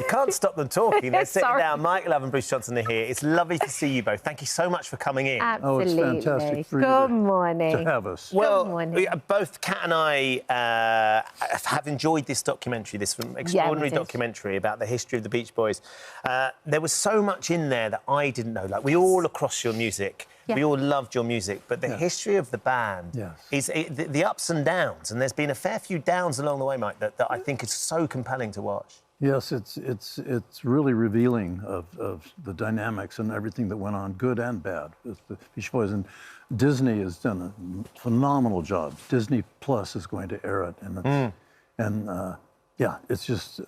can't stop them talking. They're sitting Sorry. down. Mike Love and Bruce Johnson are here. It's lovely to see you both. Thank you so much for coming in. Absolutely. Oh, it's fantastic for Good you morning. to have us. Well, Good morning. both Kat and I have enjoyed this documentary, this extraordinary documentary about the history of the Beach Boys. There was so much in there that I didn't know. Like, we all across your music, we all loved your music, but the history of the band is the ups and downs, and there's been a fair few downs along the way, Mike, that I think is so compelling to watch. Yes, it's really revealing of the dynamics and everything that went on, good and bad, with the Beach Boys. And Disney has done a phenomenal job. Disney Plus is going to air it, and it's just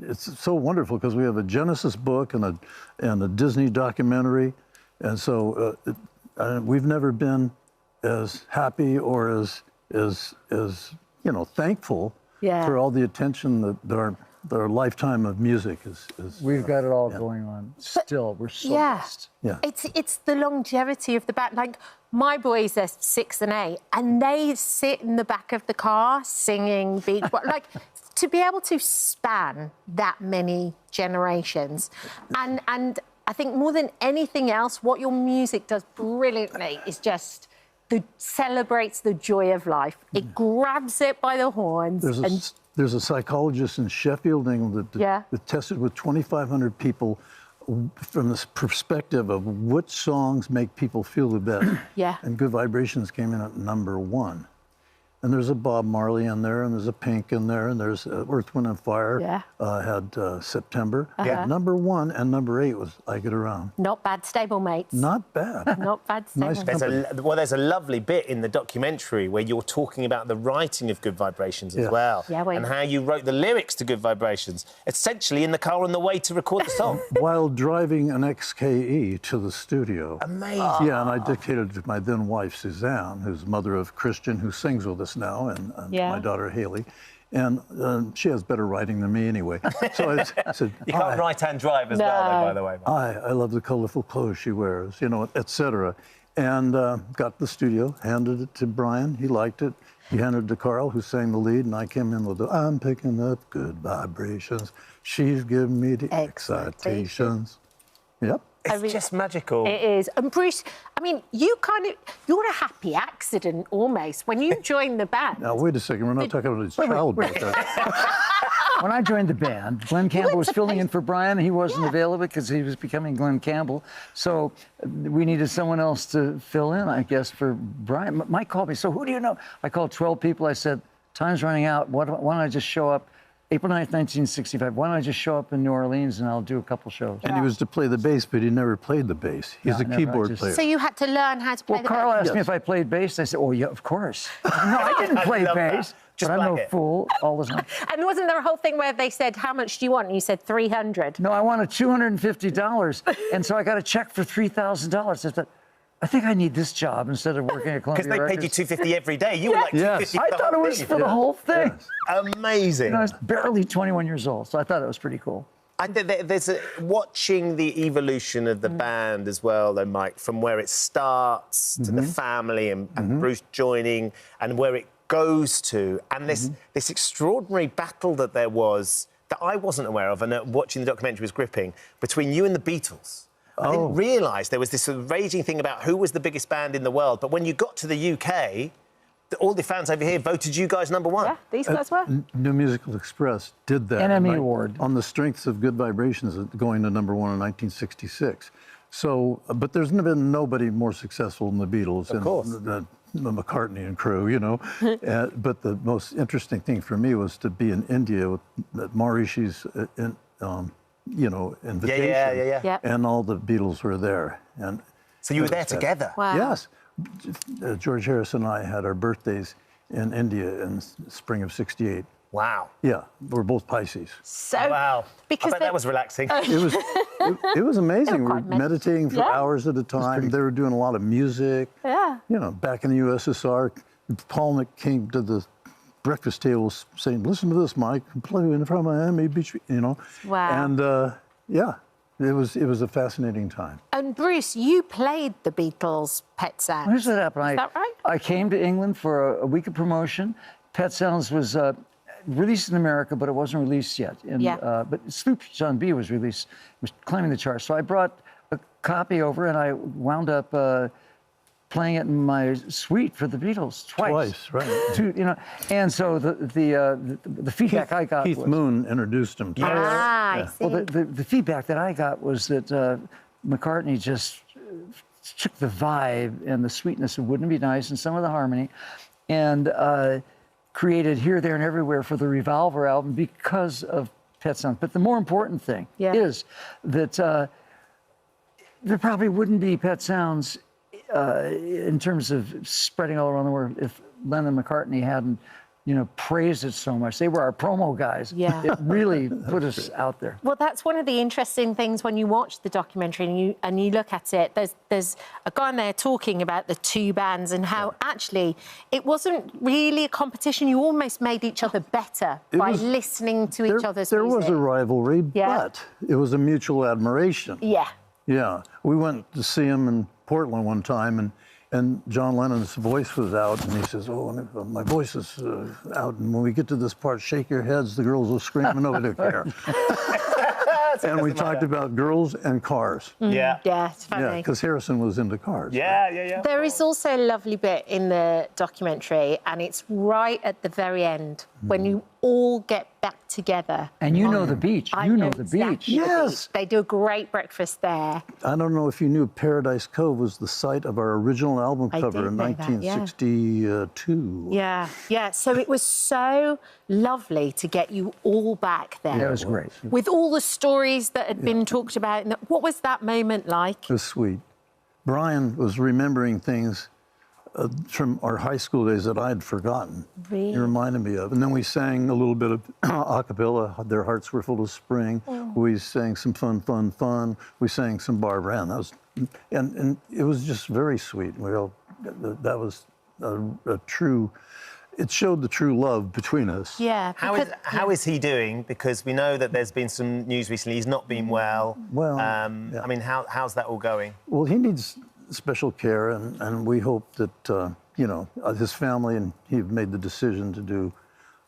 it's so wonderful because we have a Genesis book and a Disney documentary, and so we've never been as happy or as thankful for all the attention that our lifetime of music is. We've got it all going on still. We're so blessed. Yeah. It's the longevity of the band. Like, my boys are 6 and 8, and they sit in the back of the car singing Beach Boys. Like, to be able to span that many generations, and I think more than anything else, what your music does brilliantly is just celebrates the joy of life. It grabs it by the horns. There's a psychologist in Sheffield, England, that tested with 2,500 people from this perspective of which songs make people feel the best. And Good Vibrations came in at #1. And there's a Bob Marley in there, and there's a Pink in there, and there's Earth, Wind and Fire had September. #1 and #8 was I Get Around. Not bad stablemates. Not bad. Not bad stablemates. There's a lovely bit in the documentary where you're talking about the writing of Good Vibrations as well, and how you wrote the lyrics to Good Vibrations, essentially in the car on the way to record the song. While driving an XKE to the studio. Amazing. Yeah, and I dictated to my then wife, Suzanne, who's mother of Christian, who sings with us now, and my daughter Haley, and she has better writing than me anyway. So I said, you can't right-hand drive as well, though, by the way. I love the colorful clothes she wears, etc. And got the studio, handed it to Brian. He liked it. He handed it to Carl, who sang the lead, and I came in with the I'm picking up good vibrations. She's giving me the excitations. Yep. It's just magical. It is. And Bruce, I mean, you're a happy accident almost when you joined the band. Now, wait a second. We're not talking about his childhood. When I joined the band, Glenn Campbell was filling in for Brian. He wasn't available because he was becoming Glenn Campbell. So we needed someone else to fill in, I guess, for Brian. Mike called me. So who do you know? I called 12 people. I said, time's running out. Why don't I just show up? April 9th, 1965. Why don't I just show up in New Orleans and I'll do a couple shows? And he was to play the bass, but he never played the bass. He's a keyboard player. So you had to learn how to play the bass? Well, Carl asked me if I played bass. I said, oh, yeah, of course. No, I didn't play bass. But I'm no fool all the time. And wasn't there a whole thing where they said, how much do you want? And you said $300. No, I wanted $250. And so I got a check for $3,000. I thought, I think I need this job instead of working at Columbia Because they paid you $250 every day. You were like $250. I thought it was for the whole thing. Amazing. I was barely 21 years old, so I thought it was pretty cool. There's watching the evolution of the band as well, though, Mike, from where it starts to the family and Bruce joining and where it goes to, and this extraordinary battle that there was that I wasn't aware of, and watching the documentary was gripping, between you and the Beatles. I didn't realise there was this sort of raging thing about who was the biggest band in the world. But when you got to the UK, all the fans over here voted you guys #1. Yeah, these guys were. New Musical Express did that. Emmy Award. On the strengths of Good Vibrations going to #1 in 1966. So, but there's been nobody more successful than the Beatles. Of course. The McCartney and crew, but the most interesting thing for me was to be in India with Marishi's invitation, and all the Beatles were there. And so you were there together? Wow. Yes. George Harrison and I had our birthdays in India in spring of '68. Wow. Yeah, we're both Pisces. So, wow. Because I bet that was relaxing. It was amazing. We were meditating for hours at a time. They were doing a lot of music. Yeah. Back in the USSR, Paul came to the breakfast table saying, "Listen to this, Mike. Playing from Miami Beach," Wow. And it was a fascinating time. And Bruce, you played the Beatles' Pet Sounds. Here's what happened. Is that right? I came to England for a week of promotion. Pet Sounds was released in America, but it wasn't released yet. And, but Sloop John B was released, was climbing the charts. So I brought a copy over, and I wound up playing it in my suite for the Beatles twice. Right. And so the feedback I got Keith was, Moon introduced him to us. I see. well, the feedback that I got was that McCartney just took the vibe and the sweetness of Wouldn't It Be Nice and some of the harmony, and created Here, There, and Everywhere for the Revolver album because of Pet Sounds. But the more important thing is that there probably wouldn't be Pet Sounds in terms of spreading all around the world if Lennon and McCartney hadn't, praised it so much. They were our promo guys. Yeah. It really put us out there. Well, that's one of the interesting things when you watch the documentary and you look at it. There's a guy in there talking about the two bands and how actually it wasn't really a competition. You almost made each other better by listening to each other's music. There was a rivalry, but it was a mutual admiration. Yeah. Yeah. We went to see him in Portland one time, and John Lennon's voice was out, and he says, "Oh, my voice is out, and when we get to this part, shake your heads. The girls will scream, nobody will care." And we talked about girls and cars. Yeah. Yeah, it's funny. Yeah, because Harrison was into cars. Yeah. There is also a lovely bit in the documentary, and it's right at the very end when you all get back together. And the beach. I You know know the exactly beach. the Yes. beach. They do a great breakfast there. I don't know if you knew Paradise Cove was the site of our original album I cover did in know that, yeah. 1962. Yeah. So it was so lovely to get you all back there. Yeah, it was great. With all the stories that had been talked about. What was that moment like? It was sweet. Brian was remembering things from our high school days that I'd forgotten. Really? He reminded me of. And then we sang a little bit of a cappella, Their Hearts Were Full of Spring. We sang some Fun. We sang some Barbara Ann. That was, and it was just very sweet. That was a true, it showed the true love between us. Yeah. How is he doing? Because we know that there's been some news recently. He's not been well. Well, I mean, how's that all going? Well, he needs special care, and we hope that, his family and he have made the decision to do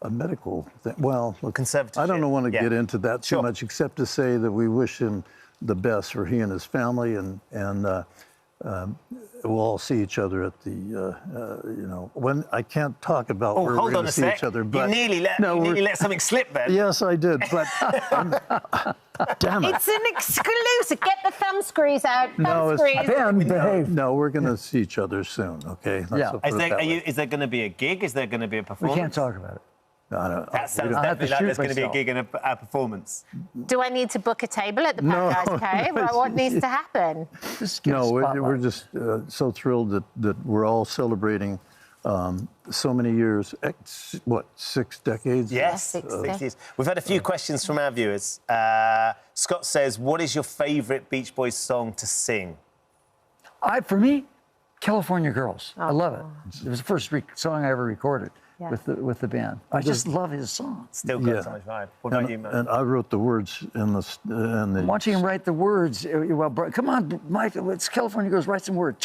a medical thing. Well, look, Conservatorship. I don't want to get into that too Sure. much, except to say that we wish him the best for he and his family, and we'll all see each other at the, when I can't talk about where we're Hold going on to a see sec. each other. You But nearly let something slip then. Yes, I did, but damn it. It's an exclusive. Get the thumb screws out. No, Thumb screws. Behave. No, we're going to see each other soon, okay? Yeah. Is there going to be a gig? Is there going to be a We performance? can't talk about it. I don't, That sounds don't have to definitely like shoot there's going to be a myself. gig and a performance. Do I need to book a table at the Paradise Cave? Well, what needs to happen? Just get a No, spotlight. we're just so thrilled that we're all celebrating so many years. 6 decades? Yes, Six 6 years. We've had a few questions from our viewers. Scott says, what is your favourite Beach Boys song to sing? For me, California Girls. I love it. It was the first song I ever recorded with the band. I just love his song. Still got so much vibe. What about you, man? And I wrote the words in the Watching him write the words, come on, Mike, it's California Girls, write some words.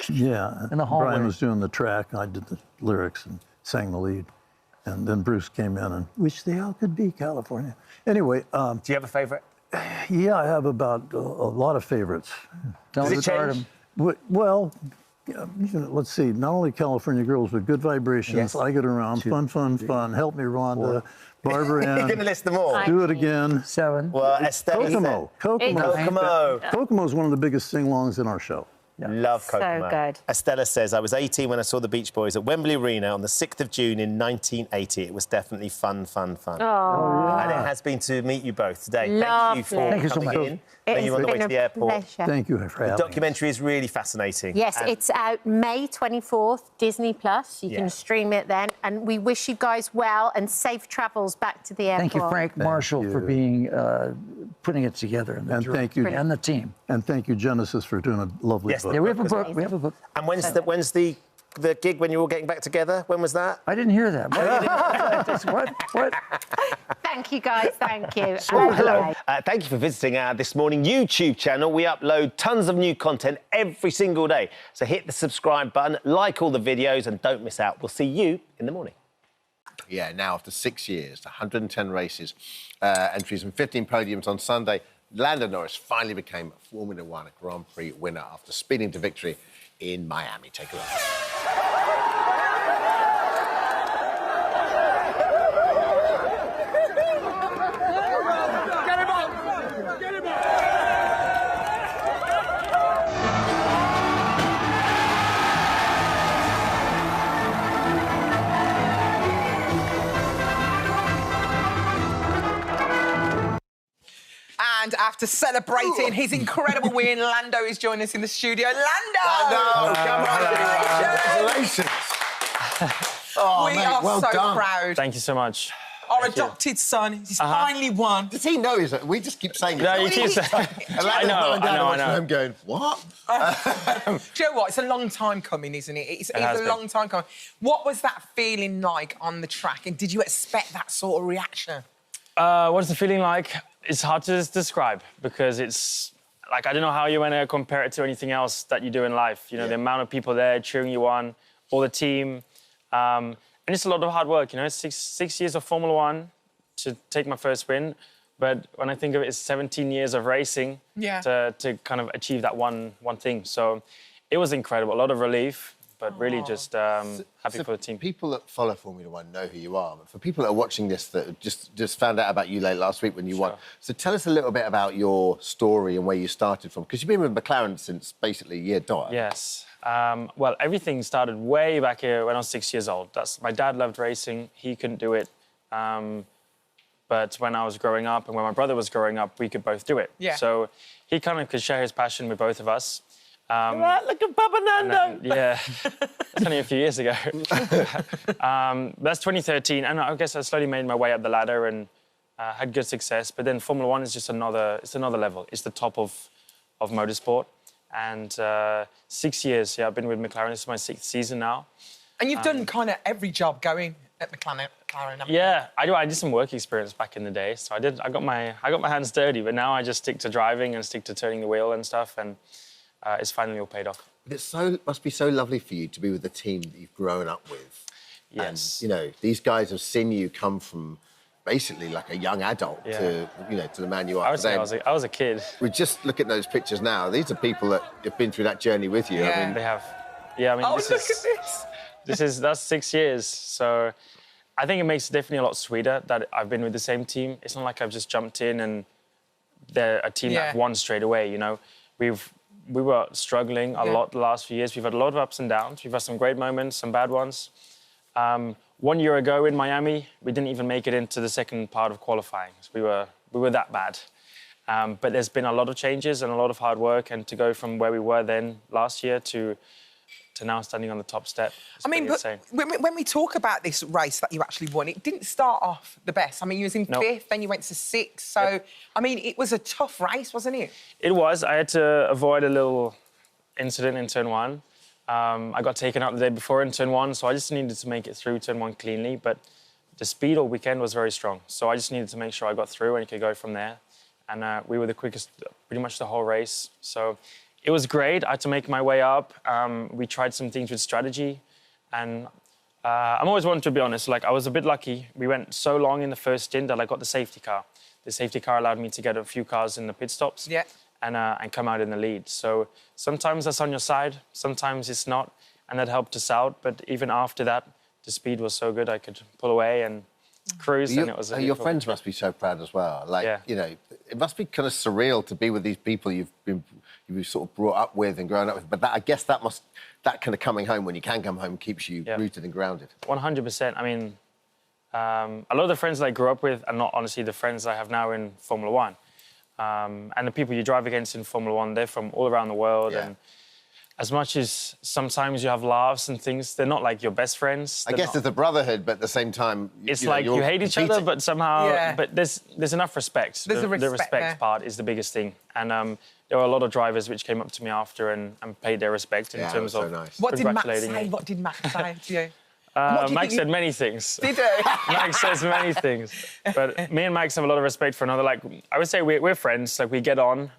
Yeah. in the hallway. Brian was doing the track, I did the lyrics and sang the lead. And then Bruce came in and wish they all could be California. Anyway, Do you have a favourite? yeah, I have about a lot of favorites. Don't Does it retard change? him. Well, let's see, not only California Girls, but Good Vibrations, Yes. I Get Around, Fun, Help Me Rhonda, Barbara You're going to Ann, list them all. Do It Again. 7. Well, Estelle Kokomo. Kokomo. Kokomo is one of the biggest sing-alongs in our show. Love Kokomo. good. Estella says, I was 18 when I saw the Beach Boys at Wembley Arena on the 6th of June in 1980. It was definitely fun. And it has been to meet you both today. Thank you for Thank you so coming much. in. Are you on the way to the airport? Pleasure. Thank you for having The documentary is really fascinating. Yes, And it's out May 24th, Disney Plus. You Yeah. can stream it then. And we wish you guys well and safe travels back to the airport. Thank you, Frank Marshall, for you. being putting it together. And thank you. And the team. And thank you, Genesis, for doing a lovely Yes, book. Yeah, we have a book. We have a book. And when's the gig when you're all getting back together? When was that? I didn't hear that. What? Thank you, guys. Thank you. Hello. Thank you for visiting our This Morning YouTube channel. We upload tons of new content every single day. So hit the subscribe button, like all the videos, and don't miss out. We'll see you in the morning. Yeah, now after 6 years, 110 races, entries and 15 podiums on Sunday, Lando Norris finally became a Formula One Grand Prix winner after speeding to victory in Miami. Take a look. And after celebrating his incredible win, Lando is joining us in the studio. Lando! Come on! Congratulations! Oh, We mate, are well so done. proud. Thank you so much. Our adopted son, he's finally won. Does he know? We just keep saying it. No, you keep saying. I know. Him going, what? Do you know what? It's a long time coming, isn't it? It's has a been. long time coming. What was that feeling like on the track? And did you expect that sort of reaction? What's the feeling like? It's hard to describe because it's like I don't know how you want to compare it to anything else that you do in life. You know, the amount of people there cheering you on, all the team, and it's a lot of hard work. You know, it's six years of Formula One to take my first win, but when I think of it, it's 17 years of racing to kind of achieve that one thing. So it was incredible, a lot of relief. But really just happy for the team. People that follow Formula One know who you are. But for people that are watching this that just found out about you late last week when you won, so tell us a little bit about your story and where you started from. Because you've been with McLaren since basically year dot. Yes. Well, everything started way back here when I was 6 years old. My dad loved racing. He couldn't do it. But when I was growing up and when my brother was growing up, we could both do it. Yeah. So he kind of could share his passion with both of us. Look at Papa Nando. Yeah, that's only a few years ago. That's 2013, and I guess I slowly made my way up the ladder and had good success. But then Formula One is just another level. It's the top of motorsport. And 6 years, I've been with McLaren. This is my 6th season now. And you've done kind of every job going at McLaren. Yeah, I do. I did some work experience back in the day, so I got my hands dirty. But now I just stick to driving and stick to turning the wheel and stuff. And it's finally all paid off. It must be so lovely for you to be with the team that you've grown up with. Yes. And, you know, these guys have seen you come from basically like a young adult to the man you are I would today. say I was a kid. We just look at those pictures now. These are people that have been through that journey with you. Yeah. I mean, They have. Yeah, I mean, Look at this. that's 6 years. So I think it makes it definitely a lot sweeter that I've been with the same team. It's not like I've just jumped in and they're a team that won straight away, you know. We were struggling a lot the last few years. We've had a lot of ups and downs. We've had some great moments, some bad ones. 1 year ago in Miami, we didn't even make it into the second part of qualifying. We were that bad. But there's been a lot of changes and a lot of hard work, and to go from where we were then last year to now standing on the top step. I mean, but when we talk about this race that you actually won, it didn't start off the best. I mean, you was in 5th, then you went to 6th. So, I mean, it was a tough race, wasn't it? It was. I had to avoid a little incident in turn 1. I got taken out the day before in turn 1, so I just needed to make it through turn 1 cleanly. But the speed all weekend was very strong, so I just needed to make sure I got through and could go from there. And we were the quickest pretty much the whole race. So it was great. I had to make my way up. We tried some things with strategy. And I'm always one to be honest. Like, I was a bit lucky. We went so long in the first stint that I got the safety car. The safety car allowed me to get a few cars in the pit stops and come out in the lead. So sometimes that's on your side, sometimes it's not, and that helped us out. But even after that, the speed was so good I could pull away and cruise, and it was your friends must be so proud as well. Like, you know, it must be kind of surreal to be with these people you've sort of brought up with and grown up with. But I guess that kind of coming home when you can come home keeps you rooted and grounded. 100%. I mean, a lot of the friends that I grew up with are not honestly the friends I have now in Formula One. And the people you drive against in Formula One, they're from all around the world. And as much as sometimes you have laughs and things, they're not like your best friends. I guess there's a brotherhood, but at the same time... It's like you hate each other, but somehow... But there's enough respect. There's the respect part is the biggest thing. And there were a lot of drivers which came up to me after and paid their respect in terms of What did Max congratulating say? me. What did Max say to you? Max said many things. Did he? Max says many things. But me and Max have a lot of respect for another. Like, I would say we're friends. Like, we get on.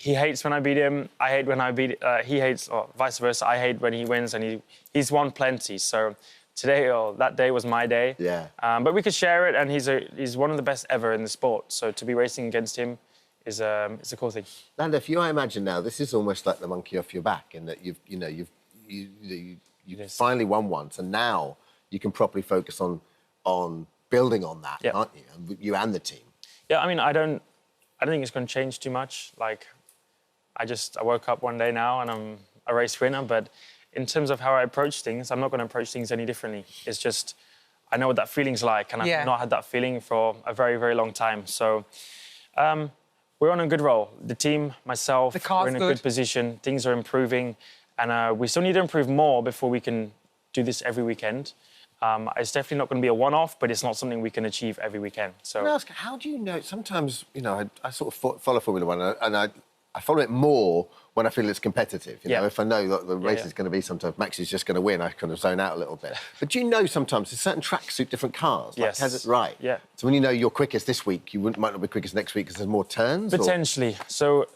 He hates when I beat him. I hate when I beat... he hates, or vice versa. I hate when he wins, and he's won plenty. So today or that day was my day. Yeah. But we could share it, and he's one of the best ever in the sport. So to be racing against him is it's a cool thing. Lando, if you imagine now, this is almost like the monkey off your back, in that you've finally won once, and now you can properly focus on building on that, aren't you? You and the team. Yeah, I mean, I don't think it's going to change too much. Like, I woke up one day now and I'm a race winner, but in terms of how I approach things, I'm not going to approach things any differently. It's just, I know what that feeling's like, and I've not had that feeling for a very, very long time. So we're on a good roll. The team, myself, we're in a good position. Things are improving, and we still need to improve more before we can do this every weekend. It's definitely not going to be a one-off, but it's not something we can achieve every weekend. So, can I ask, how do you know? Sometimes, you know, I sort of follow Formula One, and I follow it more when I feel it's competitive. You know, if I know that the race is going to be, sometimes Max is just going to win, I kind of zone out a little bit. But do you know sometimes there's certain tracks suit different cars? Like, has it right? Yeah. So when you know you're quickest this week, you might not be quickest next week because there's more turns? Potentially. So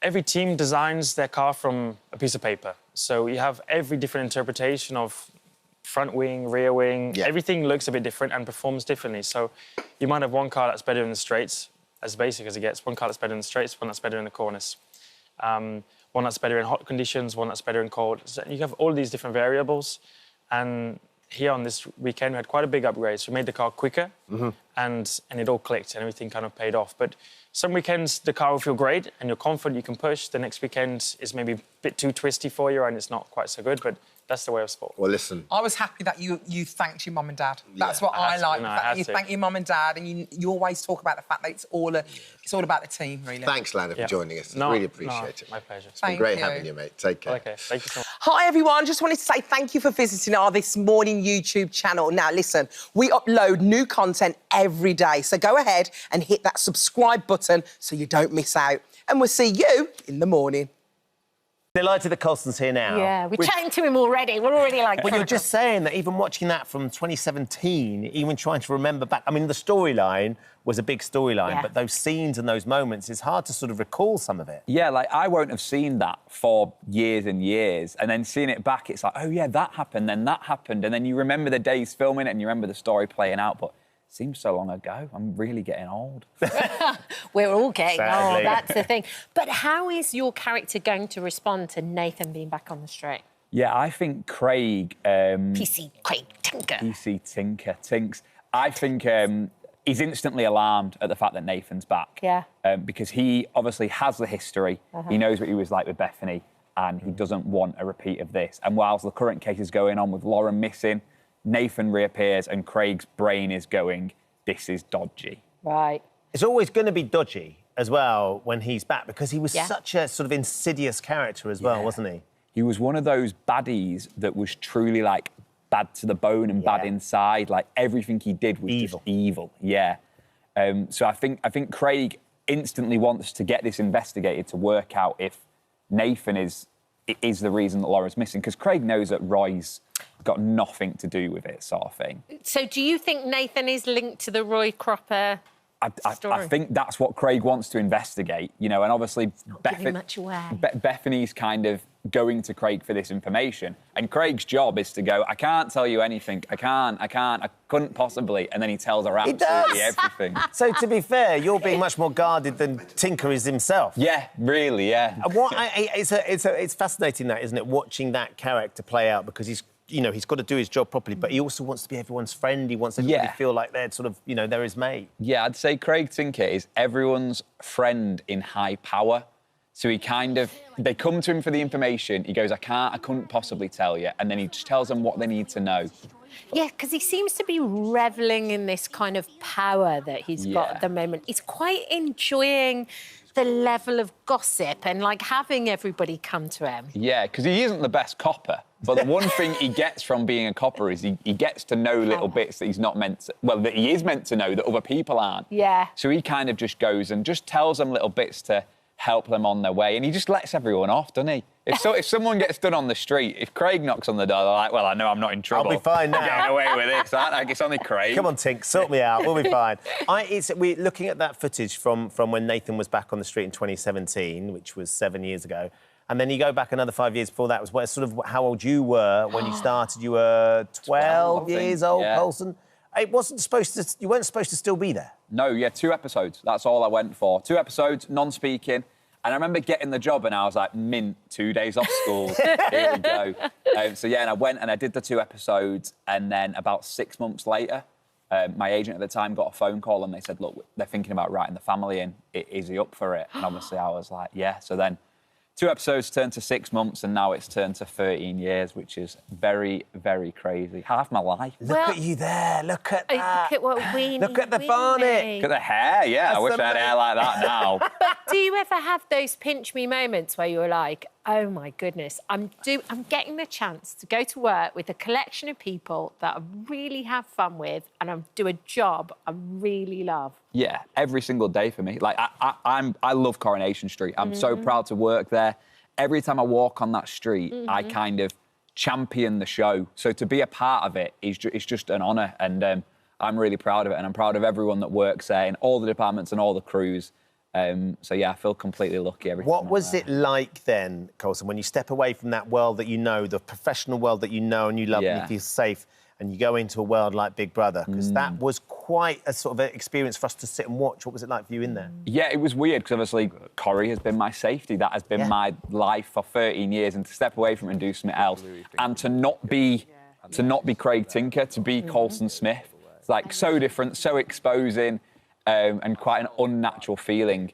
every team designs their car from a piece of paper. So you have every different interpretation of front wing, rear wing. Everything looks a bit different and performs differently. So you might have one car that's better in the straights, as basic as it gets, one car that's better in the straights, one that's better in the corners. One that's better in hot conditions, one that's better in cold. So you have all these different variables. And here on this weekend, we had quite a big upgrade. So we made the car quicker, and it all clicked and everything kind of paid off. But some weekends, the car will feel great and you're confident you can push. The next weekend is maybe a bit too twisty for you and it's not quite so good, but that's the way of sport. Well, listen. I was happy that you thanked your mum and dad. That's what I like. The fact that you thank your mum and dad, and you always talk about the fact that it's all about the team, really. Thanks, Lando, for joining us. Really appreciate it. My pleasure. It's been great having you, mate. Take care. Okay, thank you so much. Hi, everyone. Just wanted to say thank you for visiting our This Morning YouTube channel. Now, listen, we upload new content every day, so go ahead and hit that subscribe button so you don't miss out. And we'll see you in the morning. Delighted that Colson's here now. Yeah, we're chatting to him already. We're already like... Well, you're just saying that even watching that from 2017, even trying to remember back... I mean, the storyline was a big storyline, but those scenes and those moments, it's hard to sort of recall some of it. Yeah, like, I won't have seen that for years and years, and then seeing it back, it's like, oh, yeah, that happened, then that happened, and then you remember the days filming it and you remember the story playing out, but... Seems so long ago. I'm really getting old. We're all getting old, that's the thing. But how is your character going to respond to Nathan being back on the straight? Yeah, I think Craig... PC Craig Tinker. PC Tinker, Tinks. I think he's instantly alarmed at the fact that Nathan's back. Yeah. Because he obviously has the history. He knows what he was like with Bethany, and he doesn't want a repeat of this. And whilst the current case is going on with Lauren missing, Nathan reappears and Craig's brain is going, this is dodgy. Right. It's always going to be dodgy as well when he's back, because he was such a sort of insidious character as well, wasn't he? He was one of those baddies that was truly, like, bad to the bone and bad inside. Like, everything he did was just evil. Yeah. So I think Craig instantly wants to get this investigated to work out if Nathan is the reason that Laura's missing, because Craig knows that Roy's got nothing to do with it, sort of thing. So do you think Nathan is linked to the Roy Cropper story? I think that's what Craig wants to investigate, you know, and obviously Bethany's kind of going to Craig for this information, and Craig's job is to go, I can't tell you anything, I couldn't possibly, and then he tells her absolutely everything. So, to be fair, you're being much more guarded than Tinker is himself. Yeah, really, yeah. It's fascinating, that, isn't it, watching that character play out, because he's got to do his job properly, but he also wants to be everyone's friend. He wants everybody to feel like they're sort of, they're his mate. Yeah, I'd say Craig Tinker is everyone's friend in high power. So they come to him for the information. He goes, I couldn't possibly tell you. And then he just tells them what they need to know. Yeah, because he seems to be revelling in this kind of power that he's got at the moment. He's quite enjoying the level of gossip and, like, having everybody come to him. Yeah, because he isn't the best copper. But the one thing he gets from being a copper is he gets to know little bits that he's not meant to... Well, that he is meant to know that other people aren't. Yeah. So he kind of just goes and just tells them little bits to help them on their way. And he just lets everyone off, doesn't he? If someone gets done on the street, if Craig knocks on the door, they're like, well, I know I'm not in trouble. I'll be fine now. I'm getting away with this, aren't I? It's only Craig. Come on, Tink, sort me out. We'll be fine. We're looking at that footage from when Nathan was back on the street in 2017, which was 7 years ago. And then you go back another 5 years before that, was where sort of how old you were when you started. You were 12 years old, Colson. It wasn't supposed to... You weren't supposed to still be there. No, yeah, 2 episodes. That's all I went for. 2 episodes, non-speaking. And I remember getting the job and I was like, mint, 2 days off school. Here we go. So, yeah, and I went and I did the 2 episodes. And then about 6 months later, my agent at the time got a phone call and they said, look, they're thinking about writing the family in. Is he up for it? And obviously I was like, yeah. So then 2 episodes turned to 6 months and now it's turned to 13 years, which is very, very crazy. Half my life. Look at you there. Look at that. Look at what we Look at the bonnet. Look at the hair, yeah. That's I wish I had hair like that now. But do you ever have those pinch me moments where you're like, oh my goodness, I'm getting the chance to go to work with a collection of people that I really have fun with and I do a job I really love? Yeah, every single day for me. Like, I love Coronation Street. I'm so proud to work there. Every time I walk on that street, I kind of champion the show. So to be a part of it is just an honour, and I'm really proud of it, and I'm proud of everyone that works there in all the departments and all the crews. So, yeah, I feel completely lucky every time. What was it like then, Colson, when you step away from that world that you know, the professional world that you know and you love and you feel safe, and you go into a world like Big Brother? Because that was quite a sort of experience for us to sit and watch. What was it like for you in there? Yeah, it was weird, because obviously Corrie has been my safety. That has been my life for 13 years, and to step away from it and do something else, and to not be Craig Tinker, to be Colson Smith. It's like so different, so exposing, and quite an unnatural feeling.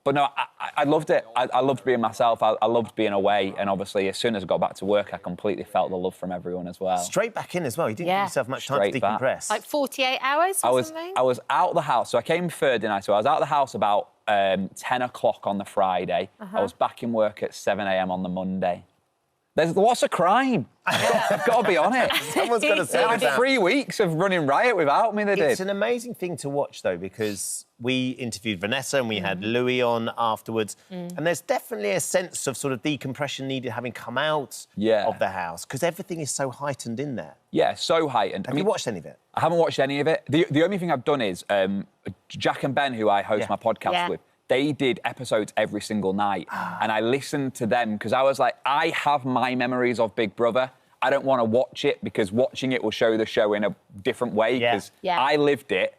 But no, I loved it. I loved being myself. I loved being away. And obviously, as soon as I got back to work, I completely felt the love from everyone as well. Straight back in as well. You didn't give yourself much time to decompress. Like 48 hours or something? I was out of the house. So I came Thursday night. So I was out of the house about 10 o'clock on the Friday. I was back in work at 7 a.m. on the Monday. What's a crime? I've got to be on it. Someone's got to say it. They had 3 weeks of running riot without me, they did. It's an amazing thing to watch, though, because we interviewed Vanessa and we had Louis on afterwards, and there's definitely a sense of sort of decompression needed having come out of the house, because everything is so heightened in there. Yeah, so heightened. Have you watched any of it? I haven't watched any of it. The only thing I've done is Jack and Ben, who I host my podcast with, they did episodes every single night, and I listened to them because I was like, I have my memories of Big Brother. I don't want to watch it because watching it will show the show in a different way, because I lived it,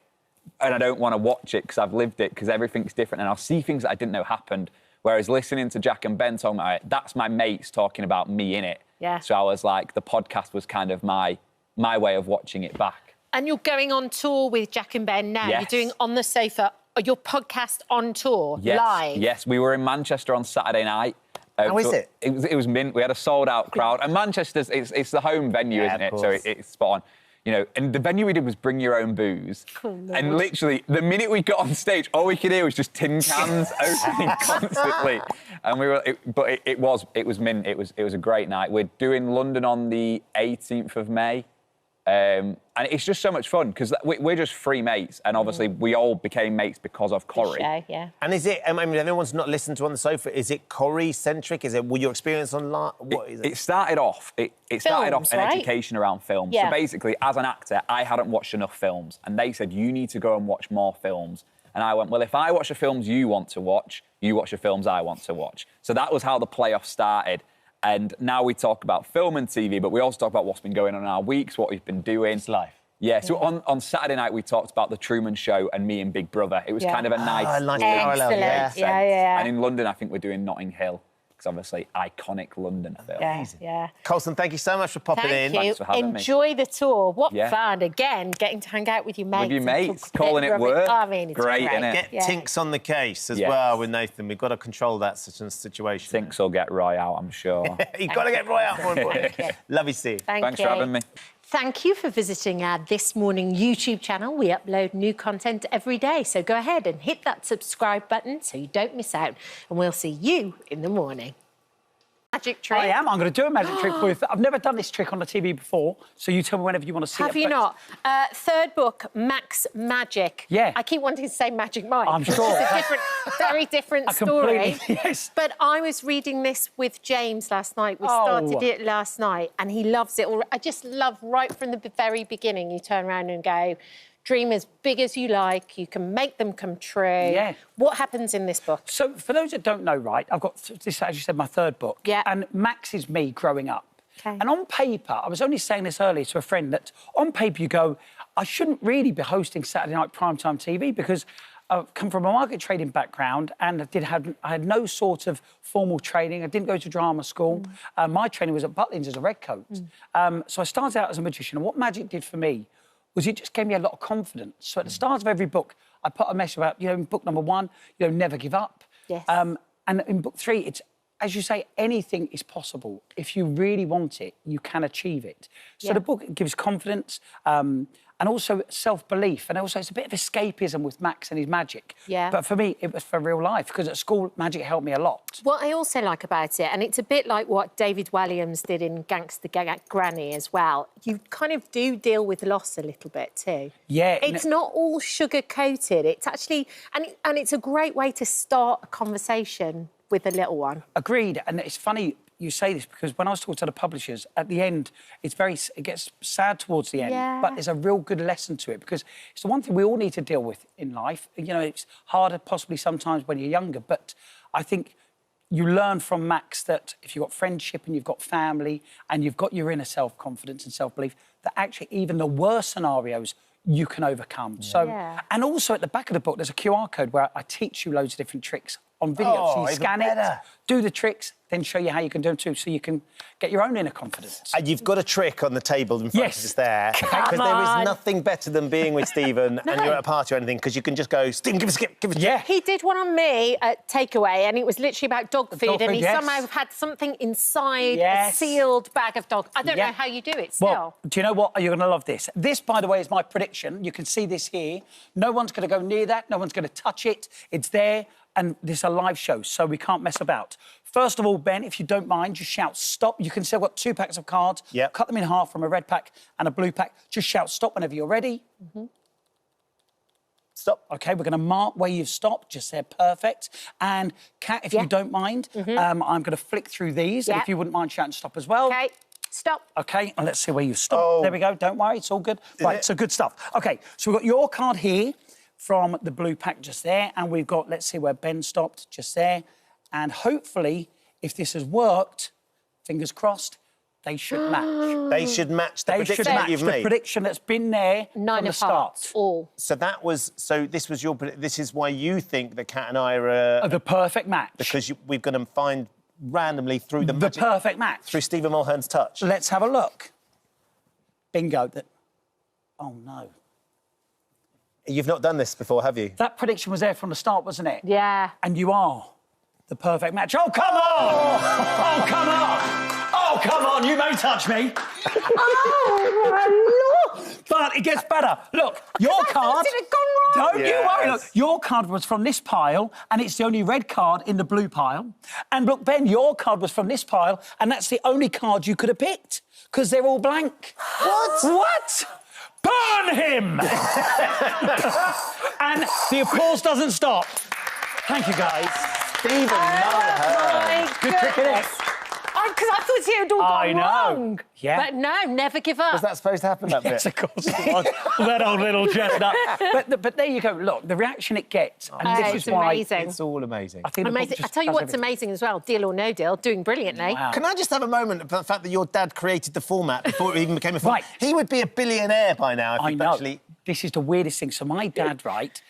and I don't want to watch it because I've lived it, because everything's different, and I'll see things that I didn't know happened. Whereas listening to Jack and Ben talking about it, that's my mates talking about me in it. Yeah. So I was like, the podcast was kind of my way of watching it back. And you're going on tour with Jack and Ben now. You're doing On the Sofa, your podcast on tour, live. Yes, we were in Manchester on Saturday night. How is it? It was mint. We had a sold-out crowd. And Manchester's, it's the home venue, isn't it? So it's spot on. You know, and the venue we did was bring your own booze. And literally, the minute we got on stage, all we could hear was just tin cans opening constantly. And it was mint. It was a great night. We're doing London on the 18th of May. And it's just so much fun because we're just 3 mates, and obviously we all became mates because of Corrie. Yeah. And is it? I mean, everyone's not listened to On the Sofa. Is it Corrie-centric? Is it? Your experience online? What is it? It started off. It started off an education around films. So basically, as an actor, I hadn't watched enough films, and they said you need to go and watch more films. And I went, well, if I watch the films you want to watch, you watch the films I want to watch. So that was how the playoff started. And now we talk about film and TV, but we also talk about what's been going on in our weeks, what we've been doing. It's life. Yeah, so on Saturday night, we talked about The Truman Show and me and Big Brother. It was kind of a nice parallel. Yeah. And in London, I think we're doing Notting Hill. It's obviously iconic London film. Yeah. Colson, thank you so much for popping in. Thanks for having me. Enjoy the tour. What fun, again, getting to hang out with your mates. With your mates, calling it work. I mean, it's great, isn't it? Get Tinks on the case as well with Nathan. We've got to control that situation. Tinks will get Roy out, I'm sure. You've got to get Roy out for him. Love you, Steve. Thanks for having me. Thank you for visiting our This Morning YouTube channel. We upload new content every day, so go ahead and hit that subscribe button so you don't miss out, and we'll see you in the morning. Magic trick? I am. I'm going to do a magic trick for you. I've never done this trick on the TV before, so you tell me whenever you want to see it. Have you not? Third book, Max Magic. Yeah. I keep wanting to say Magic Mike. I'm sure. It's a very different story. Yes. But I was reading this with James last night. We started it last night, and he loves it. I just love right from the very beginning, you turn around and go, dream as big as you like. You can make them come true. Yeah. What happens in this book? So, for those that don't know, right, I've got this, as you said, my third book. Yeah. And Max is me growing up. Okay. And on paper, I was only saying this earlier to a friend, that on paper you go, I shouldn't really be hosting Saturday night primetime TV because I've come from a market trading background and I had no sort of formal training. I didn't go to drama school. My training was at Butlins as a red coat. So I started out as a magician. And what magic did for me was it just gave me a lot of confidence. So at the start of every book, I put a message about, in book number 1, never give up. Yes. And in book 3, it's, as you say, anything is possible. If you really want it, you can achieve it. So the book gives confidence and also self-belief. And also it's a bit of escapism with Max and his magic. Yeah. But for me, it was for real life, because at school, magic helped me a lot. What I also like about it, and it's a bit like what David Walliams did in Gangster Granny as well, you kind of do deal with loss a little bit too. Yeah. It's not all sugar-coated. It's actually... And it's a great way to start a conversation with a little one. Agreed. And it's funny you say this, because when I was talking to the publishers, at the end, it gets sad towards the end, but there's a real good lesson to it, because it's the one thing we all need to deal with in life. It's harder possibly sometimes when you're younger, but I think you learn from Max that if you've got friendship and you've got family and you've got your inner self-confidence and self-belief, that actually even the worst scenarios you can overcome. And also at the back of the book, there's a QR code where I teach you loads of different tricks on video. So you scan it, do the tricks, then show you how you can do them too, so you can get your own inner confidence. And you've got a trick on the table in front of us there. Because there is nothing better than being with Stephen and you're at a party or anything, because you can just go, Stephen, give us a skip, give us a skip. He did one on me at Takeaway, and it was literally about dog food, and he somehow had something inside a sealed bag of dog. I don't know how you do it still. Well, do you know what? You're going to love this. This, by the way, is my prediction. You can see this here. No one's going to go near that. No one's going to touch it. It's there. And this is a live show, so we can't mess about. First of all, Ben, if you don't mind, just shout stop. You can see I've got 2 packs of cards. Cut them in half from a red pack and a blue pack. Just shout stop whenever you're ready. Stop. OK, we're going to mark where you've stopped, just there, perfect. And, Kat, if you don't mind, I'm going to flick through these, and if you wouldn't mind shouting stop as well. OK, stop. OK, and let's see where you've stopped. There we go, don't worry, it's all good. Right, so good stuff. OK, so we've got your card here from the blue pack just there, and we've got, let's see where Ben stopped, just there. And hopefully, if this has worked, fingers crossed, they should match. They should match the prediction that you've made. The prediction that's been there from the start. All. So this is why you think that Kat and I are the perfect match. Because we're going to find randomly through the magic, perfect match. Through Stephen Mulhern's touch. Let's have a look. Bingo. Oh, no. You've not done this before, have you? That prediction was there from the start, wasn't it? Yeah. And you are the perfect match. Oh, come on! Oh, come on! Oh, come on, you may touch me. Oh, my Lord! But it gets better. Look, your card... It gone wrong? Don't you worry. Look, your card was from this pile, and it's the only red card in the blue pile. And look, Ben, your card was from this pile, and that's the only card you could have picked, because they're all blank. What? What? Burn him! And the applause doesn't stop. Thank you, guys. Stephen Mulhern. Good trick, innit? Because I thought it had all gone wrong. Yeah. But no, never give up. Was that supposed to happen, that Yes, bit? of course it was. That old little chestnut. But there you go. Look, the reaction it gets. And this it's is why... amazing. It's all amazing. I think Amazing. I tell you what's amazing as well, Deal or No Deal, doing brilliantly. Wow. Can I just have a moment about the fact that your dad created the format before it even became a format? Right. He would be a billionaire by now if I he'd know. actually... This is the weirdest thing. So my dad, right,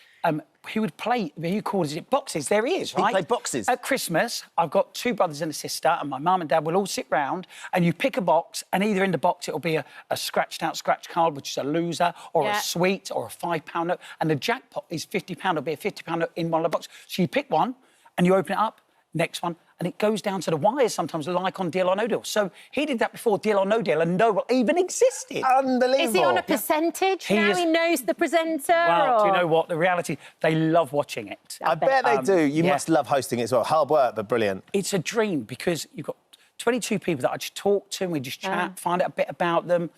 he would play, he calls it boxes. There he is, right? He'd play boxes? At Christmas, I've got 2 brothers and a sister, and my mum and dad will all sit round, and you pick a box, and either in the box it'll be a scratched-out scratch card, which is a loser, or a sweet, or a £5 note, and the jackpot is £50. It'll be a £50 note in one of the boxes. So you pick one, and you open it up, next one, and it goes down to the wires sometimes, like on Deal or No Deal. So he did that before Deal or No Deal, and no one even existed. Unbelievable. Is he on a percentage now? He knows the presenter? Well, or... do you know what? The reality, they love watching it. I bet they do. You must love hosting it as well. Hard work, but brilliant. It's a dream, because you've got 22 people that I just talk to, and we just chat, find out a bit about them.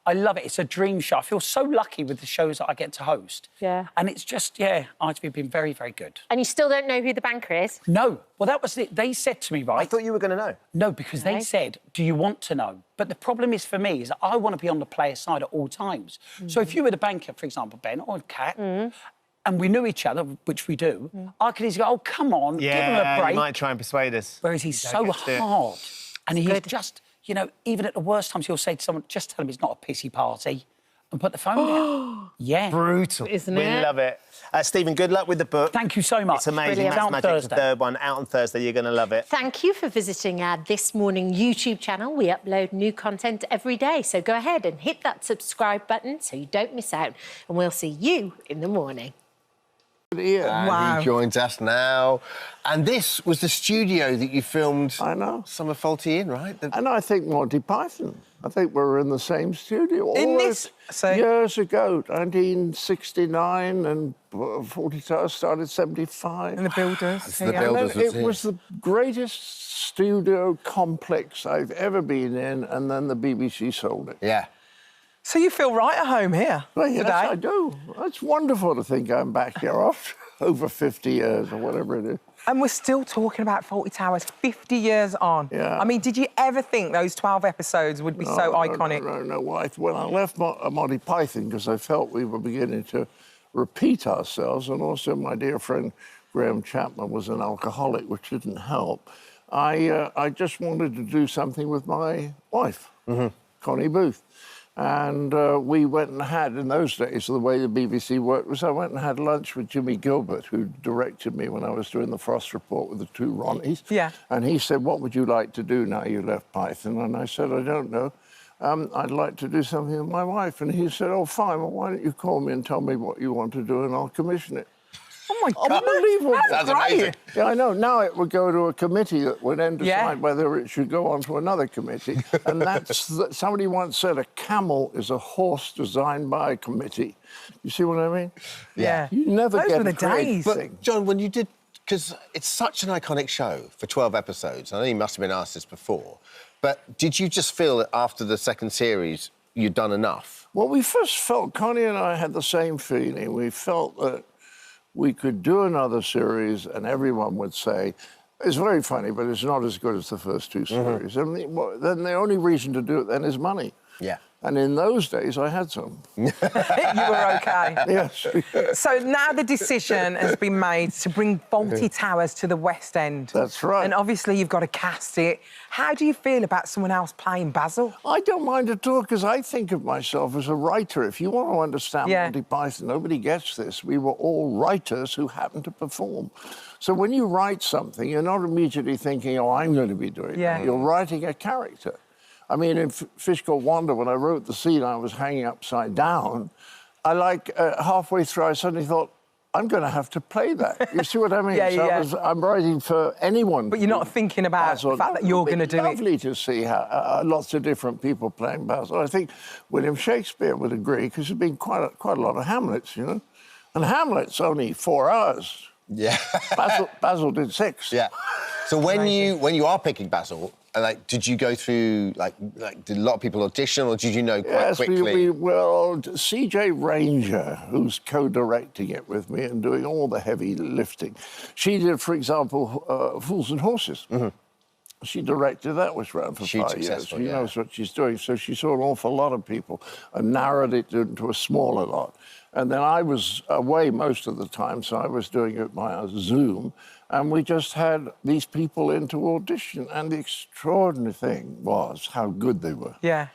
I love it. It's a dream show. I feel so lucky with the shows that I get to host. Yeah. And it's just, yeah, ITV have been very, very good. And you still don't know who the banker is? No. Well, that was it. They said to me, right... I thought you were going to know. No, because they said, do you want to know? But the problem is for me is that I want to be on the player side at all times. So if you were the banker, for example, Ben, or Kat, and we knew each other, which we do, I could easily go, oh, come on, give him a break. You might try and persuade us. Whereas he's so hard. And he's just, you know, even at the worst times, he'll say to someone, just tell him it's not a pissy party and put the phone down. Yeah. Brutal. Isn't we it? love it. Stephen, good luck with the book. Thank you so much. It's amazing. Brilliant. Maths Out Magic, the Thursday. third one, out on Thursday. You're going to love it. Thank you for visiting our This Morning YouTube channel. We upload new content every day, so go ahead and hit that subscribe button so you don't miss out. And we'll see you in the morning. And he joins us now. And this was the studio that you filmed Summer Faulty in, right? And I think Monty Python. I think we were in the same studio. In this... Years ago, 1969 and 42, started 75. And the Builders. The Builders It was the greatest studio complex I've ever been in, and then the BBC sold it. Yeah. So you feel right at home here Well, yes, today? I do. It's wonderful to think I'm back here after over 50 years or whatever it is. And we're still talking about Fawlty Towers 50 years on. Yeah. I mean, did you ever think those 12 episodes would be so iconic? No. When I left Monty Python, because I felt we were beginning to repeat ourselves, and also my dear friend Graham Chapman was an alcoholic, which didn't help, I just wanted to do something with my wife, Connie Booth. And we went and had, in those days, the way the BBC worked was I went and had lunch with Jimmy Gilbert, who directed me when I was doing the Frost Report with the two Ronnies. Yeah. And he said, what would you like to do now you left Python? And I said, I don't know. I'd like to do something with my wife. And he said, oh, fine, well, why don't you call me and tell me what you want to do and I'll commission it. Oh, my God. Unbelievable. That's amazing. Yeah, I know. Now it would go to a committee that would then decide whether it should go on to another committee. And somebody once said a camel is a horse designed by a committee. You see what I mean? Yeah. You never Those get were the a great days. thing. But, John, when you did... Because it's such an iconic show for 12 episodes. I know you must have been asked this before. But did you just feel that after the second series, you'd done enough? Well, we first felt, Connie and I had the same feeling. We felt that we could do another series and everyone would say, it's very funny, but it's not as good as the first two series. And then the only reason to do it then is money. Yeah. And in those days, I had some. You were OK. Yes. So now the decision has been made to bring Fawlty Towers to the West End. That's right. And obviously you've got to cast it. How do you feel about someone else playing Basil? I don't mind at all, because I think of myself as a writer. If you want to understand Monty Python, nobody gets this. We were all writers who happened to perform. So when you write something, you're not immediately thinking, oh, I'm going to be doing that. You're writing a character. I mean, in Fish Called Wanda, when I wrote the scene, I was hanging upside down. Halfway through, I suddenly thought, I'm going to have to play that. You see what I mean? I'm writing for anyone. But you're not thinking about the fact that you're going to do it. It's lovely to see how, lots of different people playing Basil. I think William Shakespeare would agree, because there's been quite a lot of Hamlets, you know? And Hamlet's only 4 hours. Yeah. Basil did 6. Yeah. So when you are picking Basil, did you go through, did a lot of people audition, or did you know quite quickly? Well, C.J. Ranger, who's co-directing it with me and doing all the heavy lifting, she did, for example, Fools and Horses. She directed that, was ran for 5 years. She knows what she's doing. So she saw an awful lot of people and narrowed it into a smaller lot. And then I was away most of the time, so I was doing it via Zoom. And we just had these people in to audition. And the extraordinary thing was how good they were. Yeah.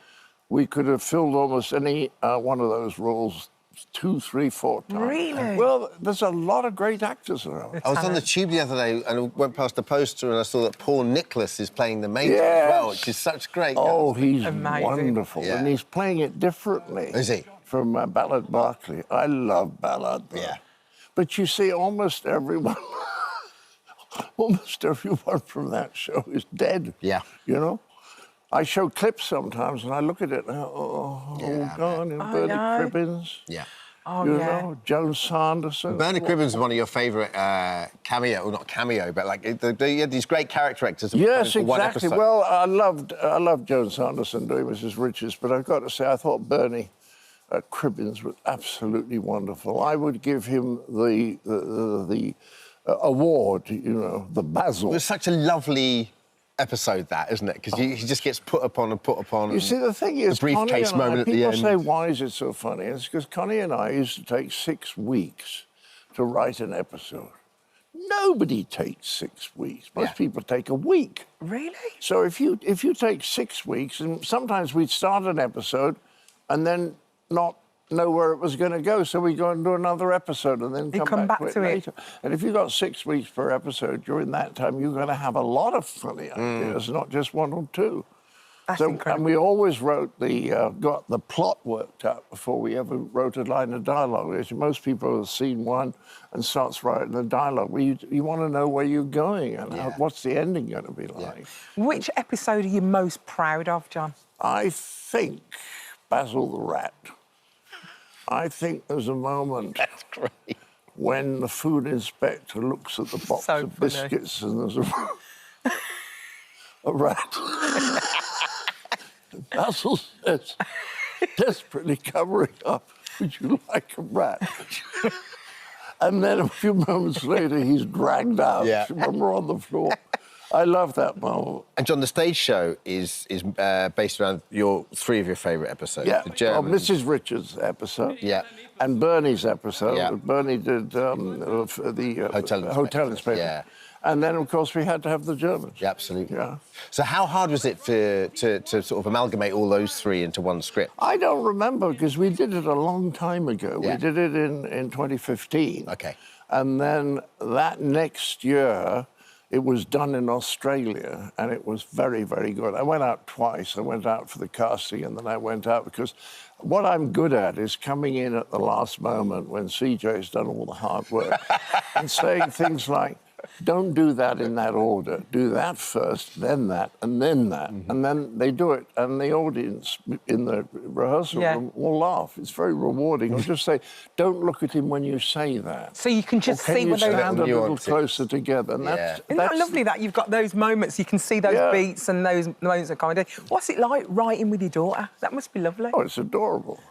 We could have filled almost any one of those roles 2, 3, 4 times. Really? Well, there's a lot of great actors around. I was on the tube the other day and I went past a poster and I saw that Paul Nicholas is playing the Major as well, which is such great. Oh, he's amazing. Wonderful. Yeah. And he's playing it differently. Is he? From Ballad Berkeley. I love Ballad. Yeah. But you see, almost everyone from that show is dead. Yeah. You know? I show clips sometimes and I look at it and I go, gone, and Bertie Cribbins. Yeah. Oh, you yeah. know, Joan Sanderson. Bernard Cribbins is one of your favourite cameo, or not cameo, but like he had these great character actors. Yes, for one exactly. episode. Well, I loved Joan Sanderson doing Mrs. Richards, but I've got to say, I thought Bernie Cribbins was absolutely wonderful. I would give him the award, you know, the Basil. It was such a lovely episode, that, isn't it? Because he just gets put upon and put upon. You see, the thing is, the briefcase moment at the end. People say, why is it so funny? It's because Connie and I used to take 6 weeks to write an episode. Nobody takes 6 weeks. Most people take a week. Really? So if you take 6 weeks, and sometimes we'd start an episode and then not know where it was going to go, so we go and do another episode and then come back to it later. And if you've got 6 weeks per episode, during that time, you're going to have a lot of funny ideas, not just 1 or 2. That's incredible. And we always wrote got the plot worked out before we ever wrote a line of dialogue. As most people have seen one and starts writing the dialogue. You want to know where you're going and what's the ending going to be like. Which episode are you most proud of, John? I think Basil the Rat. I think there's a moment when the food inspector looks at the box of biscuits and there's a rat. Basil says, desperately covering up, would you like a rat? And then a few moments later, he's dragged out when we're on the floor. I love that moment. And John, the stage show is based around 3 of your favourite episodes. Yeah, the German... Mrs. Richards' episode. Yeah. And Bernie's episode. Yeah. Bernie did the Hotel Inspector. Yeah. And then, of course, we had to have the Germans. Yeah, absolutely. Yeah. So how hard was it to sort of amalgamate all those 3 into one script? I don't remember, because we did it a long time ago. Yeah. We did it in 2015. OK. And then that next year, it was done in Australia, and it was very, very good. I went out twice. I went out for the casting, and then I went out because what I'm good at is coming in at the last moment when CJ's done all the hard work and saying things like, don't do that in that order. Do that first, then that, and then that. And then they do it, and the audience in the rehearsal room will laugh. It's very rewarding. Or just say, don't look at him when you say that. So you can just see when they stand a little closer together. And Isn't that lovely that you've got those moments, you can see those beats and those moments of comedy. What's it like writing with your daughter? That must be lovely. Oh, it's adorable.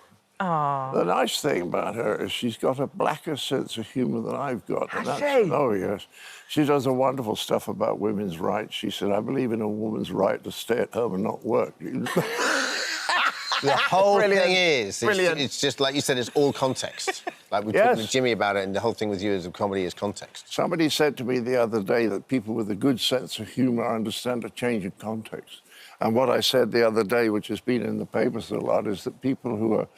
The nice thing about her is she's got a blacker sense of humour than I've got. Has she? Oh, yes. She does a wonderful stuff about women's rights. She said, I believe in a woman's right to stay at home and not work. The whole thing is, it's just, like you said, it's all context. Like we talked with Jimmy about it, and the whole thing with you as a comedy is context. Somebody said to me the other day that people with a good sense of humour understand a change in context. And what I said the other day, which has been in the papers a lot, is that people who are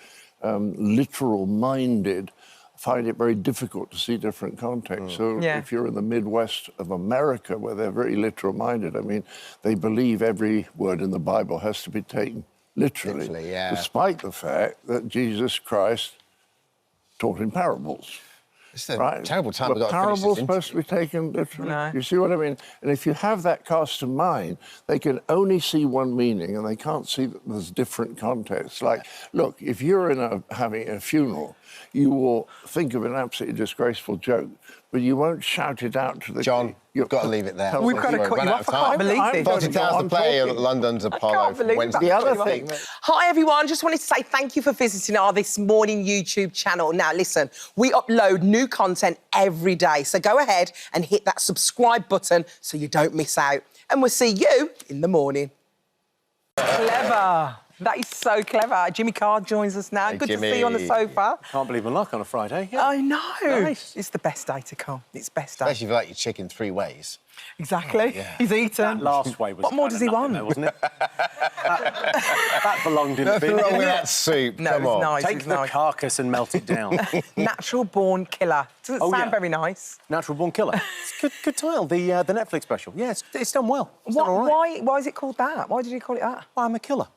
literal-minded find it very difficult to see different contexts. So if you're in the Midwest of America, where they're very literal-minded, I mean, they believe every word in the Bible has to be taken literally, despite the fact that Jesus Christ taught in parables. It's a terrible time. But parables supposed to be taken literally. No. You see what I mean? And if you have that cast of mind, they can only see one meaning, and they can't see that there's different contexts. Like, look, if you're having a funeral, you will think of an absolutely disgraceful joke, but you won't shout it out to the... John, you've got to leave it there. We've got to cut you off. I can't believe this. 40,000 play at London's Apollo for Wednesday. The other thing... Hi, everyone. Just wanted to say thank you for visiting our This Morning YouTube channel. Now, listen, we upload new content every day, so go ahead and hit that subscribe button so you don't miss out. And we'll see you in the morning. Clever. That is so clever. Jimmy Carr joins us now. Hey, Good Jimmy. to see you on the sofa. Can't believe my luck on a Friday. Yeah. I know. Nice. It's the best day to come. It's best day. Especially if you like your chicken 3 ways. Exactly. Yeah. He's eaten. That last way was... What more does he want? There, wasn't it? that belonged in the Nothing bin. wrong with that soup. No, Come on. nice. Take the carcass and melt it down. Natural Born Killer. Doesn't sound very nice. Natural Born Killer. It's good title. The Netflix special. Yeah, it's done well. It's done all right. Why is it called that? Why did you call it that? I'm a killer.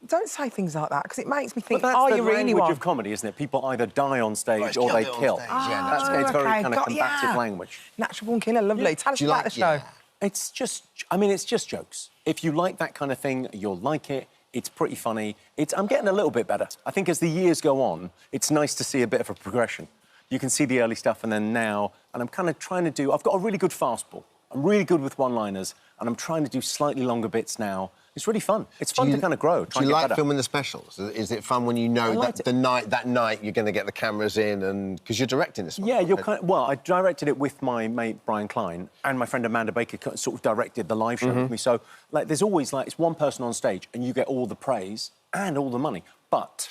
Don't say things like that, because it makes me think, But that's are the you really language one? of comedy, isn't it? People either die on stage or they kill. It's very kind of combative language. Natural Born Killer, lovely. Yeah. Tell us about the show. It's just, I mean, it's just jokes. If you like that kind of thing, you'll like it. It's pretty funny. I'm getting a little bit better. I think as the years go on, it's nice to see a bit of a progression. You can see the early stuff, and then now, and I'm kind of trying to do... I've got a really good fastball. I'm really good with one-liners, and I'm trying to do slightly longer bits now. It's really fun. It's fun to kind of grow. Do you like filming the specials? Is it fun when you know that that night you're going to get the cameras in, and because you're directing this one? Yeah, well, I directed it with my mate Brian Klein, and my friend Amanda Baker sort of directed the live show with me. So, like, there's always, like, it's one person on stage, and you get all the praise and all the money. But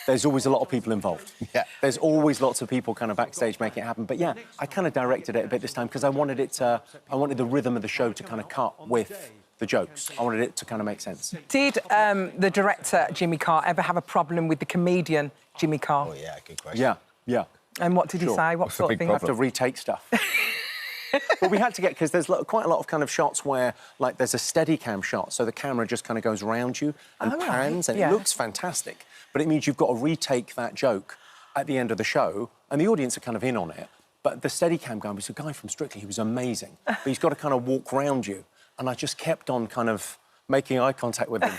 there's always a lot of people involved. Yeah. There's always lots of people kind of backstage making it happen. But yeah, I kind of directed it a bit this time because I wanted the rhythm of the show to kind of cut with the jokes. I wanted it to kind of make sense. Did the director, Jimmy Carr, ever have a problem with the comedian, Jimmy Carr? Oh, yeah, good question. Yeah. And what did he say? What sort of thing? I have to retake stuff. But we had to get... Because there's quite a lot of kind of shots where, like, there's a Steadicam shot, so the camera just kind of goes around you and pans, and it looks fantastic. But it means you've got to retake that joke at the end of the show, and the audience are kind of in on it. But the Steadicam guy was a guy from Strictly. He was amazing. But he's got to kind of walk around you. And I just kept on kind of making eye contact with him.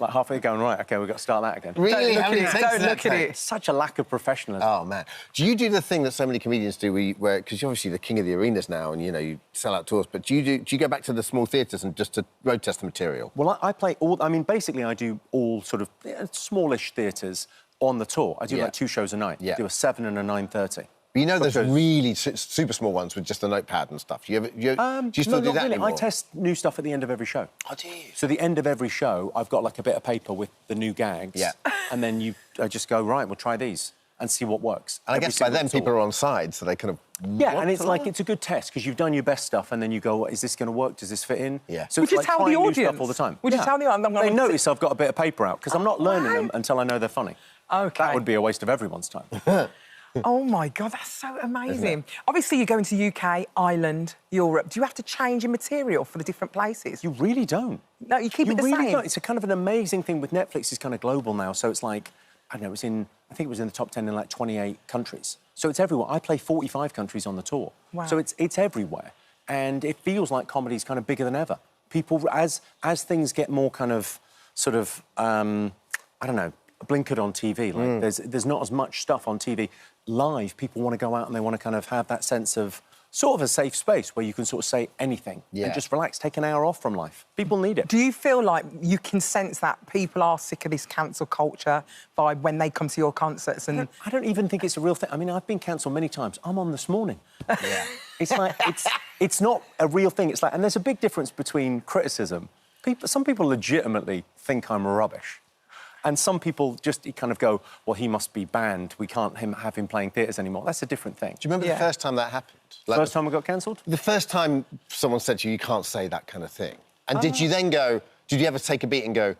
Like halfway going, right, OK, we've got to start that again. Really? Don't look at it. Such a lack of professionalism. Oh, man. Do you do the thing that so many comedians do where... Because you're obviously the king of the arenas now and, you know, you sell out tours, but do you go back to the small theatres and just to road test the material? Well, I play all... I mean, basically, I do all sort of smallish theatres on the tour. I do, like, 2 shows a night. Yeah. I do a 7 and a 9:30. But you know there's really super small ones with just a notepad and stuff. Do you still do that anymore? I test new stuff at the end of every show. Oh, do you? So the end of every show, I've got, like, a bit of paper with the new gags. Yeah. And then I just go, right, we'll try these and see what works. And I guess by then people are on side, so they kind of... Yeah, and it's like, it's a good test, because you've done your best stuff, and then you go, is this going to work? Does this fit in? Yeah. So Would you like tell the trying new audience? stuff all the time. Would you tell the audience? They notice I've got a bit of paper out, because I'm not learning them until I know they're funny. OK. That would be a waste of everyone's time. Oh, my God, that's so amazing. Obviously, you're going to UK, Ireland, Europe. Do you have to change your material for the different places? You really don't. No, you keep it the really same? Don't. It's a kind of an amazing thing with Netflix. It's kind of global now, so it's like, I don't know, I think it was in the top 10 in, like, 28 countries. So it's everywhere. I play 45 countries on the tour. Wow. So it's everywhere. And it feels like comedy's kind of bigger than ever. People, as things get more kind of, sort of, I don't know, blinkered on TV, like there's not as much stuff on TV. Live, people want to go out and they want to kind of have that sense of sort of a safe space where you can sort of say anything and just relax, take an hour off from life. People need it. Do you feel like you can sense that people are sick of this cancel culture vibe when they come to your concerts? And I don't even think it's a real thing. I mean, I've been cancelled many times. I'm on This Morning. Yeah. It's like, it's not a real thing. It's like, and there's a big difference between criticism. Some people legitimately think I'm rubbish. And some people just kind of go, well, he must be banned. We can't have him playing theatres anymore. That's a different thing. Do you remember the first time that happened? Like First time I got cancelled? The first time someone said to you, you can't say that kind of thing. And did you then go, did you ever take a beat and go,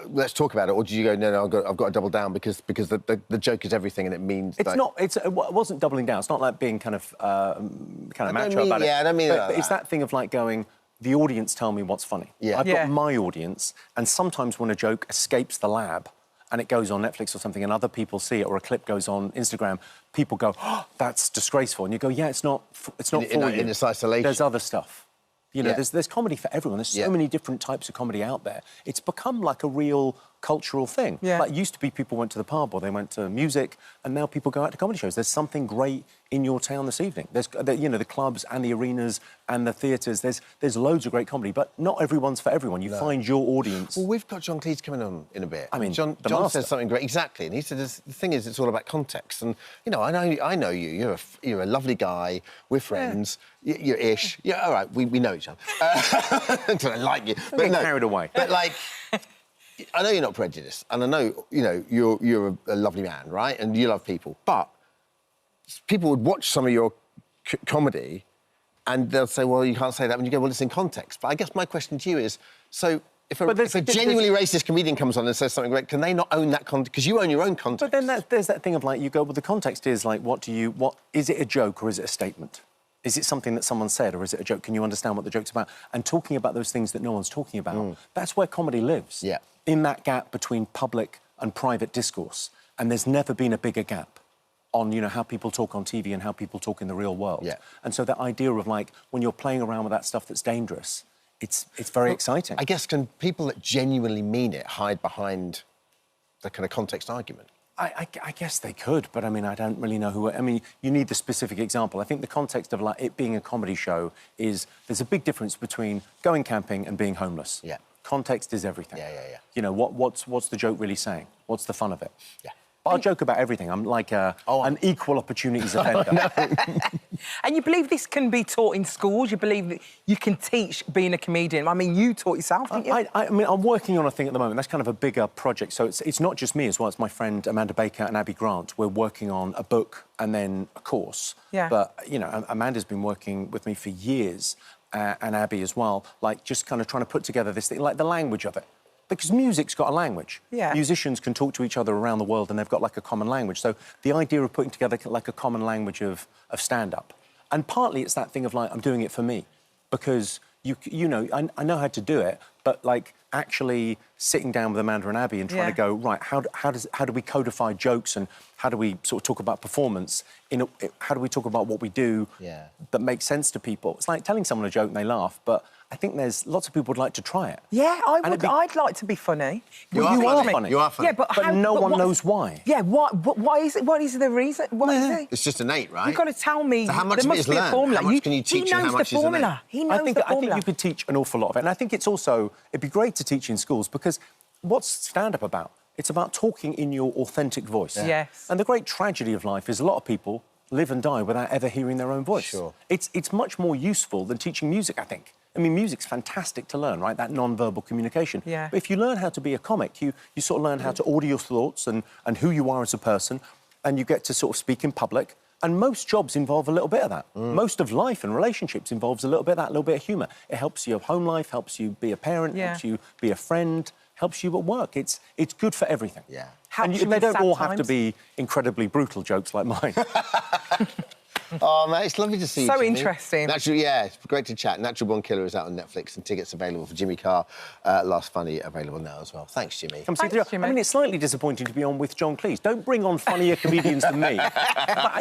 let's talk about it? Or did you go, no, I've got to double down because the joke is everything and it means... It's not... It wasn't doubling down. It's not like being kind of macho about it. Yeah, I don't mean but it's that thing of, like, going... The audience tell me what's funny. Yeah. I've got my audience, and sometimes when a joke escapes the lab and it goes on Netflix or something and other people see it, or a clip goes on Instagram, people go, oh, that's disgraceful. And you go, yeah, it's not for you. In its isolation. There's other stuff. You know, there's comedy for everyone. There's so many different types of comedy out there. It's become like a real cultural thing. Yeah. Like, it used to be people went to the pub or they went to music, and now people go out to comedy shows. There's something great in your town this evening. There's, you know, the clubs and the arenas and the theatres. There's loads of great comedy, but not everyone's for everyone. You find your audience. Well, we've got John Cleese coming on in a bit. I mean, John says something great. Exactly. And he said, the thing is, it's all about context. And, you know, I know you. You're a lovely guy. We're friends. Yeah. You're ish. Yeah, all right, we know each other. I like you. But get carried away. But, like... I know you're not prejudiced, and I know, you know, you're a lovely man, right? And you love people. But people would watch some of your comedy and they'll say, well, you can't say that. When you go, well, it's in context. But I guess my question to you is, so if a genuinely racist comedian comes on and says something great, can they not own that context? Because you own your own context. But then there's that thing of, like, you go, well, the context is, like, is it a joke or is it a statement? Is it something that someone said or is it a joke? Can you understand what the joke's about? And talking about those things that no one's talking about, that's where comedy lives. Yeah. In that gap between public and private discourse. And there's never been a bigger gap on, you know, how people talk on TV and how people talk in the real world. Yeah. And so that idea of, like, when you're playing around with that stuff that's dangerous, it's very exciting. I guess can people that genuinely mean it hide behind the kind of context argument? I guess they could, but I mean, I don't really know who. I mean, you need the specific example. I think the context of like it being a comedy show is there's a big difference between going camping and being homeless. Yeah. Context is everything. Yeah. You know, what's the joke really saying? What's the fun of it? Yeah. I'll joke about everything. I'm like an equal opportunities offender. And you believe this can be taught in schools? You believe that you can teach being a comedian? I mean, you taught yourself, didn't you? I mean, I'm working on a thing at the moment. That's kind of a bigger project. So it's not just me as well. It's my friend Amanda Baker and Abby Grant. We're working on a book and then a course. Yeah. But, you know, Amanda's been working with me for years, and Abby as well, like just kind of trying to put together this thing, like the language of it. Because music's got a language. Yeah. Musicians can talk to each other around the world and they've got like a common language. So the idea of putting together like a common language of stand-up. And partly it's that thing of like, I'm doing it for me. Because, you know, I know how to do it, but like actually sitting down with Amanda and Abby and trying to go, right, how do we codify jokes and how do we sort of talk about performance? How do we talk about what we do that makes sense to people? It's like telling someone a joke and they laugh, but I think there's lots of people would like to try it. Yeah, I'd like to be funny. You are funny. You are funny. Yeah, but no one knows why. Yeah, why is it? What is the reason? What is it? It's just innate, right? You've got to tell me. So how much there of it must is be a learned? formula. How much can you teach and how much is innate? He knows the formula. He knows the formula. I think you could teach an awful lot of it. And I think it's also, it'd be great to teach in schools because what's stand-up about? It's about talking in your authentic voice. Yeah. Yes. And the great tragedy of life is a lot of people live and die without ever hearing their own voice. Sure. It's much more useful than teaching music, I think. I mean, music's fantastic to learn, right? That non-verbal communication. Yeah. But if you learn how to be a comic, you sort of learn how to order your thoughts and who you are as a person, and you get to sort of speak in public. And most jobs involve a little bit of that. Most of life and relationships involves a little bit of that, a little bit of humour. It helps you have home life, helps you be a parent, helps you be a friend, helps you at work. It's good for everything. Yeah. And they don't all have to be incredibly brutal jokes like mine. Oh, mate, it's lovely to see you, So Jimmy. interesting. Yeah, it's great to chat. Natural Born Killer is out on Netflix and tickets available for Jimmy Carr. Last Funny available now as well. Thanks, Jimmy. Come see the show. I mean, it's slightly disappointing to be on with John Cleese. Don't bring on funnier comedians than me.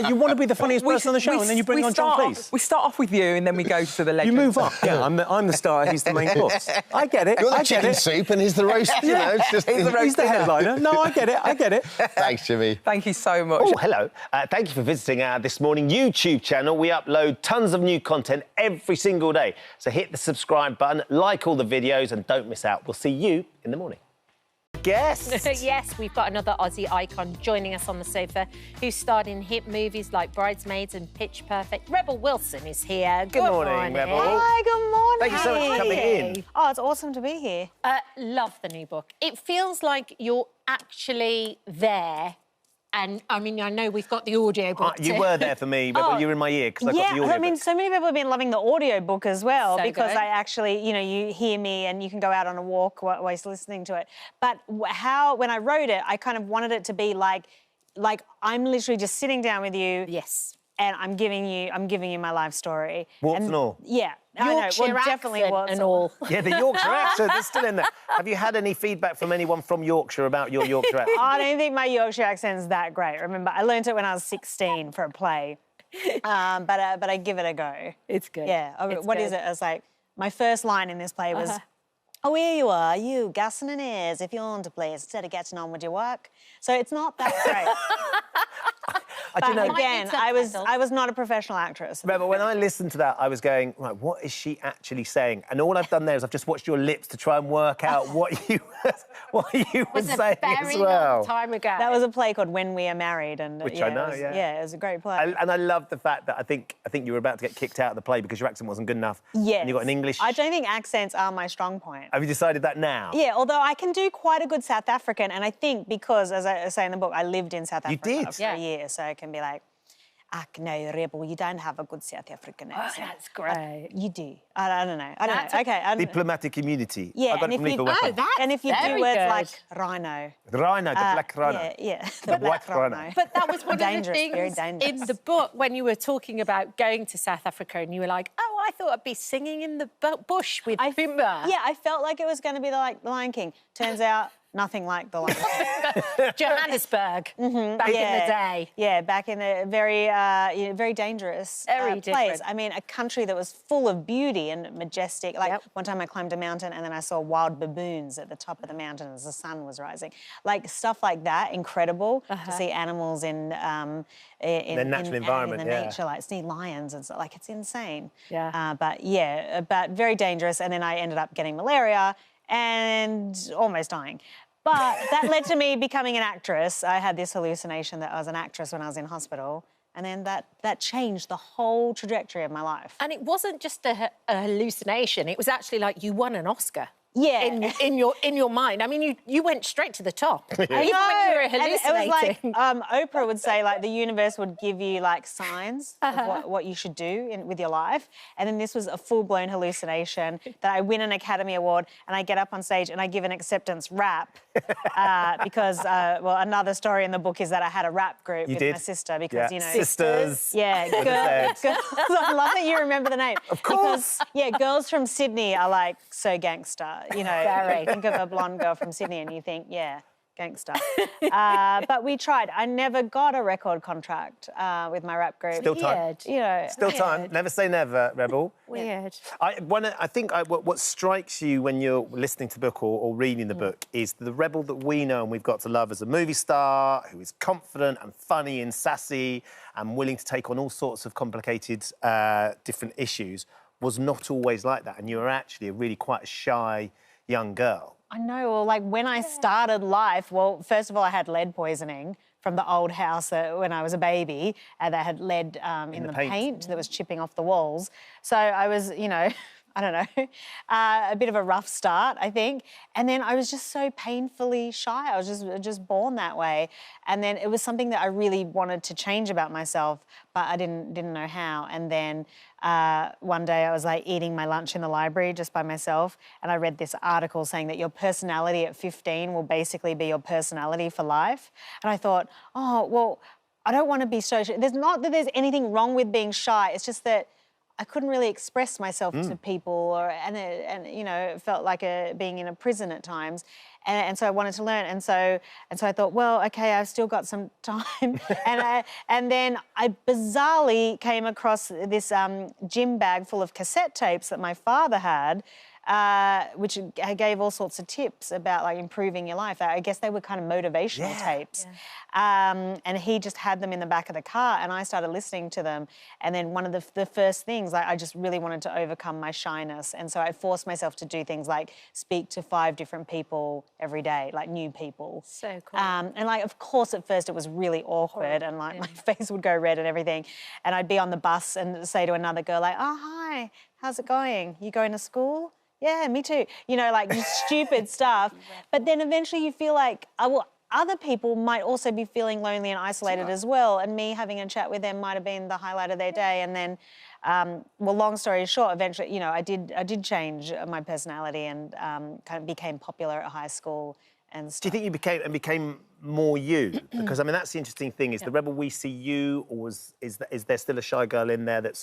You want to be the funniest person on the show and then you bring on John Cleese. We start off with you and then we go to the legend. You move up. Yeah, I'm the star, he's the main course. I get it. You're the chicken soup and he's the roast, you know. It's just, he's the headliner. No, I get it. Thanks, Jimmy. Thank you so much. Oh, hello. Thank you for visiting our This Morning YouTube channel. We upload tons of new content every single day. So hit the subscribe button, like all the videos, and don't miss out. We'll see you in the morning. Guest. Yes, we've got another Aussie icon joining us on the sofa who starred in hit movies like Bridesmaids and Pitch Perfect. Rebel Wilson is here. Good morning, Rebel. Hi, good morning. Thank you so much for coming in. Oh, it's awesome to be here. Love the new book. It feels like you're actually there. And, I mean, I know we've got the audio book. You were there for me, Rebel. You were in my ear because I got the audio I mean, so many people have been loving the audio book as well because good. I actually, you know, you hear me and you can go out on a walk while you're listening to it. But when I wrote it, I kind of wanted it to be like I'm literally just sitting down with you. Yes. And I'm giving you my life story. Warts and all. Yeah. Yorkshire I know. Well, definitely accent warts and all. Yeah, the Yorkshire accent is still in there. Have you had any feedback from anyone from Yorkshire about your Yorkshire accent? I don't think my Yorkshire accent is that great. Remember, I learned it when I was 16 for a play. But I give it a go. It's good. Yeah. It's What good. is it? It's like, my first line in this play was, oh, here you are, you, gassing and ears, if you want to please, instead of getting on with your work. So it's not that great. But again, I was not a professional actress. Rebel, when I listened to that, I was going, right, what is she actually saying? And all I've done there is I've just watched your lips to try and work out what you were saying as well. Long time ago. That was a play called When We Are Married, and Which I know, it was, yeah. it was a great play. And I love the fact that I think you were about to get kicked out of the play because your accent wasn't good enough. Yes. And you got an English. I don't think accents are my strong point. Have you decided that now? Yeah, although I can do quite a good South African, and I think because, as I say in the book, I lived in South Africa for a year, so I can be like, no, Rebel, you don't have a good South African accent. Oh, that's great. You do. I don't know. Okay. Diplomatic immunity. Yeah, I got it from Lethal Weapon. and if you do very words good. like rhino. Rhino, the black rhino. Yeah, The black rhino. But that was one of the Dangerous, very things dangerous. in the book when you were talking about going to South Africa and you were like, oh, I thought I'd be singing in the bush with Pumbaa. Yeah, I felt like it was going to be like The Lion King. Turns out Nothing like the Lion King. Johannesburg, back in the day. Yeah, back in a very dangerous place. I mean, a country that was full of beauty and majestic. Like, one time I climbed a mountain and then I saw wild baboons at the top of the mountain as the sun was rising. Like, stuff like that, incredible. To see animals in their natural environment, in the nature, like see lions and stuff. Like, it's insane. But very dangerous. And then I ended up getting malaria and almost dying. But that led to me becoming an actress. I had this hallucination that I was an actress when I was in hospital. And then that changed the whole trajectory of my life. And it wasn't just a hallucination. It was actually like you won an Oscar. Yeah. In your mind. I mean, you went straight to the top. Even when you were hallucinating. It was like Oprah would say, like, the universe would give you, like, signs of what you should do with your life. And then this was a full-blown hallucination that I win an Academy Award and I get up on stage and I give an acceptance rap because, well, another story in the book is that I had a rap group with my sister because, you know... Sisters. Yeah, girls. I love that you remember the name. Of course. Because, girls from Sydney are, like, so gangster. You know, you think of a blonde girl from Sydney and you think, yeah, gangster. But we tried. I never got a record contract with my rap group. Still time. You know, Still time. Never say never, Rebel. Weird. I think what strikes you when you're listening to the book or reading the book is the Rebel that we know and we've got to love as a movie star who is confident and funny and sassy and willing to take on all sorts of complicated different issues was not always like that, and you were actually really quite a shy young girl. I know. Well, like, when I started life, well, first of all, I had lead poisoning from the old house when I was a baby, and they had lead in the paint that was chipping off the walls. So I was, you know... I don't know, a bit of a rough start, I think. And then I was just so painfully shy. I was just born that way. And then it was something that I really wanted to change about myself, but I didn't know how. And then one day I was like eating my lunch in the library just by myself, and I read this article saying that your personality at 15 will basically be your personality for life. And I thought, oh, well, I don't want to be so shy. There's not that there's anything wrong with being shy. It's just that I couldn't really express myself to people, and you know, it felt like being in a prison at times, and so I wanted to learn, and so I thought, well, okay, I've still got some time, and then I bizarrely came across this gym bag full of cassette tapes that my father had. Which gave all sorts of tips about, like, improving your life. I guess they were kind of motivational tapes. And he just had them in the back of the car, and I started listening to them. And then one of the first things, like, I just really wanted to overcome my shyness. And so I forced myself to do things like speak to 5 different people every day, like new people. So cool. And, like, of course, at first it was really awkward and, like, my face would go red and everything. And I'd be on the bus and say to another girl, like, oh, hi, how's it going? You going to school? Yeah, me too. You know, like, just stupid stuff. But then eventually you feel like, well, other people might also be feeling lonely and isolated as well, and me having a chat with them might have been the highlight of their day. And then, well, long story short, eventually, you know, I did change my personality and kind of became popular at high school and stuff. Do you think you became more you? Because, I mean, that's the interesting thing, is the Rebel we see you, or is there still a shy girl in there that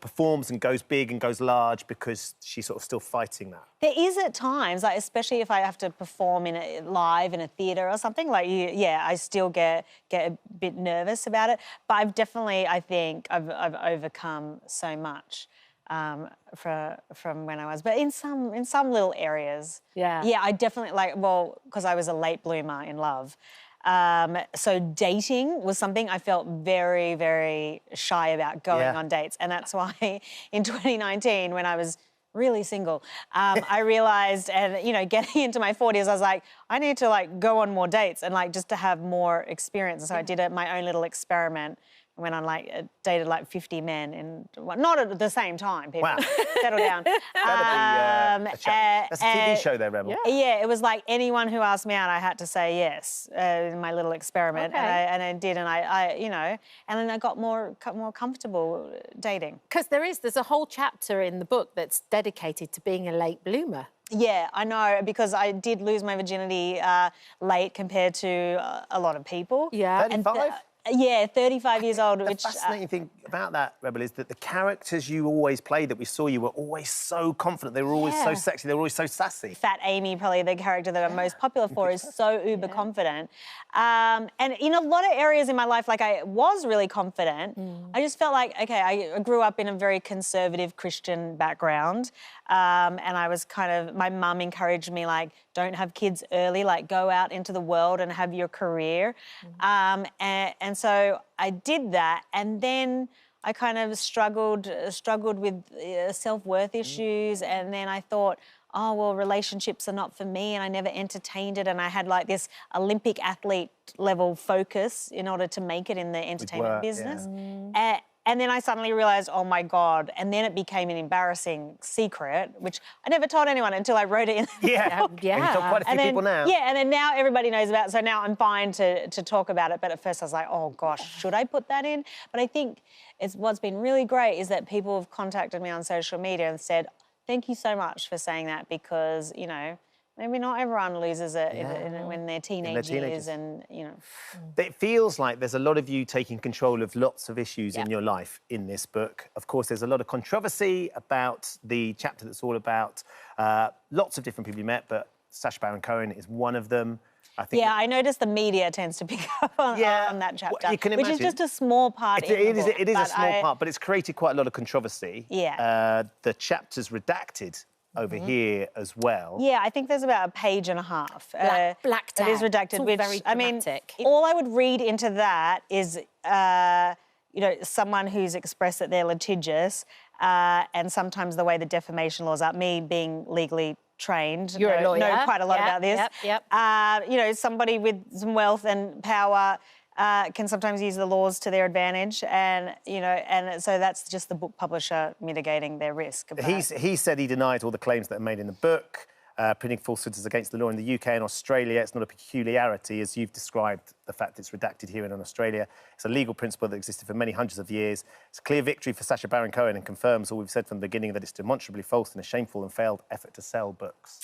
performs and goes big and goes large because she's sort of still fighting that? There is at times, like, especially if I have to perform live in a theatre or something, like, I still get a bit nervous about it. But I've definitely, I think, I've overcome so much from when I was, but in some little areas. Yeah, I definitely, like, well, because I was a late bloomer in love. So dating was something I felt very, very shy about going on dates. And that's why in 2019, when I was really single, I realised, and, you know, getting into my 40s, I was like, I need to, like, go on more dates and, like, just to have more experience. And so I did my own little experiment. I went on, like, dated, like, 50 men in... Well, not at the same time, people. Wow. Settle down. That's a TV show there, Rebel. Yeah, it was like anyone who asked me out, I had to say yes in my little experiment. Okay. And I did, and I you know, and then I got more comfortable dating. Because there's a whole chapter in the book that's dedicated to being a late bloomer. Yeah, I know, because I did lose my virginity late compared to a lot of people. Yeah. 35? Yeah, 35 years old. The fascinating thing about that, Rebel, is that the characters you always played that we saw you were always so confident. They were always so sexy. They were always so sassy. Fat Amy, probably the character that I'm most popular for, is so uber confident. And in a lot of areas in my life, like, I was really confident. I just felt like, OK, I grew up in a very conservative Christian background. And I was kind of, my mum encouraged me, like, don't have kids early, like, go out into the world and have your career. And so I did that. And then I kind of struggled with self-worth issues. And then I thought, oh, well, relationships are not for me, and I never entertained it. And I had, like, this Olympic athlete level focus in order to make it in the entertainment business. And then I suddenly realised, oh, my God. And then it became an embarrassing secret, which I never told anyone until I wrote it in the book. And you told quite a few people now. Yeah, and then now everybody knows about it, so now I'm fine to talk about it. But at first I was like, oh, gosh, should I put that in? But I think what's been really great is that people have contacted me on social media and said, thank you so much for saying that, because, you know, maybe not everyone loses it when they're teenage years, and, you know. It feels like there's a lot of you taking control of lots of issues in your life in this book. Of course, there's a lot of controversy about the chapter that's all about lots of different people you met, but Sacha Baron Cohen is one of them. I think I noticed the media tends to pick up on that chapter, well, you can which is just a small part in the book. It is a small part, but it's created quite a lot of controversy. Yeah. The chapter's redacted over here as well. Yeah, I think there's about a page and a half. Blacked out. It is redacted, It's all which, very I mean, dramatic. all I would read into that is, you know, someone who's expressed that they're litigious, and sometimes the way the defamation laws are, me being legally trained, You're a lawyer. know quite a lot about this. Yep. You know, somebody with some wealth and power can sometimes use the laws to their advantage, and, you know, and so that's just the book publisher mitigating their risk. He said he denied all the claims that are made in the book. Printing falsehoods is against the law in the UK and Australia. It's not a peculiarity, as you've described the fact it's redacted here and in Australia. It's a legal principle that existed for many hundreds of years. It's a clear victory for Sacha Baron Cohen and confirms all we've said from the beginning, that it's demonstrably false and a shameful and failed effort to sell books.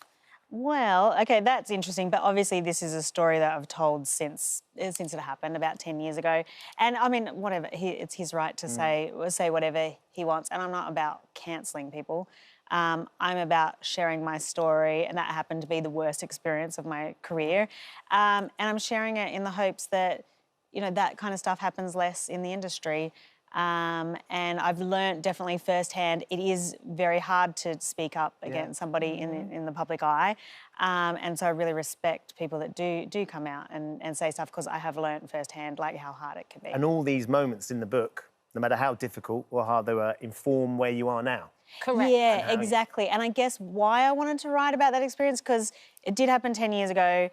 Well, OK, that's interesting, but obviously this is a story that I've told since it happened about 10 years ago. And, I mean, whatever, it's his right to say whatever he wants, and I'm not about cancelling people. I'm about sharing my story, and that happened to be the worst experience of my career. And I'm sharing it in the hopes that, you know, that kind of stuff happens less in the industry. And I've learnt definitely firsthand it is very hard to speak up against somebody in the public eye. And so I really respect people that do come out and say stuff, because I have learnt firsthand, like, how hard it can be. And all these moments in the book, no matter how difficult or hard they were, inform where you are now. Correct. Yeah, exactly. And I guess why I wanted to write about that experience, because it did happen 10 years ago.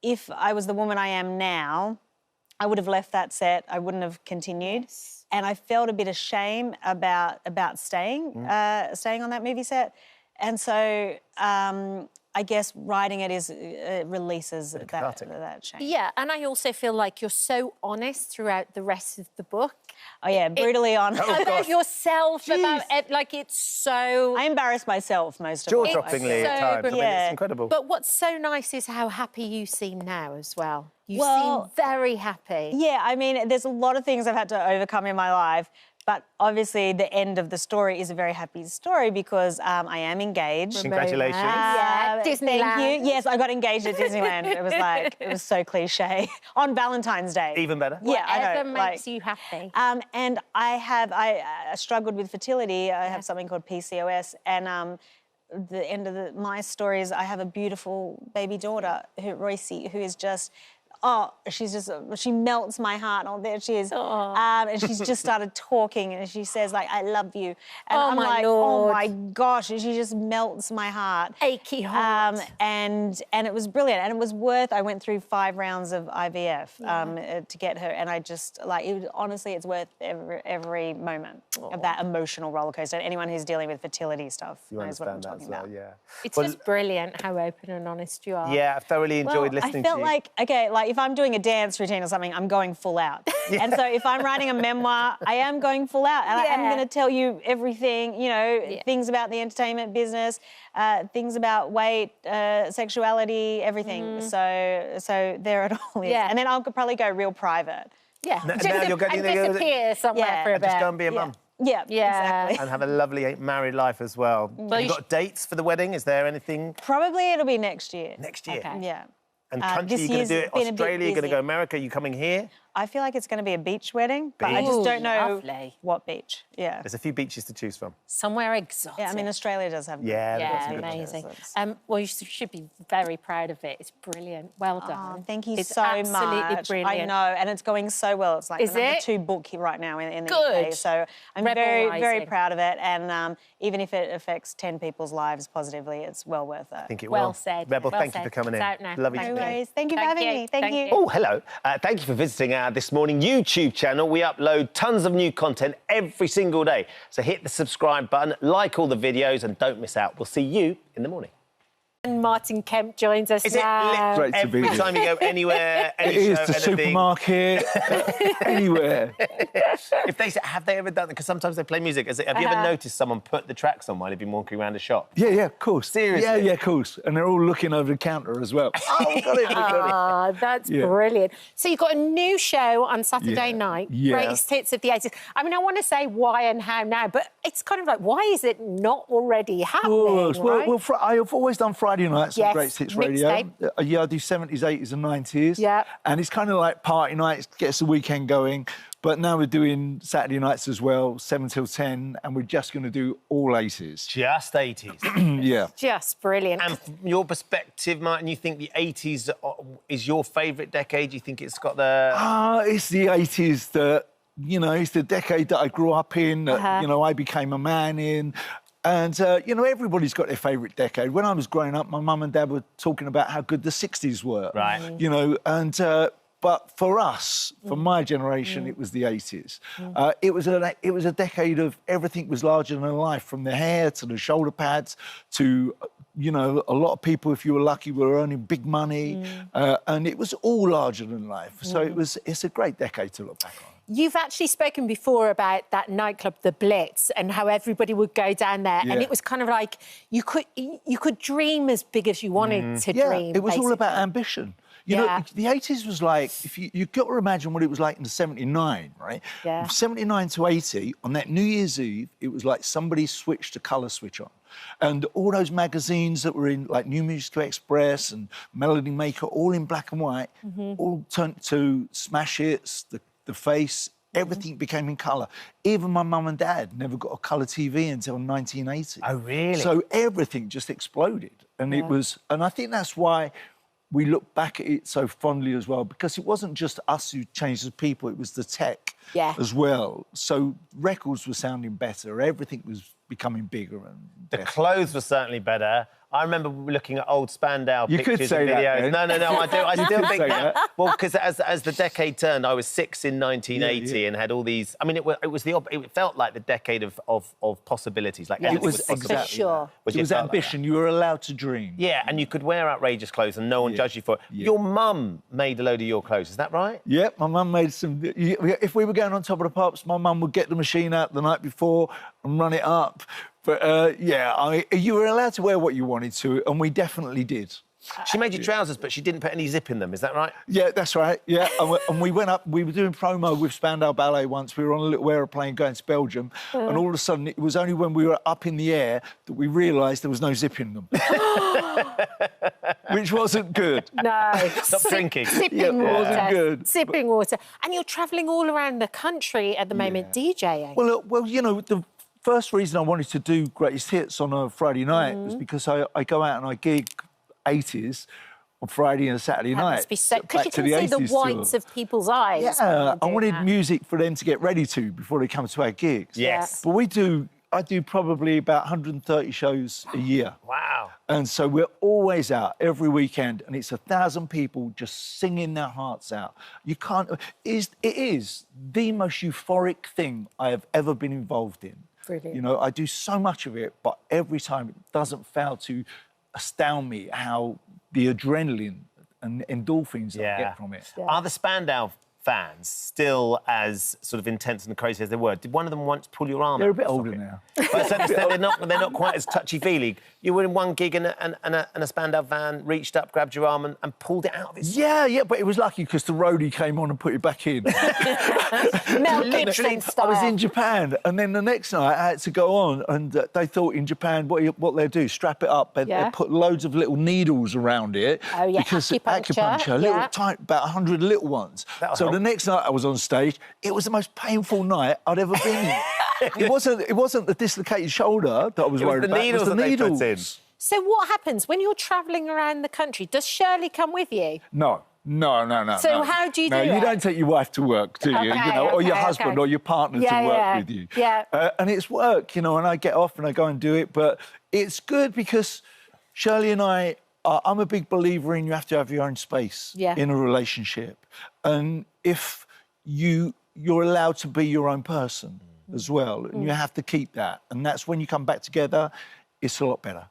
If I was the woman I am now, I would have left that set. I wouldn't have continued. Yes. And I felt a bit of shame about staying on that movie set. And so I guess writing it releases that shame. Yeah, and I also feel like you're so honest throughout the rest of the book. Oh, yeah, brutally honest. About yourself, about it, like, it's so... I embarrass myself most of the time. Jaw-droppingly at times. I mean, it's incredible. But what's so nice is how happy you seem now as well. You seem very happy. Yeah, I mean, there's a lot of things I've had to overcome in my life, but obviously the end of the story is a very happy story, because I am engaged. Congratulations. Disneyland. Thank you. Yes, I got engaged at Disneyland. It was so cliche. On Valentine's Day. Even better. Yeah, Whatever makes you happy. And I struggled with fertility. I have something called PCOS, and the end of my story is I have a beautiful baby daughter, Royce, who is just... Oh, she melts my heart. Oh, there she is. And she's just started talking, and she says, like, I love you. And I'm like, Lord. oh my gosh, and she just melts my heart. Achy heart. And it was brilliant. And it was I went through 5 rounds of IVF to get her. And I just, like, honestly, it's worth every moment of that emotional roller coaster. Anyone who's dealing with fertility stuff knows what I'm talking about. Yeah. It's just brilliant how open and honest you are. Yeah, I've thoroughly enjoyed listening to you. I felt like, OK, like, if I'm doing a dance routine or something, I'm going full out. And so if I'm writing a memoir, I am going full out. And I'm going to tell you everything, you know, things about the entertainment business, things about weight, sexuality, everything. So there it all is. Yeah. And then I'll probably go real private Yeah. Now you're going and disappear somewhere for a bit. Just go and be a mum. Yeah, exactly. And have a lovely married life as well. Have you got dates for the wedding? Is there anything? Probably it'll be next year. Next year? Okay. Yeah. And country, you're going to do it Australia, you're going to go America, are you coming here? I feel like it's going to be a beach wedding, but I just don't know what beach. Yeah. There's a few beaches to choose from. Somewhere exotic. Yeah, I mean, Australia does have... Yeah, amazing. Well, you should be very proud of it. It's brilliant. Well done. Oh, thank you it's so absolutely much. Brilliant. I know, and it's going so well. It's like the number 2 book right now in the UK. So I'm very proud of it. And even if it affects 10 people's lives positively, it's well worth it. I think it will. Well said. Rebel, thank you for coming in. Lovely to meet you. No worries. Thank you for having me. Thank you. Oh, hello. Thank you for visiting our This Morning YouTube channel. We upload tons of new content every single day. So hit the subscribe button, like all the videos, and don't miss out. We'll see you in the morning. And Martin Kemp joins us now. Great to be here. Every time you go anywhere, it is the supermarket, anywhere. If they have they ever done it? Because sometimes they play music. Have you ever noticed someone put the tracks on while you've been walking around the shop? Yeah, of course. Seriously? Yeah, of course. And they're all looking over the counter as well. Oh, got it. Oh, that's brilliant. So you've got a new show on Saturday night, Greatest Hits of the 80s. I mean, I want to say why and how now, but it's kind of like, why is it not already happening, right? Well, I've always done Friday nights on Greatest Hits Radio. I do 70s, 80s and 90s. Yeah. And it's kind of like party nights, gets the weekend going. But now we're doing Saturday nights as well, 7 till 10, and we're just going to do all 80s. Just 80s? Yeah. Just brilliant. And from your perspective, Martin, you think the 80s is your favourite decade? You think it's got the... It's the 80s that, you know, it's the decade that I grew up in, that, you know, I became a man in. And, you know, everybody's got their favourite decade. When I was growing up, my mum and dad were talking about how good the 60s were. Right. You know, and... but for us, for my generation, it was the 80s. It was a decade of everything was larger than life, from the hair to the shoulder pads to, you know, a lot of people, if you were lucky, were earning big money. And it was all larger than life. So it's a great decade to look back on. You've actually spoken before about that nightclub, the Blitz, and how everybody would go down there, and it was kind of like you could dream as big as you wanted to dream. It was all about ambition. You know, the 80s was like, you've got to imagine what it was like in 79, right? Yeah. From 79 to 80, on that New Year's Eve, it was like somebody switched a colour switch on. And all those magazines that were in, like New Musical Express and Melody Maker, all in black and white, all turned to smash hits, the Face, everything became in colour. Even my mum and dad never got a colour TV until 1980. Oh, really? So everything just exploded. And it was... And I think that's why we look back at it so fondly as well, because it wasn't just us who changed as people, it was the tech as well. So records were sounding better, everything was becoming bigger and better. The clothes were certainly better. I remember looking at old Spandau pictures and videos. That, no, I do. I still think that. Well, because as the decade turned, I was 6 in 1980 and had all these. I mean, it felt like the decade of possibilities. Like it was exactly. Sure. It was ambition. Like you were allowed to dream. Yeah, and you could wear outrageous clothes and no one judged you for it. Yeah. Your mum made a load of your clothes. Is that right? Yeah, my mum made some. If we were going on Top of the Pops, my mum would get the machine out the night before and run it up. But, you were allowed to wear what you wanted to, and we definitely did. She made you trousers, but she didn't put any zip in them, is that right? Yeah, that's right, yeah. And we went up, we were doing promo with Spandau Ballet once. We were on a little aeroplane going to Belgium, and all of a sudden, it was only when we were up in the air that we realised there was no zip in them. Which wasn't good. No. Stop drinking. Sipping water. Wasn't good. Sipping water. And you're travelling all around the country at the moment DJing. Well, you know, the first reason I wanted to do Greatest Hits on a Friday night was because I go out and I gig 80s on Friday and Saturday night. Must be so... Because you can see the whites of people's eyes. Yeah, I wanted music for them to get ready to before they come to our gigs. Yes. But I do probably about 130 shows a year. Wow. And so we're always out every weekend, and it's 1,000 people just singing their hearts out. You can't... It is the most euphoric thing I have ever been involved in. Brilliant. You know, I do so much of it, but every time it doesn't fail to astound me how the adrenaline and endorphins that I get from it. Yeah. Are the Spandau fans, still as sort of intense and crazy as they were, did one of them once pull your arm out? They're a bit older now. But so they're not quite as touchy-feely. You were in one gig and a Spandau van reached up, grabbed your arm and pulled it out of his... Yeah, but it was lucky because the roadie came on and put it back in. Mel Gibson style. I was in Japan, and then the next night I had to go on, and they thought in Japan what they'd do, strap it up, they'd put loads of little needles around it. Oh, yeah, because acupuncture, little tight, about 100 little ones. So the next night I was on stage, it was the most painful night I'd ever been in. It wasn't the dislocated shoulder that I was worried about. It was the needles that they put in. So what happens when you're travelling around the country? Does Shirley come with you? No. So how do you do it? No, you don't take your wife to work, do you? Or your husband or your partner to work with you. Yeah. And it's work, and I get off and I go and do it. But it's good because Shirley and I'm a big believer in you have to have your own space in a relationship. And if you're allowed to be your own person as well, and you have to keep that. And that's when you come back together, it's a lot better.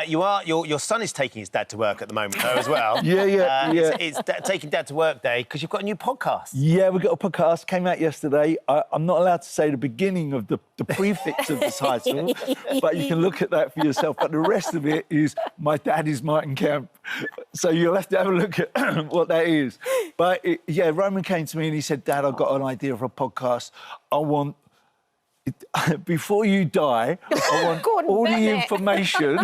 Your son is taking his dad to work at the moment, though, as well. Yeah. It's taking dad to work day because you've got a new podcast. Yeah, we've got a podcast, came out yesterday. I'm not allowed to say the beginning of the prefix of the title, but you can look at that for yourself. But the rest of it is My Dad is Martin Kemp. So you'll have to have a look at what that is. But, Roman came to me and he said, Dad, I've got an idea for a podcast. I want... Before you die, I want all the information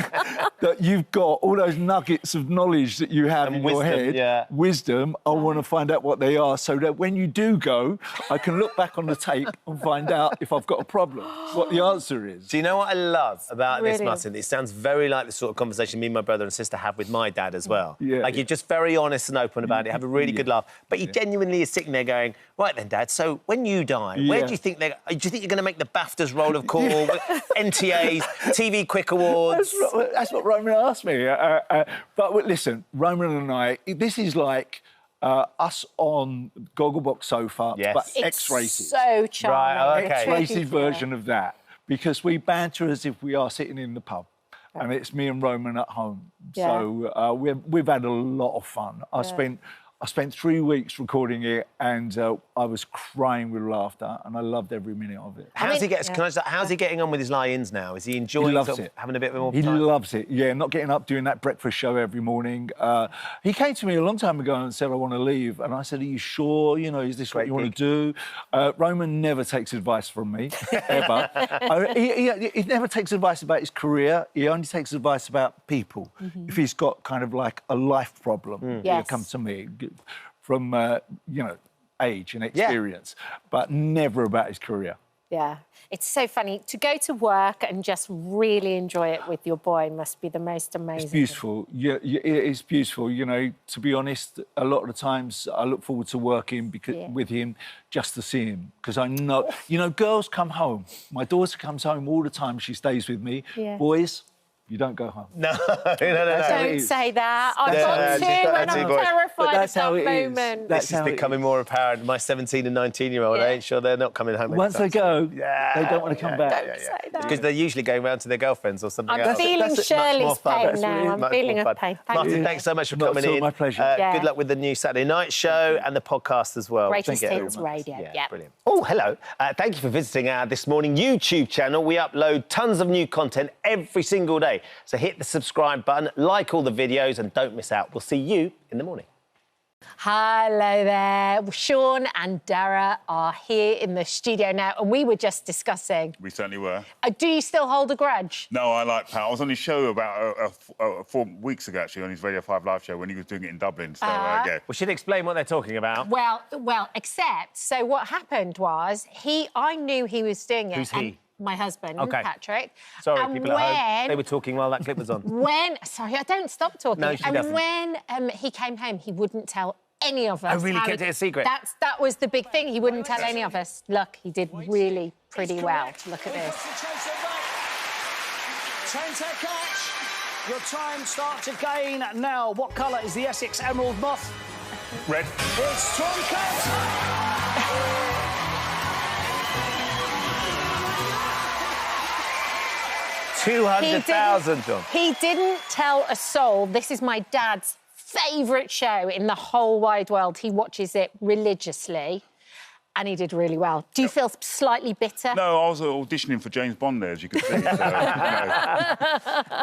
that you've got, all those nuggets of knowledge that you have in your head, wisdom, I want to find out what they are so that when you do go, I can look back on the tape and find out if I've got a problem, what the answer is. Do you know what I love about this, Martin? It sounds very like the sort of conversation me and my brother and sister have with my dad as well. Yeah. Like, you're just very honest and open about it, have a really good laugh, but you genuinely are sitting there going, right then, Dad, so when you die, where do you think you're going to make the BAFTAs roll of call, NTAs, TV Quick Awards? That's what Roman asked me. But listen, Roman and I, this is like us on Gogglebox sofa, but X-rated. So charming. Right, okay. X-rated version of that, because we banter as if we are sitting in the pub. And it's me and Roman at home. So we've had a lot of fun. I spent 3 weeks recording it, and I was crying with laughter, and I loved every minute of it. How's he getting on with his lie-ins now? Is he enjoying having a bit more time? He loves it, not getting up, doing that breakfast show every morning. He came to me a long time ago and said, I want to leave. And I said, are you sure? Is this what you want to do? Roman never takes advice from me, ever. He never takes advice about his career. He only takes advice about people. If he's got kind of like a life problem, he'll come to me. From, age and experience, but never about his career. Yeah. It's so funny. To go to work and just really enjoy it with your boy must be the most amazing. It's beautiful. Yeah, it is beautiful. To be honest, a lot of the times I look forward to working with him just to see him. Because I know, girls come home. My daughter comes home all the time. She stays with me. Yeah. Boys, you don't go home. No. Don't say that. I've got two and I'm terrified of that moment. This is becoming more apparent. My 17 and 19-year-old, I ain't sure they're not coming home. Once they go, they don't want to come back. Don't say that. Because they're usually going round to their girlfriends or something else. I'm feeling Shirley's pain now. I'm feeling her pain. Martin, thanks so much for coming in. My pleasure. Good luck with the new Saturday night show and the podcast as well. Greatest Hits Radio. Yeah, brilliant. Oh, hello. Thank you for visiting our This Morning YouTube channel. We upload tons of new content every single day. So hit the subscribe button, like all the videos, and don't miss out. We'll see you in the morning. Hello there. Sean and Dara are here in the studio now, and we were just discussing. We certainly were. Do you still hold a grudge? No, I like Pat. I was on his show about 4 weeks ago, actually, on his Radio 5 live show when he was doing it in Dublin. So, yeah. We should explain what they're talking about. Well, except, so what happened was, I knew he was doing it. Who's he? My husband, Patrick. Sorry, and people at home. They were talking while that clip was on. Sorry, I don't stop talking. No, she doesn't. When he came home, he wouldn't tell any of us. I really kept it a secret. That was the big thing. He wouldn't tell any of us. Look, he did really pretty well. Look at this. 10-10 catch. Your time starts again now. What colour is the Essex Emerald Moth? Red. It's Trunket. 200,000, John. He didn't tell a soul. This is my dad's favourite show in the whole wide world. He watches it religiously. And he did really well. Do you feel slightly bitter? No, I was auditioning for James Bond there, as you can see. So,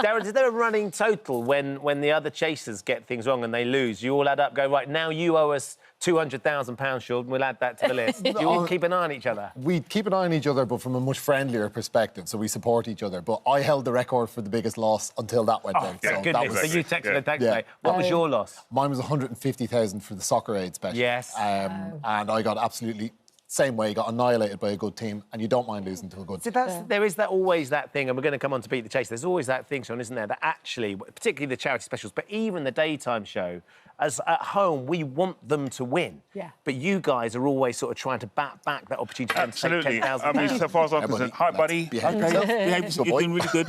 Darren, is there a running total when the other chasers get things wrong and they lose? You all add up, go, right, now you owe us £200,000, Sean, we'll add that to the list. You all keep an eye on each other? We keep an eye on each other, but from a much friendlier perspective, so we support each other. But I held the record for the biggest loss until that went down. Yeah, so goodness. that was, So you texted the thanks, mate. What was your loss? Mine was 150,000 for the soccer aid special. Yes. And I got absolutely... Same way, got annihilated by a good team, and you don't mind losing to a good team. There is always that thing, and we're going to come on to Beat the Chase. There's always that thing, Sean, isn't there, that actually, particularly the charity specials, but even the daytime show, as at home, we want them to win. Yeah. But you guys are always sort of trying to bat back that opportunity to Absolutely. take £10,000. I mean, so far as I'm concerned... Hi, buddy. Behave Okay, yourself. you're doing really good.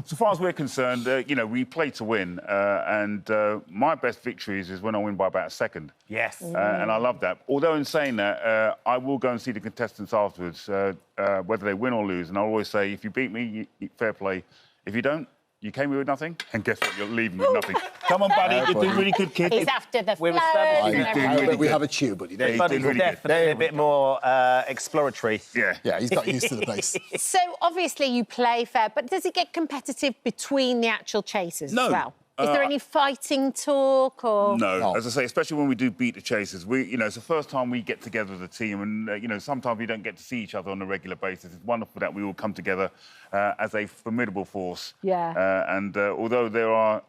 So far as we're concerned, you know, we play to win, and my best victories is when I win by about a second. Yes. And I love that. Although in saying that, I will go and see the contestants afterwards, whether they win or lose, and I always say, if you beat me, fair play. If you don't, you came here with nothing, and guess what? You're leaving with nothing. Come on, buddy. You're doing really good, kid. He's after the We're flow. We have a chew, buddy. Buddy's definitely a bit more exploratory. Yeah. Yeah, he's got used to the place. So, obviously, you play fair, but does it get competitive between the actual chasers as well? Is there any fighting talk or...? No, as I say, especially when we do Beat the Chasers, it's the first time we get together as a team, and, sometimes we don't get to see each other on a regular basis. It's wonderful that we all come together as a formidable force. Yeah. And although there are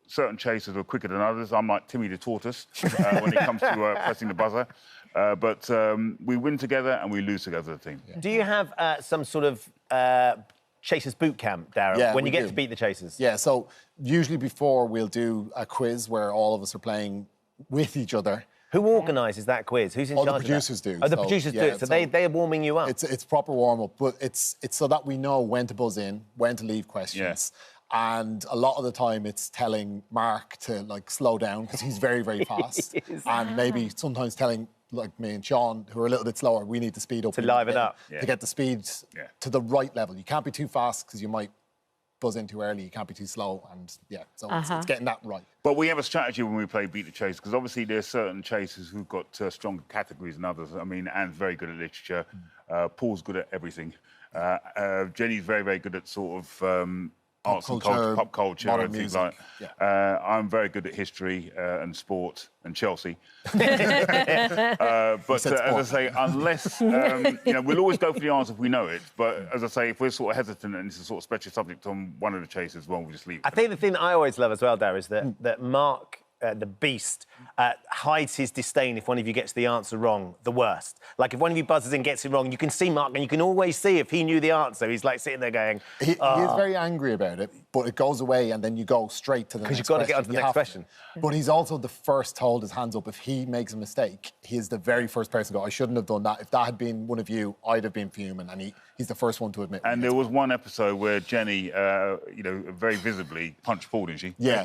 certain chasers who are quicker than others, I'm like Timmy the Tortoise when it comes to pressing the buzzer. But we win together and we lose together as a team. Yeah. Do you have some sort of Chasers boot camp, Darren, when you get to Beat the Chasers? Yeah, so usually before we'll do a quiz where all of us are playing with each other. Who organises that quiz? Who's in charge of that? The producers do. Oh, the producers do it. So they're warming you up. It's proper warm-up, but it's so that we know when to buzz in, when to leave questions. Yeah. And a lot of the time it's telling Mark to, slow down, because he's very, very fast. And maybe sometimes telling... like me and Sean, who are a little bit slower, we need to speed up. To liven up. To get the speed to the right level. You can't be too fast because you might buzz in too early. You can't be too slow. And, so it's getting that right. But we have a strategy when we play Beat the Chase, because obviously there's certain chasers who've got stronger categories than others. I mean, Anne's very good at literature. Paul's good at everything. Jenny's very, very good at sort of... arts and culture, pop culture, and things like that. I'm very good at history and sport and Chelsea. But as I say, unless, we'll always go for the answer if we know it. But as I say, if we're sort of hesitant and it's a sort of special subject on one of the chasers, well, we'll just leave it. I think the thing that I always love as well, Darren, is that Mark... the Beast hides his disdain if one of you gets the answer wrong, the worst. Like, if one of you buzzes and gets it wrong, you can see Mark, and you can always see if he knew the answer. He's, sitting there going... He is very angry about it, but it goes away, and then you go straight to the next question. Because you've got to get on to the next question. But he's also the first to hold his hands up. If he makes a mistake, he is the very first person to go, I shouldn't have done that. If that had been one of you, I'd have been fuming, and he's the first one to admit. And there was one episode where Jenny, very visibly punched Paul, didn't she? Yeah.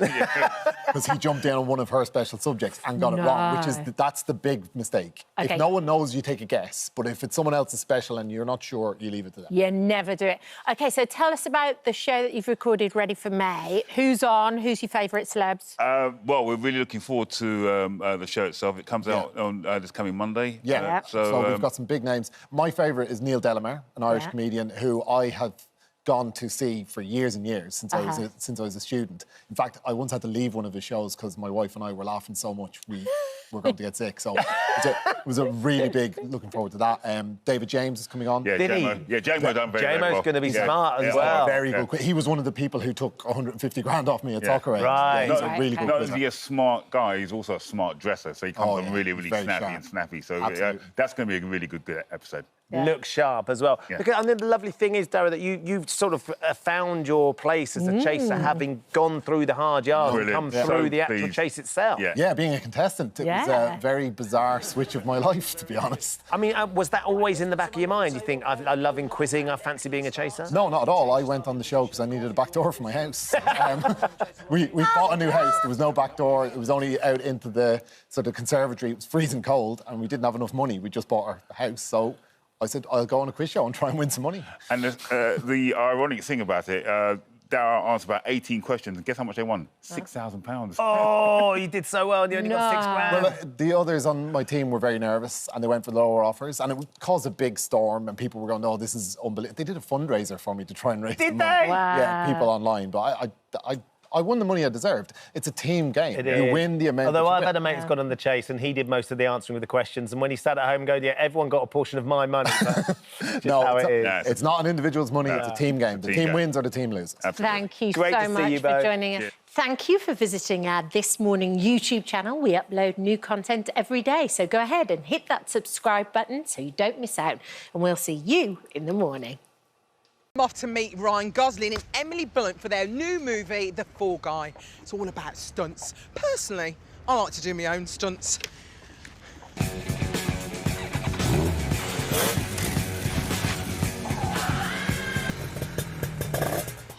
Because he jumped in on one of her special subjects and got it wrong, which is that's the big mistake. Okay. If no one knows, you take a guess. But if it's someone else's special and you're not sure, you leave it to them. You never do it. OK, so tell us about the show that you've recorded ready for May. Who's on? Who's your favourite celebs? Well, we're really looking forward to the show itself. It comes out on this coming Monday. Yeah. So we've got some big names. My favourite is Neil Delamere, an Irish comedian who I have gone to see for years and years since I was a student. In fact, I once had to leave one of his shows because my wife and I were laughing so much we were going to get sick. So it was a really big. Looking forward to that. David James is coming on. Yeah, Jamo's done very well. Jamo's going to be smart as well. Very good. He was one of the people who took 150 grand off me at Soccer Aid. Right. He's a really good. Not only a smart guy, he's also a smart dresser. So he comes on really, really snappy. So that's going to be a really good episode. Look sharp as well. Yeah. Because I think the lovely thing is, Darren, that you've sort of found your place as a chaser, having gone through the hard yards and come through the actual chase itself. Yeah, being a contestant, it was a very bizarre switch of my life, to be honest. I mean, was that always in the back of your mind? You think, I love quizzing, I fancy being a chaser? No, not at all. I went on the show because I needed a back door for my house. We bought a new house. There was no back door. It was only out into the sort of conservatory. It was freezing cold, and we didn't have enough money. We just bought our house, so I said, I'll go on a quiz show and try and win some money. And the ironic thing about it, Dara answered about 18 questions, and guess how much they won? £6,000. Oh, you did so well, and you only got £6,000. Well, the others on my team were very nervous, and they went for lower offers, and it caused a big storm, and people were going, "Oh, this is unbelievable." They did a fundraiser for me to try and raise the money. Did they? Wow. Yeah, people online, but I won the money I deserved. It's a team game. It You is. win the amount. Although that you I've win. had a mate who's got on the chase, and he did most of the answering of the questions. And when he sat at home and go, "Yeah, everyone got a portion of my money." Just No, how it's, it is. not, it's not an individual's money. It's a team game. The team wins or the team loses. Thank you Great so to see much you for both. joining us. Yeah. Thank you for visiting our This Morning YouTube channel. We upload new content every day, so go ahead and hit that subscribe button so you don't miss out. And we'll see you in the morning. I'm off to meet Ryan Gosling and Emily Blunt for their new movie, The Fall Guy. It's all about stunts. Personally, I like to do my own stunts.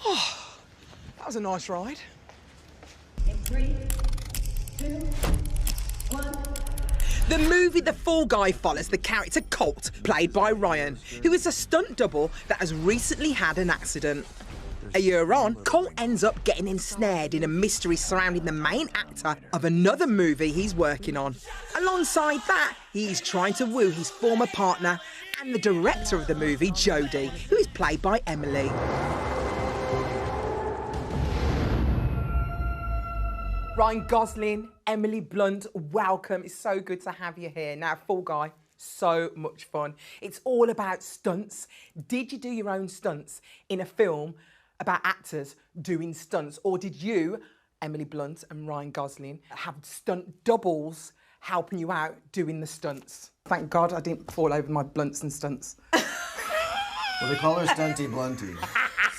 Oh, that was a nice ride. In 3, 2, 1. The movie The Fall Guy follows the character Colt, played by Ryan, who is a stunt double that has recently had an accident. A year on, Colt ends up getting ensnared in a mystery surrounding the main actor of another movie he's working on. Alongside that, he's trying to woo his former partner and the director of the movie, Jodie, who is played by Emily. Ryan Gosling, Emily Blunt, welcome. It's so good to have you here. Now, Fall Guy, so much fun. It's all about stunts. Did you do your own stunts in a film about actors doing stunts, or did you, Emily Blunt and Ryan Gosling, have stunt doubles helping you out doing the stunts? Thank God I didn't fall over my blunts and stunts. Well, they call her Stunty Blunty,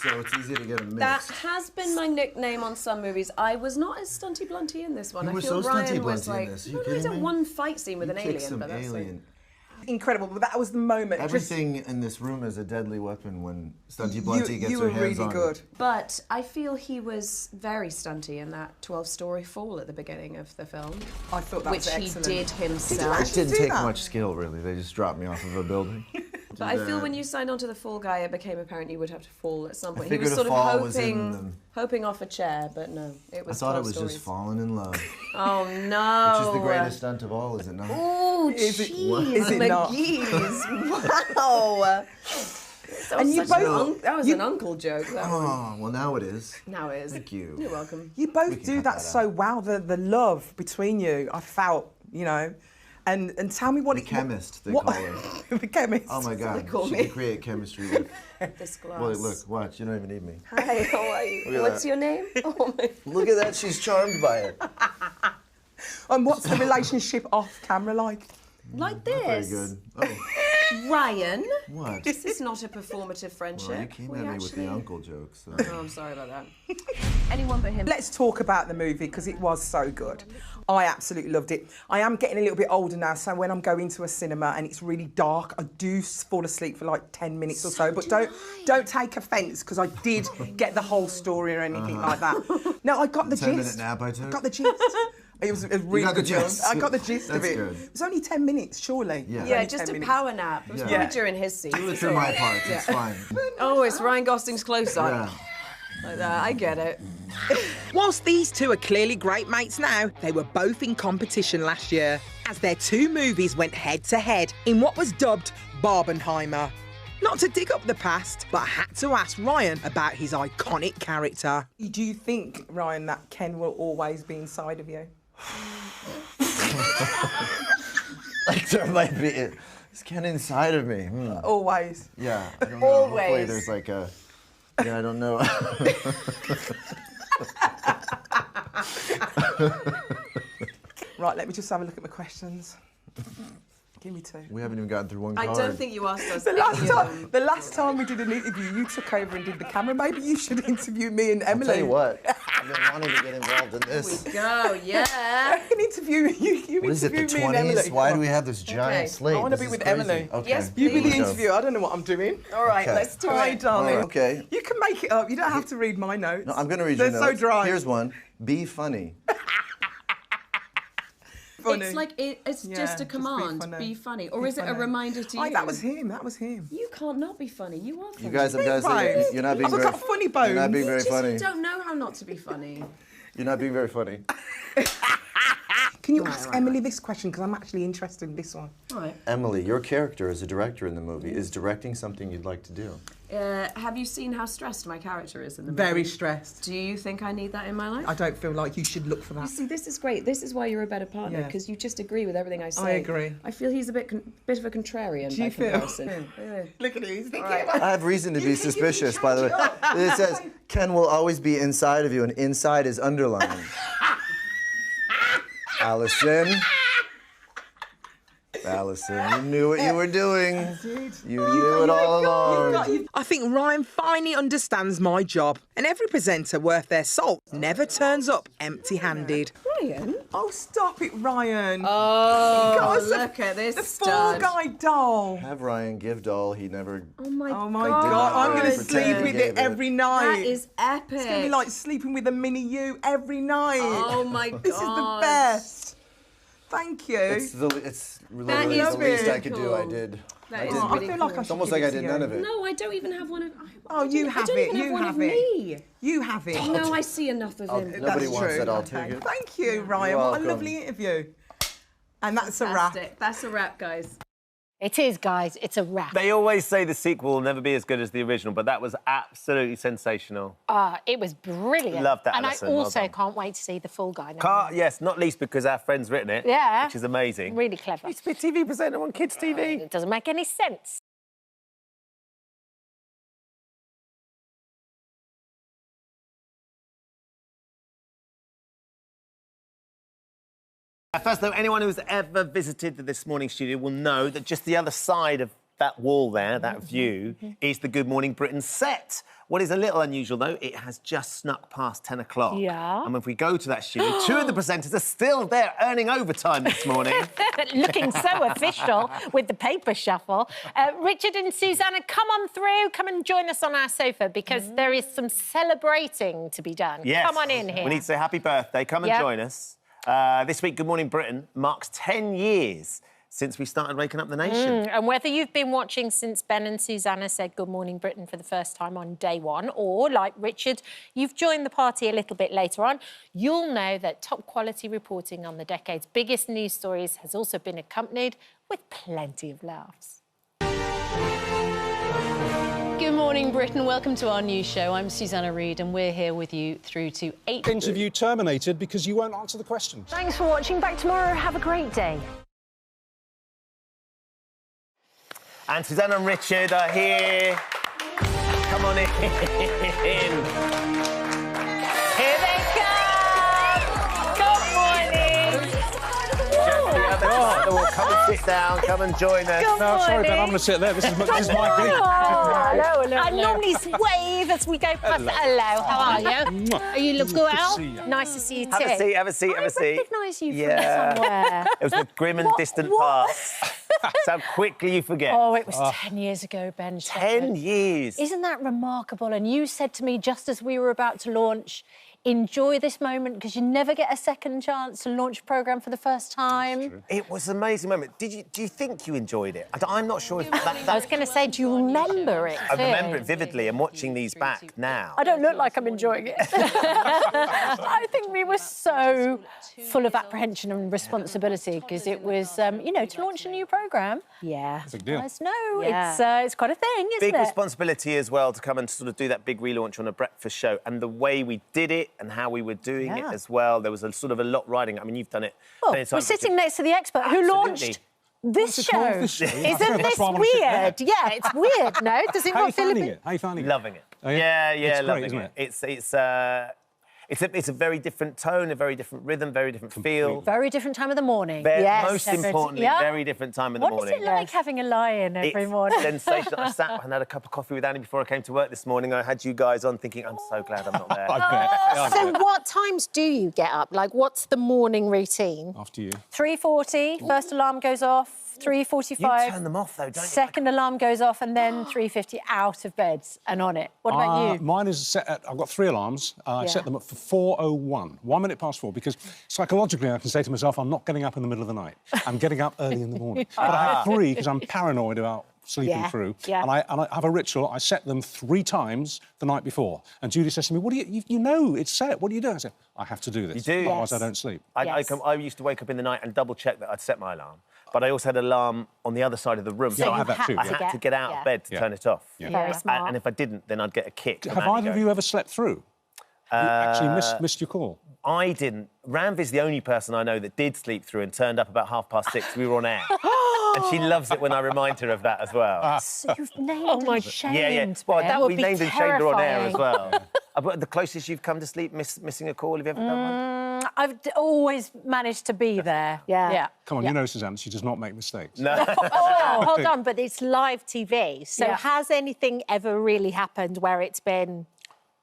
so it's easy to get them mixed. That has been my nickname on some movies. I was not as Stunty Blunty in this one. You I were feel so Ryan Stunty was Blunty like, in this. Are you no, I kidding did me? one fight scene with You an kicked alien, some but that's alien. Incredible, but that was the moment. Everything in this room is a deadly weapon when Stunty Blunty gets you her were hands really on good. it. But I feel he was very stunty in that 12-story fall at the beginning of the film. I thought that which was he excellent. did himself. It didn't take much skill, really. They just dropped me off of a building. But I feel when you signed on to the Fall Guy, it became apparent you would have to fall at some point. He figured was sort a of fall was in them. hoping off a chair, but no, it I was. thought 12 it was stories. just falling in love. Oh no! Which is the greatest stunt of all, is it not? Oh, Is it- jeez, is it not? McGee's. Wow. And you both... That was an uncle joke, that one. Oh, well, now it is. Now it is. Thank you. You're welcome. You We both can do cut that that so well, the love between you, I felt, you know. And tell me what... The chemist, they what, call her. the chemist. Oh, my God. They call She me. can create chemistry with... This glass. Well, look, watch. You don't even need me. Hi, how are you? Look at What's that. your name? Oh my. Look at that. She's charmed by it. And what's the relationship off camera like? Like Very this. good. Oh, Ryan. what? This is not a performative friendship. Well, you came at me with the uncle joke, so... Oh, I'm sorry about that. Anyone but him. Let's talk about the movie, because it was so good. I absolutely loved it. I am getting a little bit older now, so when I'm going to a cinema and it's really dark, I do fall asleep for like 10 minutes or so. But don't take offence, because I did get the whole story or anything like that. No, I got the 10-minute gist. nap I took? I got the gist. It was a really got the good film. gist. I got the gist of That's it. good. It was only 10 minutes, surely. Yeah. It was Yeah, only just 10 a minutes. power nap. It was Yeah. probably Yeah. during his scene. Do it through my parts. It's fine. Oh, it's Ryan Gosling's close up. Yeah. Like that, I get it. Whilst these two are clearly great mates now, they were both in competition last year, as their two movies went head-to-head in what was dubbed Barbenheimer. Not to dig up the past, but I had to ask Ryan about his iconic character. Do you think, Ryan, that Ken will always be inside of you? Like, there might be... It's Ken inside of me. Always. Yeah. I don't know. Always. Hopefully there's like a... Yeah, I don't know. Right, let me just have a look at my questions. Give me two. We haven't even gotten through one I card. don't think you asked us. The any of them. last time we did an interview, you took over and did the camera. Maybe you should interview me and Emily. I'll tell you what. I've been wanting to get involved in this. Go, yeah. I can interview you. What is it, the interview me and Emily. 20s? Why do we have this giant Okay. slate? I want to This be is with crazy. Emily. Okay. Yes, You be the please. interviewer. I don't know what I'm doing. All right, Okay. let's do Hi, it. darling. Okay. You can make it up. You don't have to read my notes. No, I'm going to read They're your notes. so dry. Here's one. Be funny. funny. It's like it's just a command. Be funny. Or is it a reminder to you? That was him. That was him. You can't not be funny. You are funny. You guys have done it. You're not being very funny bones. You're not being very funny. You don't know how not to be funny. You're not being very funny. Can you ask Emily this question? Because I'm actually interested in this one. Right. Emily, your character as a director in the movie, is directing something you'd like to do? Have you seen how stressed my character is in the movie? Very stressed. Do you think I need that in my life? I don't feel like you should look for that. You see, this is great. This is why you're a better partner, because you just agree with everything I say. I agree. I feel he's a bit of a contrarian. Do you by feel? comparison. Look at it. He's thinking I have reason to be suspicious, by the way. It says, Ken will always be inside of you, and inside is underlined. Alison, you knew what you were doing. You knew it all along. I think Ryan finally understands my job. And every presenter worth their salt never turns up empty-handed. Ryan? Oh, stop it, Ryan. Oh, look at this The Fall Guy doll. Have Ryan give doll, he never... Oh my God. I'm going to sleep with it every night. That is epic. It's going to be like sleeping with a mini you every night. Oh my God. This is the best. Thank you. It's literally the least I could do. I did. That is I really feel like cool. I It's should almost give like I it to did you. none of it. No, I don't even have one of... Oh, you have I don't it. even You have one have of it. me. You have it. No, I see enough of him. Nobody wants that, I'll take it. Thank you, Ryan. You're What a welcome. lovely interview. And that's a wrap. Fantastic. That's a wrap, guys. It is, guys. It's a wrap. They always say the sequel will never be as good as the original, but that was absolutely sensational. It was brilliant. Loved that, And Alison. I Well also done. can't wait to see the Fall Guy now. Yes, not least because our friend's written it. Yeah. Which is amazing. Really clever. Used to be a TV presenter on Kids TV. It doesn't make any sense. First, though, anyone who's ever visited the This Morning studio will know that just the other side of that wall there, that view, is the Good Morning Britain set. What is a little unusual, though, it has just snuck past 10 o'clock. Yeah. And if we go to that studio, two of the presenters are still there earning overtime this morning. Looking so official with the paper shuffle. Richard and Susanna, come on through. Come and join us on our sofa because there is some celebrating to be done. Yes. Come on in here. We need to say happy birthday. Come and Yep. join us. This week, Good Morning Britain marks 10 years since we started waking up the nation. And whether you've been watching since Ben and Susanna said Good Morning Britain for the first time on day one, or, like Richard, you've joined the party a little bit later on, you'll know that top-quality reporting on the decade's biggest news stories has also been accompanied with plenty of laughs. Good morning, Britain. Welcome to our new show. I'm Susanna Reid, and we're here with you through to 8... Interview terminated because you won't answer the questions. Thanks for watching. Back tomorrow. Have a great day. And Susanna and Richard are here. Come on in. Here they come! Good morning! Come and sit down. Come and join us. Good No, sorry, Ben, I'm morning. going to sit there. This is my gig. Hello. I normally wave as we go past. Hello, how are you? Are you look well? Nice to see you too. Have a seat, have a seat, have a seat. I recognise you from somewhere. It was the grim and distant past. That's how quickly you forget. Oh, it was 10 years ago, Ben. 10 years. Isn't that remarkable? And you said to me just as we were about to launch, enjoy this moment because you never get a second chance to launch a programme for the first time. It was an amazing moment. Do you think you enjoyed it? I'm not sure if that... I was going to say, do you remember it? I remember it vividly and watching these back now. I don't look like I'm enjoying it. I think we were so full of apprehension and responsibility because it was, you know, to launch a new programme. Yeah. Big deal. Guys know, it's quite a thing, isn't Big it? responsibility as well to come and sort of do that big relaunch on a breakfast show. And the way we did it and how we were doing it as well, there was a sort of a lot riding. I mean, you've done it. Well, we're sitting next to the expert who launched this show. Isn't this weird? Yeah, it's weird, no? Does it How are you not feel a finding bit... it? How are you finding it? Loving it. Oh, yeah? Yeah, It's great, loving isn't it. It's a very different tone, a very different rhythm, very different feel. Very different time of the morning. Most importantly, very different time of the What morning. is it like having a lie-in every It's morning? sensational. I sat and had a cup of coffee with Annie before I came to work this morning. I had you guys on thinking, I'm so glad I'm not there. So what times do you get up? Like, what's the morning routine? After you. 3:40, first alarm goes off. 3:45. You turn them off, though, don't you? Second alarm goes off, and then 3:50 out of bed and on it. What about you? Mine is set at, I've got 3 alarms. I set them up for 4:01, 1 minute past 4, because psychologically I can say to myself, I'm not getting up in the middle of the night. I'm getting up early in the morning. But I have 3 because I'm paranoid about sleeping through. And I have a ritual. I set them 3 times the night before. And Judy says to me, "What do you know it's set. What do you do?" I said, "I have to do this. You do? Otherwise I don't sleep." I used to wake up in the night and double-check that I'd set my alarm. But I also had an alarm on the other side of the room. So I have that too. I had to get out of bed to turn it off. Very smart. And if I didn't, then I'd get a kick. Have either of you ever slept through? You actually missed your call? I didn't. Ranvi's the only person I know that did sleep through and turned up about 6:30. We were on air. And she loves it when I remind her of that as well. So you've named and shamed. Well, that would we be named and shamed her on air as terrifying. well. The closest you've come to sleep missing a call, have you ever done one? I've always managed to be there. Yeah. Come on, you know, Suzanne, she does not make mistakes. No. Oh, hold on, but it's live TV. So has anything ever really happened where it's been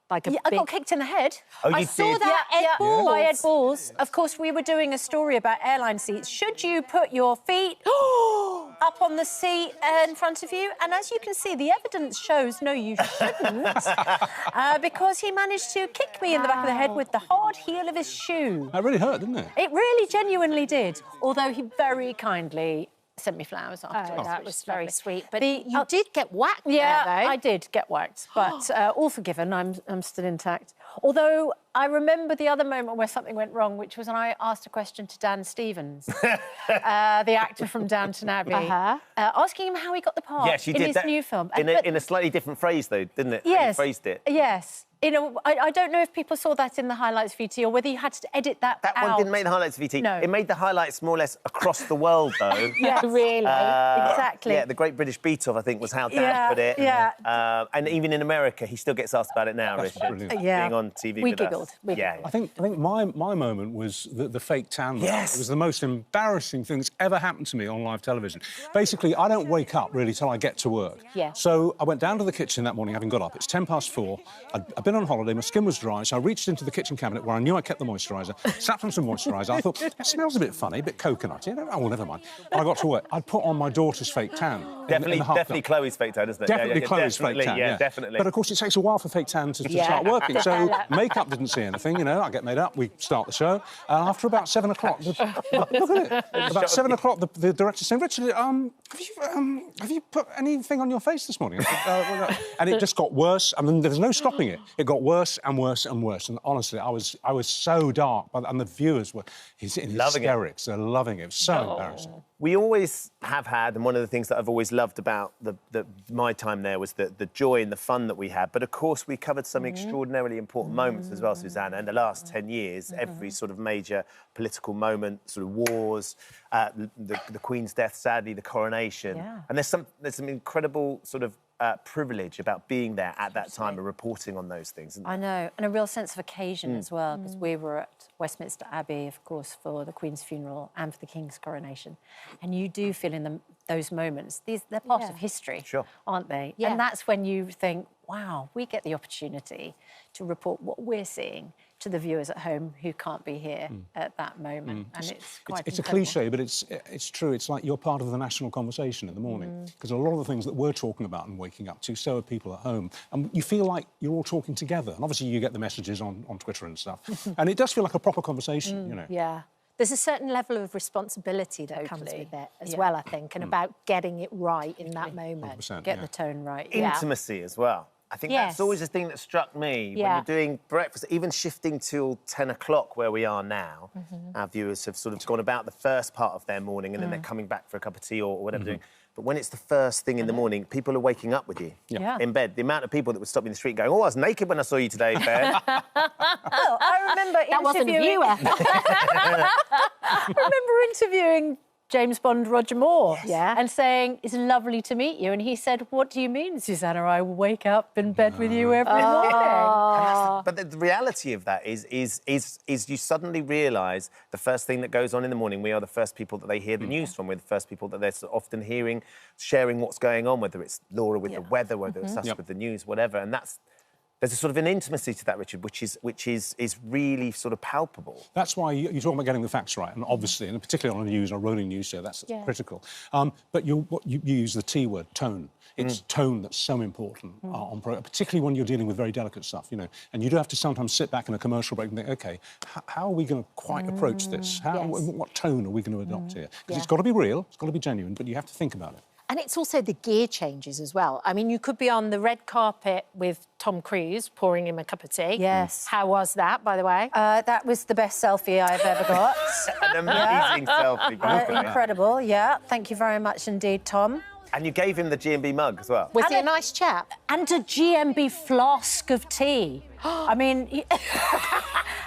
like a I got kicked in the head. Oh, you I saw did? that by Ed Balls. Of course, we were doing a story about airline seats. Should you put your feet up on the seat in front of you? And as you can see, the evidence shows, no, you shouldn't, because he managed to kick me in the back of the head with the hard heel of his shoe. That really hurt, didn't it? It really genuinely did, although he very kindly sent me flowers afterwards. That was very sweet. But you did get whacked yeah, there, though. I did get whacked, but all forgiven. I'm still intact. Although I remember the other moment where something went wrong, which was when I asked a question to Dan Stevens, the actor from Downton Abbey, asking him how he got the part in his new film. In a slightly different phrase, though, didn't it? Yes. He phrased it. Yes. I don't know if people saw that in the highlights VT or whether you had to edit that out. That one didn't make the highlights VT. No. It made the highlights more or less across the world, though. Yes, really. Exactly. Yeah, the Great British Beat-Off, I think, was how Dan put it. Yeah. And even in America, he still gets asked about it now, Richard. Being on TV we with giggled. us. We giggled. I think my moment was the fake tan. Yes. It was the most embarrassing thing that's ever happened to me on live television. Basically, I don't wake up really till I get to work. Yeah. So I went down to the kitchen that morning, having got up. It's 4:10. I'd been on holiday. My skin was dry, so I reached into the kitchen cabinet where I knew I kept the moisturiser, slapped on some moisturiser. I thought, it smells a bit funny, a bit coconutty. Oh, well, never mind. When I got to work, I'd put on my daughter's fake tan. Definitely Chloe's fake tan, isn't it? Definitely Chloe's fake tan, yeah, definitely. But, of course, it takes a while for fake tan to start working, so makeup didn't see anything, you know. I get made up, we start the show, and after about 7 o'clock, look at it, about 7 o'clock, the director said, "Richard, have you put anything on your face this morning?" And it just got worse. I mean, there's no stopping it. It got worse and worse and worse. And honestly, I was so dark, and the viewers were in hysterics. They're loving it. It was so embarrassing. We always have had, and one of the things that I've always loved about my time there was the joy and the fun that we had. But of course, we covered some extraordinarily important moments as well, Susanna. In the last 10 years, every sort of major political moment, sort of wars, the Queen's death, sadly, the coronation. Yeah. And there's some incredible sort of privilege about being there at that time and reporting on those things. I know, and a real sense of occasion as well, because we were at Westminster Abbey, of course, for the Queen's funeral and for the King's coronation. And you do feel in those moments, they're part of history, aren't they? Yeah. And that's when you think, wow, we get the opportunity to report what we're seeing to the viewers at home who can't be here at that moment. And it's quite It's a incredible. cliche, but it's true. It's like you're part of the national conversation in the morning, because a lot of the things that we're talking about and waking up to, so are people at home. And you feel like you're all talking together. And obviously you get the messages on Twitter and stuff. And it does feel like a proper conversation, you know. Yeah. There's a certain level of responsibility that comes with it as well, I think, and about getting it right in that moment. 100%, Get the tone right. Intimacy as well. I think that's always the thing that struck me when you're doing breakfast, even shifting till 10 o'clock where we are now. Our viewers have sort of gone about the first part of their morning and then they're coming back for a cup of tea or whatever they're doing. But when it's the first thing in the morning, people are waking up with you in bed. The amount of people that would stop me in the street going, "Oh, I was naked when I saw you today, Ben." Well, I remember That wasn't a viewer. I remember interviewing James Bond Roger Moore and saying, "It's lovely to meet you." And he said, "What do you mean, Susanna? I will wake up in bed with you every morning." But the reality of that is you suddenly realise the first thing that goes on in the morning, we are the first people that they hear the news from. We're the first people that they're so often sharing what's going on, whether it's Laura with the weather, whether it's us with the news, whatever. And There's a sort of an intimacy to that, Richard, which is really sort of palpable. That's why you're talking about getting the facts right, and obviously, and particularly on a news or rolling news show, that's critical. But you use the T word, tone. It's tone that's so important on program, particularly when you're dealing with very delicate stuff, you know. And you do have to sometimes sit back in a commercial break and think, OK, how are we going to quite approach this? What tone are we going to adopt here? Because it's got to be real, it's got to be genuine, but you have to think about it. And it's also the gear changes as well. I mean, you could be on the red carpet with Tom Cruise pouring him a cup of tea. Yes. How was that, by the way? That was the best selfie I've ever got. An amazing selfie. Incredible, yeah. Thank you very much indeed, Tom. And you gave him the G&B mug as well. Was he a nice chap? And a G&B flask of tea. I mean...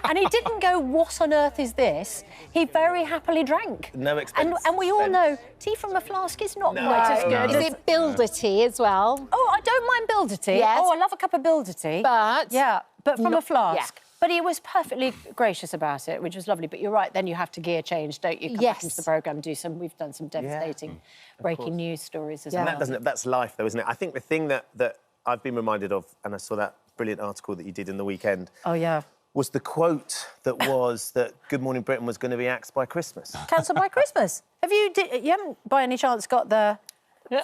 And he didn't go, what on earth is this? He very happily drank. No expense. And we all know tea from a flask is not quite as good. Is it Builder tea as well? Oh, I don't mind Builder tea. Yes. Oh, I love a cup of Builder tea. But... Yeah, but from a flask. Yeah. But he was perfectly gracious about it, which was lovely. But you're right, then you have to gear change, don't you? Come back into the programme, we've done some devastating breaking news stories as well. And that's life, though, isn't it? I think the thing that I've been reminded of, and I saw that brilliant article that you did in the weekend... Oh, yeah. ...was the quote that was that Good Morning Britain was going to be axed by Christmas. Cancelled by Christmas. You haven't, by any chance, got the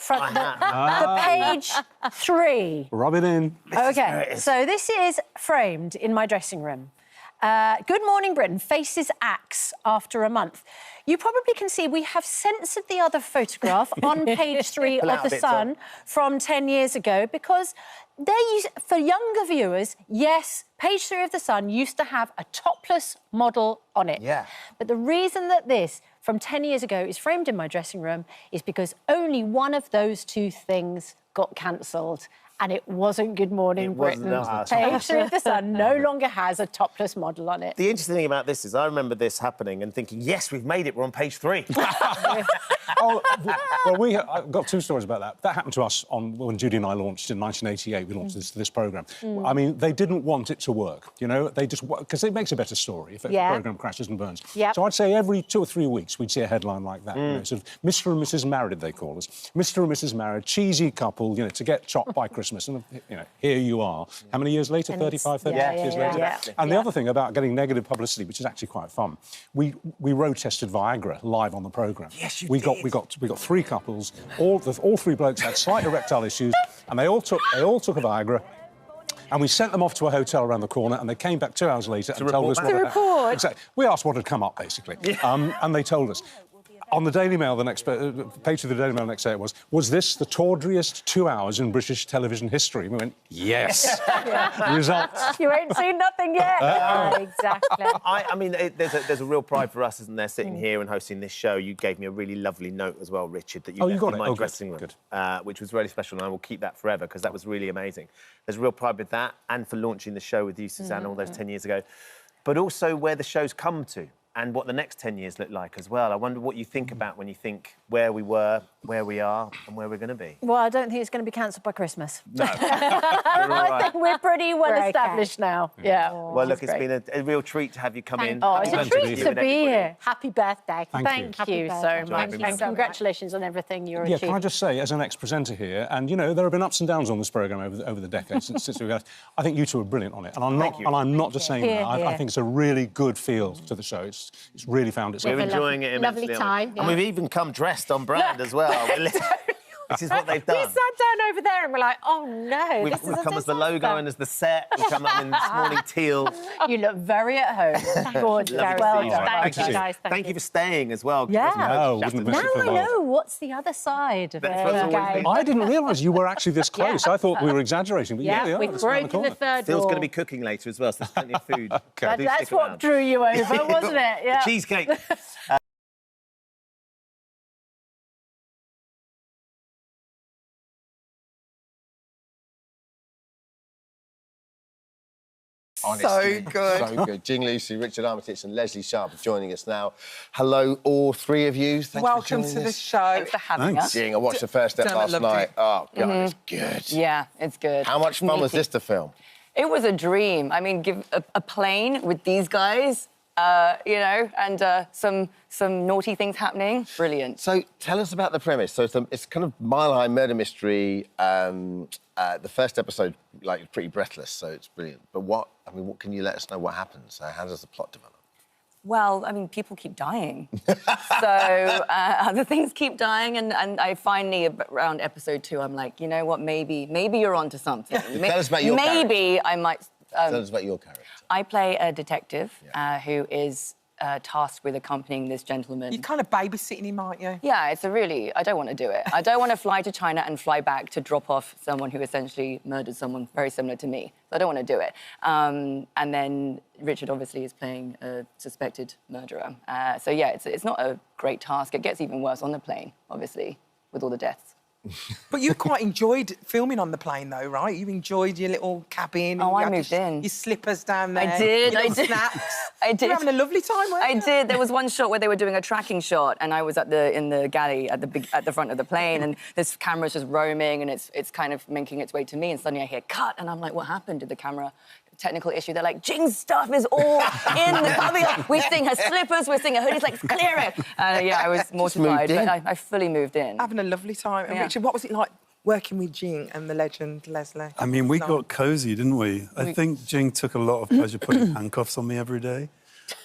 front, the page 3? Rub it in. OK, so this is framed in my dressing room. Good Morning Britain faces axe after a month. You probably can see we have censored the other photograph on page 3 of The Sun from 10 years ago because for younger viewers, yes, page 3 of The Sun used to have a topless model on it. Yeah. But the reason that this, from 10 years ago, is framed in my dressing room is because only one of those two things got cancelled. And it wasn't Good Morning Britain. Page 3 of The Sun no longer has a topless model on it. The interesting thing about this is I remember this happening and thinking, yes, we've made it, we're on page 3. Well, I've got 2 stories about that. That happened to us when Judy and I launched in 1988. We launched this programme. I mean, they didn't want it to work, you know? They just... Because it makes a better story if the programme crashes and burns. Yep. So I'd say every 2 or 3 weeks we'd see a headline like that. You know, sort of Mr. and Mrs. Married, they call us. Mr. and Mrs. Married, cheesy couple, you know, to get chopped by Christmas. And, you know, here you are. How many years later? 35, 36 years later? Yeah. And the other thing about getting negative publicity, which is actually quite fun, we road tested Viagra live on the programme. Yes, we got 3 couples. All 3 blokes had slight erectile issues, and they all took a Viagra. And we sent them off to a hotel around the corner, and they came back 2 hours later and told us what exactly. We asked what had come up, basically, and they told us. On the Daily Mail, the next page of the Daily Mail the next day, it was this the tawdriest 2 hours in British television history? We went, yes. Results. You ain't seen nothing yet. Exactly. I mean, there's a real pride for us, isn't there, sitting here and hosting this show. You gave me a really lovely note as well, Richard, that you left in my dressing room, which was really special, and I will keep that forever because that was really amazing. There's real pride with that, and for launching the show with you, Susanna, all those 10 years ago, but also where the show's come to. And what the next 10 years look like as well. I wonder what you think about when you think where we were, where we are, and where we're going to be. Well, I don't think it's going to be cancelled by Christmas. No. I think we're pretty well established now. Yeah. Well, look, it's been a real treat to have you come in. Oh, it's a treat to be here. Happy birthday. Thank you so much. And congratulations on everything you're achieving. Yeah, can I just say, as an ex-presenter here, and, you know, there have been ups and downs on this programme over the decades since we've had... I think you two are brilliant on it. And I'm not just saying that. I think it's a really good feel to the show. It's really found its own. We're enjoying it immensely. Lovely time. And we've even come dressed on brand as well. This is what they've done. We sat down over there and we're like, oh no. We've come as the logo and as the set. We've come up in this morning teal. You look very at home. Gorgeous. Well done. Thank you, guys. Thank you for staying as well. Yeah. No, now I know what's the other side of it. I didn't realise you were actually this close. I thought we were exaggerating, but yeah, we've broken the third Phil's wall. going to be cooking later as well, so there's plenty of food. That's what drew you over, wasn't it? Yeah. Cheesecake. Honestly, so good. Jing Lucy, Richard Armitage and Leslie Sharp are joining us now. Hello, all 3 of you. Thanks Welcome for to joining the us. show. Thanks for having us. Jing, I watched the first step last night. Oh, God, it's good. Yeah, it's good. How much fun was this to film? It was a dream. I mean, give a plane with these guys, you know, and some naughty things happening. Brilliant. So tell us about the premise. So it's kind of mile-high murder mystery. the first episode, like, pretty breathless, so it's brilliant. But what can you let us know what happens? How does the plot develop? Well, I mean, people keep dying. So other things keep dying, and I finally, around episode 2, I'm like, you know what, maybe you're onto something. Tell us about your character. Maybe I might... Tell us about your character. I play a detective who is tasked with accompanying this gentleman. You're kind of babysitting him, aren't you? Yeah, I don't want to do it. I don't want to fly to China and fly back to drop off someone who essentially murdered someone very similar to me. So I don't want to do it. And then Richard obviously is playing a suspected murderer. So yeah, it's not a great task. It gets even worse on the plane, obviously, with all the deaths. But you quite enjoyed filming on the plane, though, right? You enjoyed your little cabin. Oh, I moved in. Your slippers down there. I did. Your little snacks. I did. You were having a lovely time, weren't you? I did. There was one shot where they were doing a tracking shot, and I was in the galley at the front of the plane, and this camera's just roaming, and it's kind of making its way to me, and suddenly I hear cut, and I'm like, what happened? Did the camera? Technical issue. They're like, Jing's stuff is all in the cubby. We're seeing her slippers, we're seeing her hoodies, like, clear it. Yeah, I was mortified, but I fully moved in. Having a lovely time. And Richard, what was it like working with Jing and the legend Leslie? I mean, we got cosy, didn't we? I think Jing took a lot of pleasure putting handcuffs on me every day.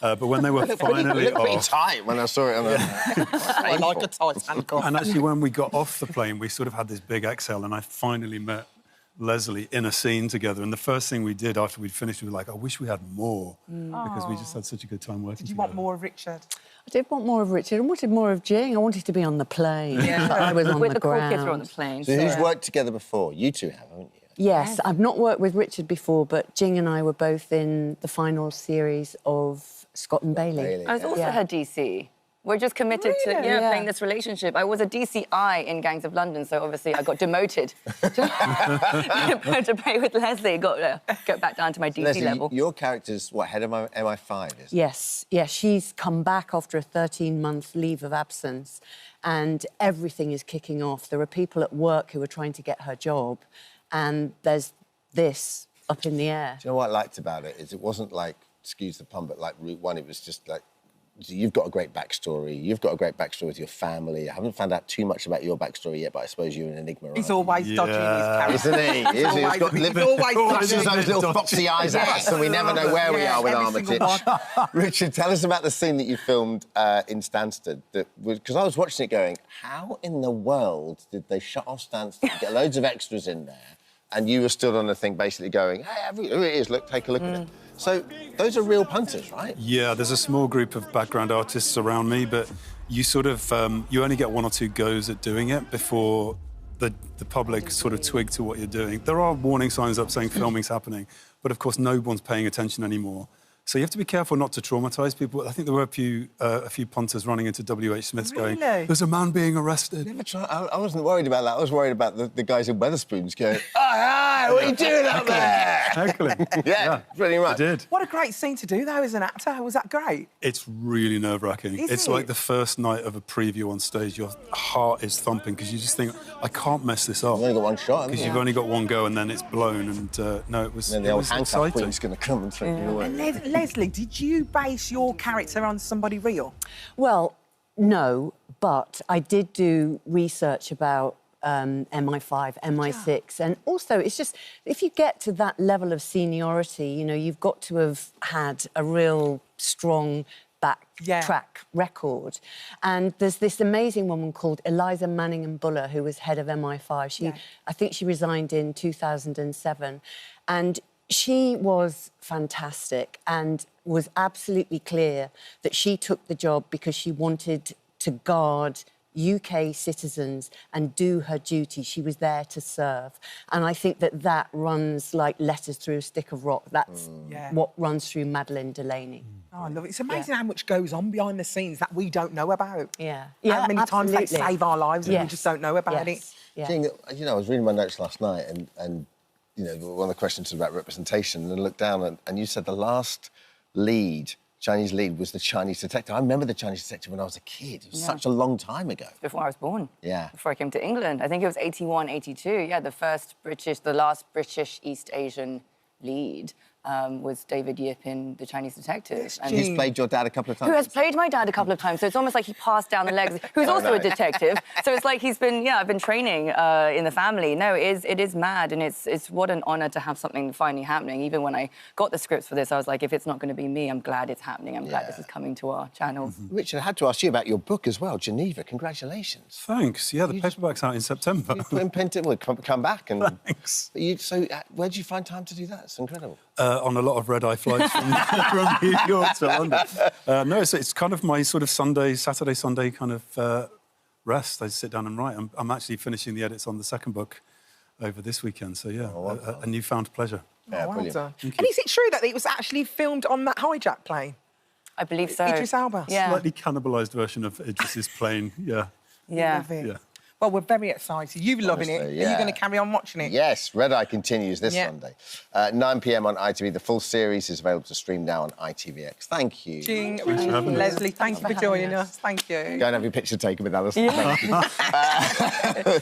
But when they were finally off... pretty tight when I saw it on I like a tight handcuff. And actually, when we got off the plane, we sort of had this big exhale, and I finally met Leslie in a scene together, and the first thing we did after we'd finished, we were like, I wish we had more, because we just had such a good time working together. Did you want more of Richard? I did want more of Richard. I wanted more of Jing. I wanted to be on the plane. Yeah. But I was on the ground. Cool kids were on the plane. So who's worked together before? You two have, haven't you? Yes, I've not worked with Richard before, but Jing and I were both in the final series of Scott and Bailey. I was also her DC. We're just committed to playing this relationship. I was a DCI in Gangs of London, so obviously I got demoted to play with Leslie. Got back down to my DC Leslie, level. Your character's, what, head of MI5, is it? Yes, she's come back after a 13-month leave of absence, and everything is kicking off. There are people at work who are trying to get her job, and there's this up in the air. Do you know what I liked about it? Is it wasn't like, excuse the pun, but like Route One, it was just like, you've got a great backstory. You've got a great backstory with your family. I haven't found out too much about your backstory yet, but I suppose you're an enigma. He's always dodging his character. Isn't he? He's got flashes those little foxy eyes at us, and we never know where we are with Armitage. Richard, tell us about the scene that you filmed in Stansted. Because I was watching it going, how in the world did they shut off Stansted, get loads of extras in there, and you were stood on the thing basically going, hey, here it is, look, take a look at it. So those are real punters, right? Yeah, there's a small group of background artists around me, but you sort of, you only get 1 or 2 goes at doing it before the public sort of twig to what you're doing. There are warning signs up saying filming's happening, but of course no one's paying attention anymore. So you have to be careful not to traumatise people. I think there were a few punters running into W.H. Smith's going, there's a man being arrested. I wasn't worried about that. I was worried about the guys in Wetherspoons going, hi, what are you doing up there? Heckling. Yeah, pretty much. I did. What a great scene to do, though, as an actor. Was that great? It's really nerve-wracking. It's like the first night of a preview on stage. Your heart is thumping because you just think, I can't mess this up. You've only got one shot, because you've only got one go and then it's blown. And no, it was And then the old exciting. handcuff queen's going to come and take you away. And Leslie, did you base your character on somebody real? Well, no, but I did do research about MI5, MI6, and also it's just, if you get to that level of seniority, you know, you've got to have had a real strong track record. And there's this amazing woman called Eliza Manningham-Buller, who was head of MI5. I think she resigned in 2007, and she was fantastic and was absolutely clear that she took the job because she wanted to guard UK citizens and do her duty. She was there to serve. And I think that runs like letters through a stick of rock. That's what runs through Madeleine Delaney. Oh, I love it. It's amazing how much goes on behind the scenes that we don't know about. Yeah. How many times they save our lives and we just don't know about it. Jing, you know, I was reading my notes last night and you know, one of the questions was about representation, and I looked down and you said the last Chinese lead was the Chinese detective. I remember the Chinese detective when I was a kid. It was such a long time ago. Before I was born. Yeah. Before I came to England. I think it was 81, 82. Yeah, the last British East Asian lead. was David Yip in The Chinese Detective. And he's played your dad a couple of times. Who has played my dad a couple of times, so it's almost like he passed down the legs. Who's also a detective, so it's like he's been, I've been training in the family. No, it is mad, and it's what an honour to have something finally happening. Even when I got the scripts for this, I was like, if it's not going to be me, I'm glad it's happening. I'm glad this is coming to our channel. Richard, I had to ask you about your book as well, Geneva. Congratulations. Thanks. Yeah, the paperback's out in September. We'll come back and... Thanks. So where did you find time to do that? It's incredible. On a lot of red-eye flights from New York to London. No, it's kind of my sort of Saturday, Sunday kind of rest. I sit down and write. I'm actually finishing the edits on the second book over this weekend. So, yeah, a newfound pleasure. Yeah, well done. And is it true that it was actually filmed on that hijack plane? I believe so. Idris Elba? Yeah. Slightly cannibalised version of Idris's plane, yeah. Yeah. Love it. Yeah. Well, we're very excited. You're loving it. Are you going to carry on watching it? Yes, Red Eye continues this Sunday. 9 p.m. on ITV. The full series is available to stream now on ITVX. Thank you. Jean, Leslie, thank you for joining us. Thank you. Go and have your picture taken with Alison. Yeah.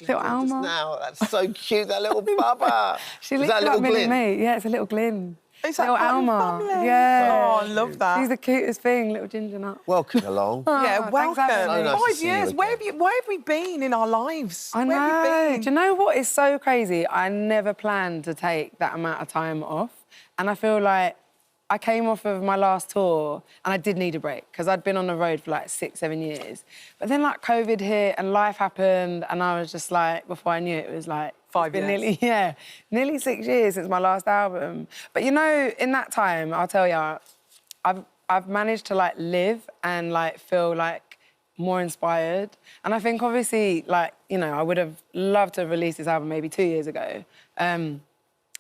Little Alma. Now. That's so cute, that little bubba. She looks like Minnie Me. Yeah, it's a little Glyn. Is little that Alma. family? Yeah. Oh, I love that. She's the cutest thing, little ginger nut. Welcome along. Yeah, welcome. So nice 5 years. Where have we been in our lives? I know. Where have we been? Do you know what is so crazy? I never planned to take that amount of time off. And I feel like I came off of my last tour and I did need a break because I'd been on the road for like 6, 7 years. But then like COVID hit and life happened and I was just like, before I knew it, it was like 5 years. Nearly 6 years since my last album. But you know, in that time, I'll tell you, I've managed to like live and like feel like more inspired. And I think obviously like, you know, I would have loved to have released this album maybe 2 years ago.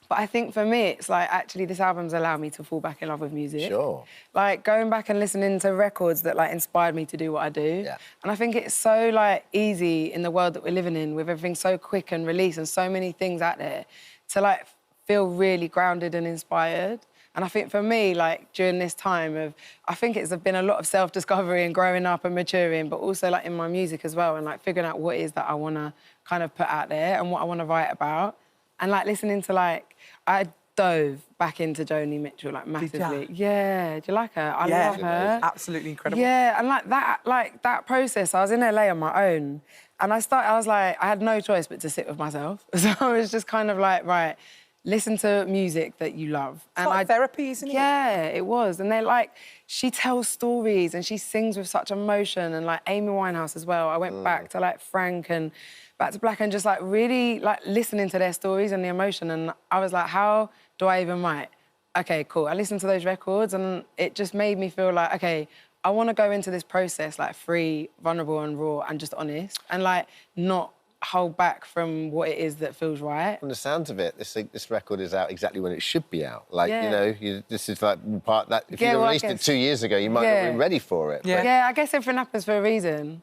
But I think for me, it's like, actually, this album's allowed me to fall back in love with music. Sure. Like, going back and listening to records that, like, inspired me to do what I do. Yeah. And I think it's so, like, easy in the world that we're living in, with everything so quick and released and so many things out there, to, like, feel really grounded and inspired. And I think for me, like, during this time I think it's been a lot of self-discovery and growing up and maturing, but also, like, in my music as well, and, like, figuring out what it is that I want to kind of put out there and what I want to write about. And, like, listening to, like, I dove back into Joni Mitchell, like, massively. Yeah, do you like her? I love her. Absolutely incredible. Yeah, and, like, that process, I was in LA on my own, and I was like, I had no choice but to sit with myself. So I was just kind of like, right, listen to music that you love. It's like therapy, isn't it? Yeah, it was. And they're like, she tells stories and she sings with such emotion, and, like, Amy Winehouse as well. I went back to, like, Frank and Back to Black and just, like, really, like, listening to their stories and the emotion. And I was like, how do I even write? OK, cool. I listened to those records and it just made me feel like, OK, I want to go into this process, like, free, vulnerable and raw and just honest and, like, not hold back from what it is that feels right. From the sounds of it, this record is out exactly when it should be out. Like, you know, this is like part that... If you'd released it 2 years ago, you might not have been ready for it. Yeah, I guess everything happens for a reason.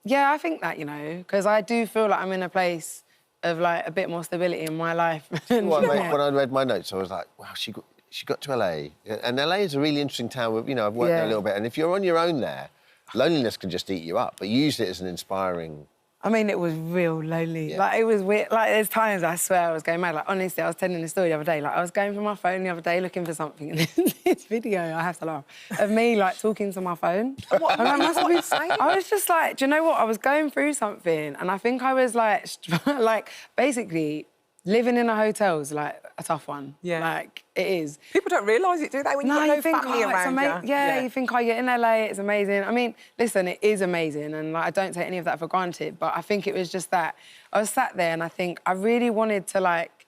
Yeah, I think that, you know, because I do feel like I'm in a place of, like, a bit more stability in my life. When I read my notes, I was like, wow, she got to LA. And LA is a really interesting town. You know, I've worked there a little bit. And if you're on your own there, loneliness can just eat you up. But you used it as an inspiring... I mean, it was real lonely. Like, it was weird. Like, there's times I swear I was going mad. Like, honestly, I was telling the story the other day. Like, I was going through my phone the other day looking for something, and there's this video, I have to laugh, of me, like, talking to my phone. What were you saying? I was just like, do you know what? I was going through something, and I think I was, like, like, basically, living in a hotel is, like, a tough one. Yeah. Like, it is. People don't realise it, do they? When you've got no family around you. Yeah, you think, oh, you're in LA, it's amazing. I mean, listen, it is amazing, and, like, I don't take any of that for granted, but I think it was just that I was sat there and I think I really wanted to, like,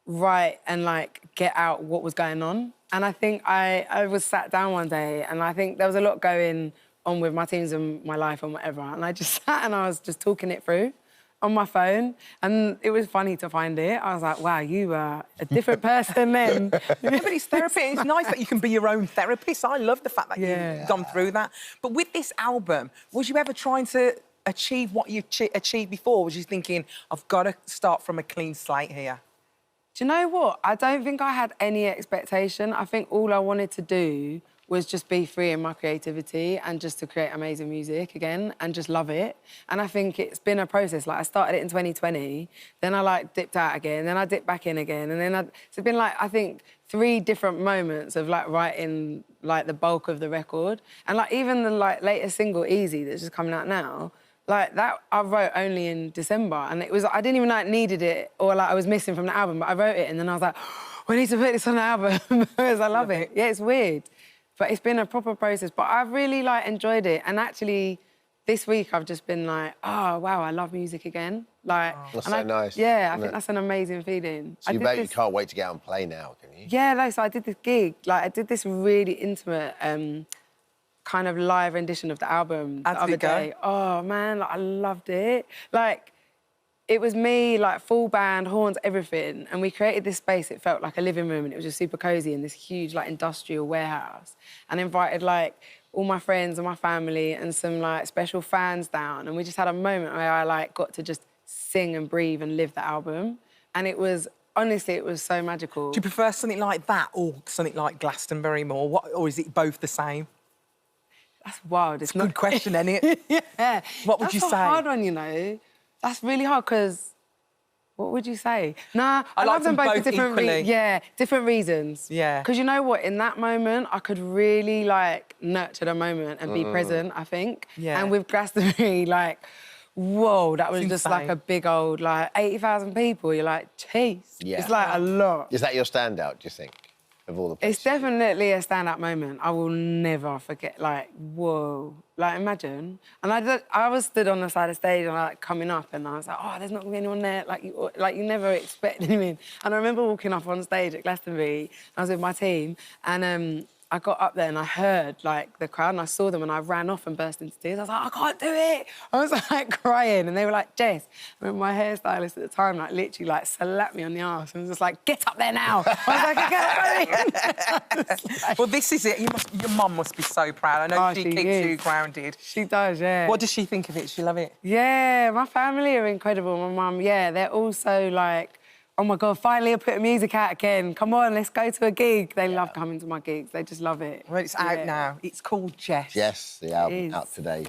write and, like, get out what was going on. And I think I was sat down one day and I think there was a lot going on with my teams and my life and whatever, and I just sat and I was just talking it through on my phone, and it was funny to find it. I was like, wow, you are a different person then. Yeah, but it's therapy. It's nice that you can be your own therapist. I love the fact that you've gone through that. But with this album, was you ever trying to achieve what you achieved before? Was you thinking, I've got to start from a clean slate here? Do you know what? I don't think I had any expectation. I think all I wanted to do was just be free in my creativity and just to create amazing music again and just love it. And I think it's been a process. Like, I started it in 2020, then I, like, dipped out again, then I dipped back in again, and then so it's been, like, I think 3 different moments of, like, writing, like, the bulk of the record. And, like, even the, like, latest single, Easy, that's just coming out now, like, that I wrote only in December, and it was, I didn't even know I needed it or, like, I was missing from the album, but I wrote it, and then I was like, we need to put this on the album because I love it. Yeah, it's weird, but it's been a proper process, but I've really, like, enjoyed it, and actually, this week I've just been like, oh, wow, I love music again. Like, that's so nice. Yeah, I think that's an amazing feeling. So you can't wait to get out and play now, can you? Yeah, no, so I did this gig, like, I did this really intimate kind of live rendition of the album the other day. Oh, man, like, I loved it. Like, it was me, like, full band, horns, everything, and we created this space. It felt like a living room, and it was just super cosy in this huge, like, industrial warehouse, and invited, like, all my friends and my family and some, like, special fans down, and we just had a moment where I, like, got to just sing and breathe and live the album, and it was, honestly, it was so magical. Do you prefer something like that or something like Glastonbury more, or is it both the same? That's wild. It's a good question, isn't it? Yeah. What would you say? That's a hard one, you know. That's really hard, because what would you say? Nah, I like love them both for different equally. different reasons. Yeah. Because you know what? In that moment, I could really, like, nurture the moment and be present, I think. Yeah. And with Glastonbury, like, whoa, that was It's just like insane. a big old, like, 80,000 people. You're like, jeez. Yeah. It's like a lot. Is that your standout, do you think, of all the places? It's definitely a stand-up moment. I will never forget, like, whoa. Like, imagine. And I was stood on the side of stage and, like, coming up, and I was like, oh, there's not going to be anyone there. Like, you never expect anything. And I remember walking up on stage at Glastonbury, I was with my team, and I got up there and I heard, like, the crowd, and I saw them, and I ran off and burst into tears. I was like, I can't do it. I was, like, crying, and they were like, Jess. I remember my hairstylist at the time, like, literally, like, slapped me on the arse and was just like, get up there now. I was like, okay. Well, this is it. Your mum must be so proud. I know she keeps you grounded. She does, yeah. What does she think of it? She love it? Yeah, my family are incredible. My mum, yeah, they're also like, oh my God, finally I put music out again. Come on, let's go to a gig. They love coming to my gigs. They just love it. Well, it's out now. It's called Jess. Yes, the album out today.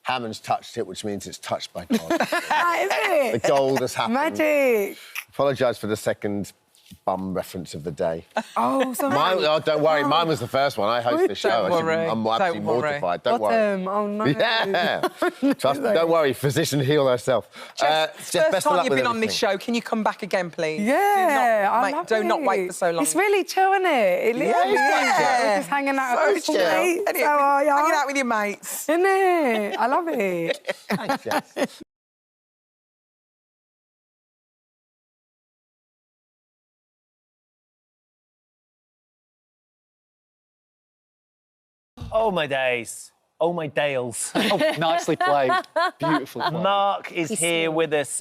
Hammond's touched it, which means it's touched by God. Isn't it? The gold has happened. Magic. Apologise for the second bum reference of the day. Oh, sorry. Don't worry, mine was the first one. I host the show. I'm absolutely mortified. Don't worry. Oh, no. Yeah. Don't worry, physician heal herself. Jess, first time you've been on this show, can you come back again, please? Yeah, do not wait for so long. It's really chill, isn't it? It literally is. We're just hanging out with So people. chill. How are you? Hanging out with your mates. Isn't it? I love it. Thanks, Jess. Oh, my days. Oh, my Dales. Oh, nicely played. Beautifully played. Mark is here with us.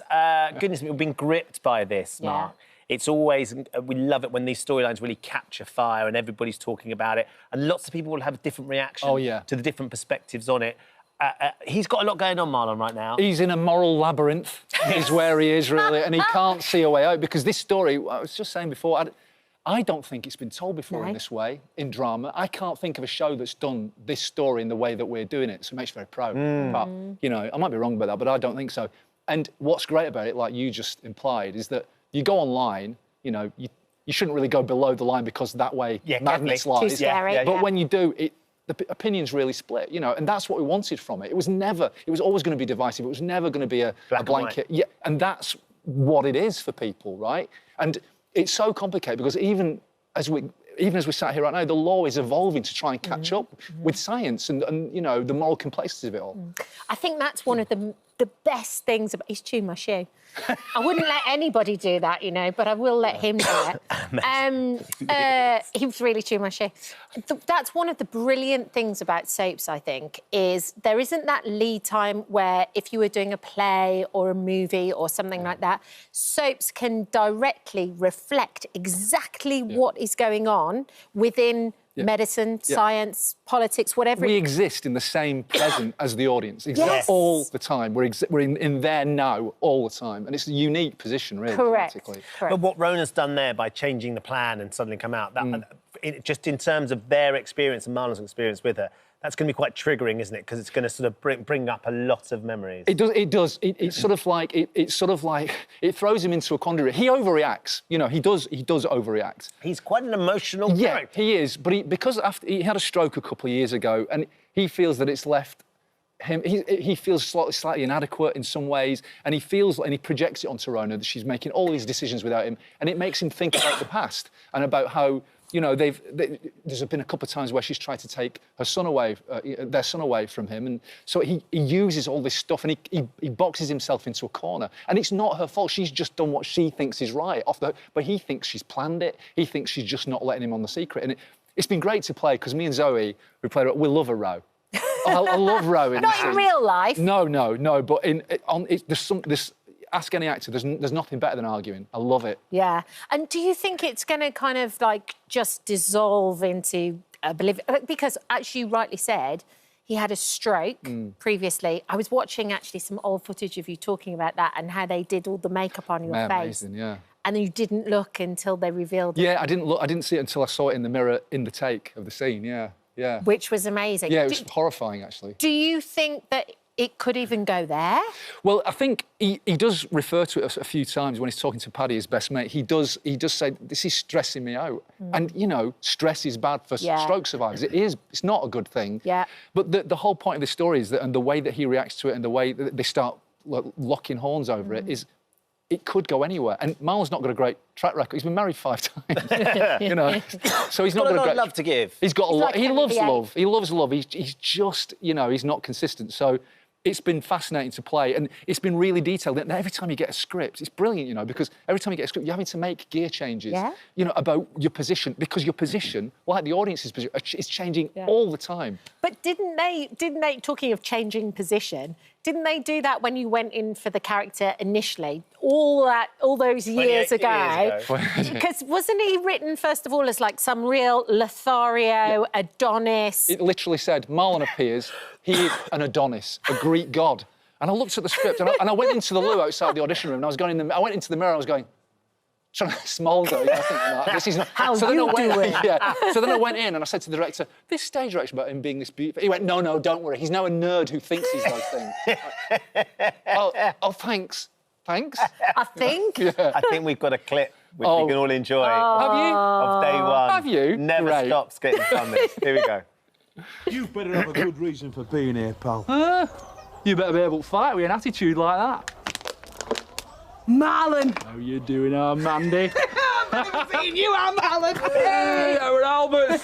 Goodness me, we've been gripped by this, Mark. It's always, we love it when these storylines really capture fire and everybody's talking about it. And lots of people will have a different reaction to the different perspectives on it. He's got a lot going on, Marlon, right now. He's in a moral labyrinth, is where he is, really, and he can't see a way out, because this story, I was just saying before, I don't think it's been told before in this way, in drama. I can't think of a show that's done this story in the way that we're doing it, so it makes me very proud. But, you know, I might be wrong about that, but I don't think so. And what's great about it, like you just implied, is that you go online, you know, you shouldn't really go below the line, because that way madness lies. Too scary. But when you do, the opinions really split, you know, and that's what we wanted from it. It was always going to be divisive. It was never going to be a blanket. Yeah, and that's what it is for people, right? And it's so complicated, because even as we sat here right now, the law is evolving to try and catch up with science and you know, the moral complacency of it all. I think that's one of the best things about... He's chewing my shoe. I wouldn't let anybody do that, you know, but I will let him do it. He was really chewing my shoe. That's one of the brilliant things about soaps, I think, is there isn't that lead time where if you were doing a play or a movie or something like that, soaps can directly reflect exactly what is going on within medicine, science, politics, whatever. We exist in the same present as the audience, all the time. We're in there now all the time, and it's a unique position, really. Correct. But what Rona's done there by changing the plan and suddenly come out, that just in terms of their experience and Marlon's experience with her, that's going to be quite triggering, isn't it? Because it's going to sort of bring up a lot of memories. It does. It's sort of like it throws him into a quandary. He overreacts. You know, he does overreact. He's quite an emotional character. He is. But because after he had a stroke a couple of years ago, and he feels that it's left him. He feels slightly inadequate in some ways, and he projects it onto Rona that she's making all these decisions without him, and it makes him think about the past and about how. You know, there's been a couple of times where she's tried to take her son away, their son away from him, and so he uses all this stuff and he boxes himself into a corner. And it's not her fault. She's just done what she thinks is right, but he thinks she's planned it. He thinks she's just not letting him on the secret. And it's been great to play because me and Zoe, we played. We love a row. I love row in Not in real life. No. But there's ask any actor, there's nothing better than arguing. I love it. Yeah. And do you think it's going to kind of like just dissolve into oblivion? Because, as you rightly said, he had a stroke previously. I was watching actually some old footage of you talking about that and how they did all the makeup on your face. Amazing, yeah. And you didn't look until they revealed it. Yeah, I didn't look. I didn't see it until I saw it in the mirror in the take of the scene. Yeah. Which was amazing. Yeah, it was horrifying actually. Do you think that it could even go there? Well, I think he does refer to it a few times when he's talking to Paddy, his best mate. He does say, this is stressing me out. And, you know, stress is bad for stroke survivors. It is. It's not a good thing. Yeah. But the whole point of the story is that, and the way that he reacts to it and the way that they start locking horns over it is, it could go anywhere. And Marlon's not got a great track record. He's been married 5 times, you know. So he's not got a great love to give. He's got a lot. He loves love. He loves love. He's just, you know, he's not consistent. So it's been fascinating to play, and it's been really detailed. And every time you get a script, it's brilliant, you know, because every time you get a script, you're having to make gear changes, you know, about your position, because your position, like the audience's position, is changing all the time. But didn't they, talking of changing position, didn't they do that when you went in for the character initially? All those years ago. Because wasn't he written, first of all, as like some real Lothario, Adonis? It literally said, Marlon appears, he is an Adonis, a Greek god. And I looked at the script, and I went into the loo outside the audition room, and I went into the mirror, and I was going, trying to smolder, you know, thinking like, this is not... How so you do it? Yeah. So then I went in and I said to the director, this stage direction about him being this beautiful... He went, no, don't worry, he's now a nerd who thinks he's those things. Oh, thanks. Thanks. I think. Yeah. I think we've got a clip which we can all enjoy. Have you? Of day one. Have you? Never stops getting done this. Here we go. You better have a good reason for being here, pal. You better be able to fight with an attitude like that. Marlon! How you doing, Mandy? I've never seen you, Marlon! Hey, we're Albert,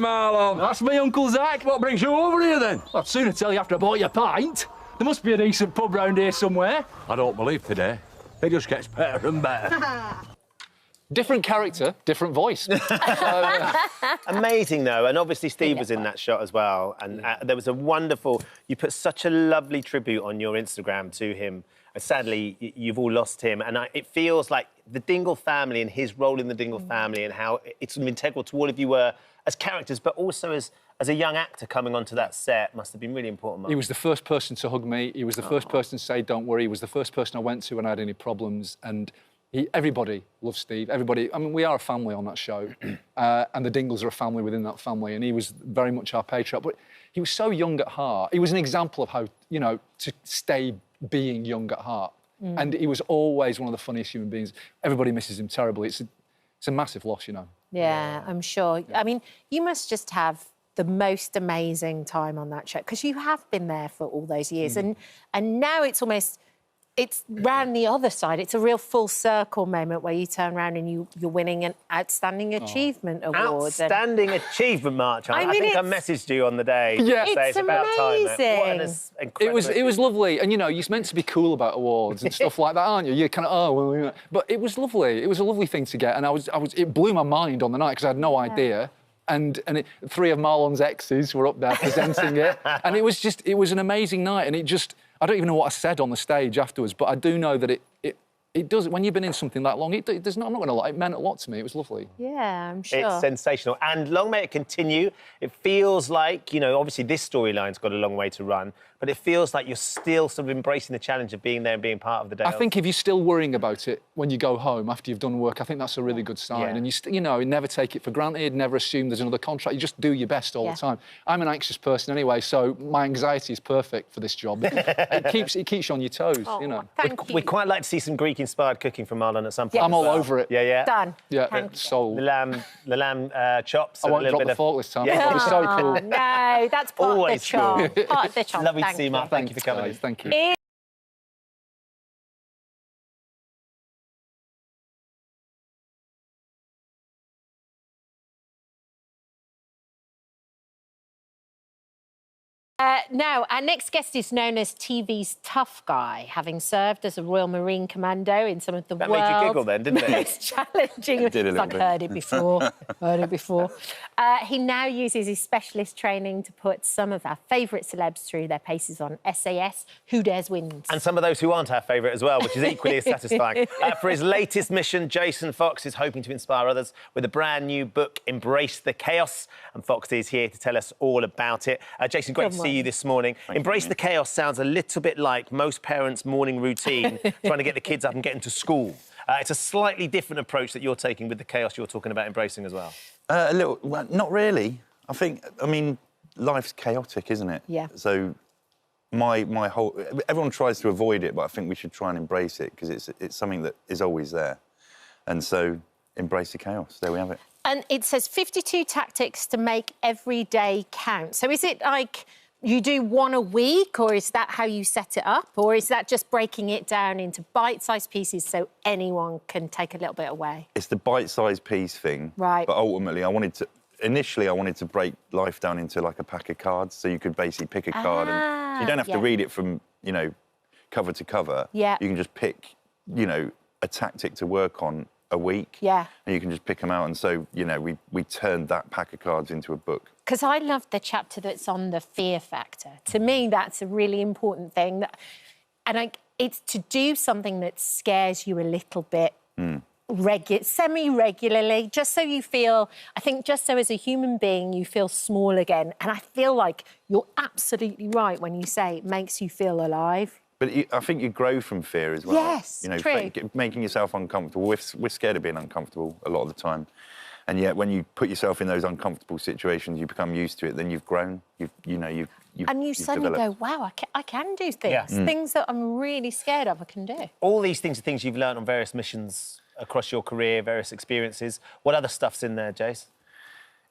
Marlon. That's me, Uncle Zach. What brings you over here, then? I'd sooner tell you after I bought you a pint. There must be a decent pub round here somewhere. I don't believe today. It just gets better and better. Different character, different voice. Amazing, though. And obviously Steve was in that shot as well. And there was a wonderful... You put such a lovely tribute on your Instagram to him. Sadly, you've all lost him. And it feels like the Dingle family and his role in the Dingle family and how it's integral to all of you were as characters, but also as a young actor coming onto that set must have been really important. He was the first person to hug me. He was the first person to say, don't worry. He was the first person I went to when I had any problems. And everybody loves Steve. Everybody. I mean, we are a family on that show. And the Dingles are a family within that family. And he was very much our patriarch. But he was so young at heart. He was an example of how, you know, to stay being young at heart. And he was always one of the funniest human beings. Everybody misses him terribly. It's a massive loss, you know. Yeah, I'm sure. I mean, you must just have the most amazing time on that show, because you have been there for all those years. And now it's almost... It's round the other side. It's a real full circle moment where you turn around and you're winning an Outstanding Achievement Award. Outstanding Achievement, March. I think I messaged you on the day. Yeah, it's about amazing. It was lovely, and you know, you're meant to be cool about awards and stuff like that, aren't you? You're kind of well, but it was lovely. It was a lovely thing to get, and it blew my mind on the night because I had no idea. And 3 of Marlon's exes were up there presenting it, and it was an amazing night, and I don't even know what I said on the stage afterwards, but I do know that It does. When you've been in something that long, I'm not going to lie, it meant a lot to me. It was lovely. Yeah, I'm sure. It's sensational. And long may it continue. It feels like, you know, obviously this storyline's got a long way to run, but it feels like you're still sort of embracing the challenge of being there and being part of the day. I think if you're still worrying about it when you go home after you've done work, I think that's a really good sign. Yeah. And you know, you never take it for granted, never assume there's another contract. You just do your best all the time. I'm an anxious person anyway, so my anxiety is perfect for this job. it keeps you on your toes, you know. We'd quite like to see some Greek-inspired cooking from Marlon at some point. I'm all over it. Yeah, yeah. Done. Yeah, sold. The lamb chops. I won't drop the fork this time. Yeah. It was so cool. No, that's part of the charm. Part of the charm. Lovely to see you, Mark. Thank you for coming. Thank you. Now, our next guest is known as TV's tough guy, having served as a Royal Marine Commando in some of the That world's made you giggle then, didn't it? most challenging... It did a little bit. Heard it before. He now uses his specialist training to put some of our favourite celebs through their paces on SAS. Who Dares Wins. And some of those who aren't our favourite as well, which is equally as satisfying. For his latest mission, Jason Fox is hoping to inspire others with a brand new book, Embrace the Chaos. And Fox is here to tell us all about it. Jason, great to see you this morning. Embrace the Chaos sounds a little bit like most parents' morning routine, trying to get the kids up and get them to school. It's a slightly different approach that you're taking with the chaos you're talking about embracing as well. A little, well, not really. I mean, life's chaotic, isn't it? Yeah. So my whole... Everyone tries to avoid it, but I think we should try and embrace it because it's something that is always there. And so, embrace the chaos. There we have it. And it says 52 tactics to make every day count. So is it like you do one a week, or is that how you set it up? Or is that just breaking it down into bite-sized pieces so anyone can take a little bit away? It's the bite-sized piece thing. Right. But ultimately, initially, I wanted to break life down into like a pack of cards, so you could basically pick a card and you don't have to read it from, you know, cover to cover. Yeah. You can just pick, you know, a tactic to work on a week. Yeah. And you can just pick them out. And so, you know, we turned that pack of cards into a book. Because I love the chapter that's on the fear factor. To me, that's a really important thing. It's to do something that scares you a little bit semi-regularly, just so you feel, I think just so as a human being, you feel small again. And I feel like you're absolutely right when you say it makes you feel alive. But I think you grow from fear as well. Yes, you know, true. Making yourself uncomfortable. We're scared of being uncomfortable a lot of the time. And yet, when you put yourself in those uncomfortable situations, you become used to it. Then you've grown. You've and you suddenly developed. go, wow, I can do things. Yeah. Things that I'm really scared of, I can do. All these things are things you've learned on various missions across your career, various experiences. What other stuff's in there, Jace?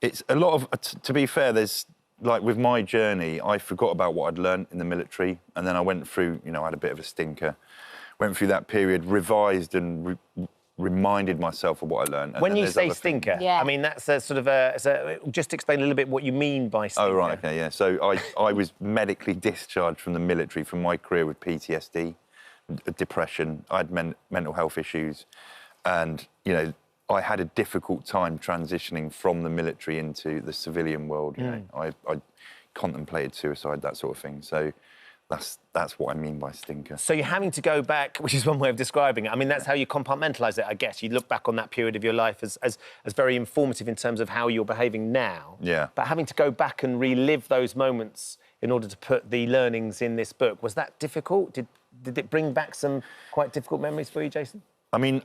It's a lot of... To be fair, there's... Like, with my journey, I forgot about what I'd learned in the military, and then I went through, you know, I had a bit of a stinker, went through that period, revised and reminded myself of what I learned. When you say stinker, I mean, that's a sort of just explain a little bit what you mean by stinker. Oh, right, OK, yeah. So I was medically discharged from the military from my career with PTSD, depression. I had mental health issues, and, you know, I had a difficult time transitioning from the military into the civilian world. You know, I contemplated suicide, that sort of thing. So that's what I mean by stinker. So you're having to go back, which is one way of describing it. I mean, that's how you compartmentalise it, I guess. You look back on that period of your life as very informative in terms of how you're behaving now. Yeah. But having to go back and relive those moments in order to put the learnings in this book, was that difficult? Did it bring back some quite difficult memories for you, Jason? I mean,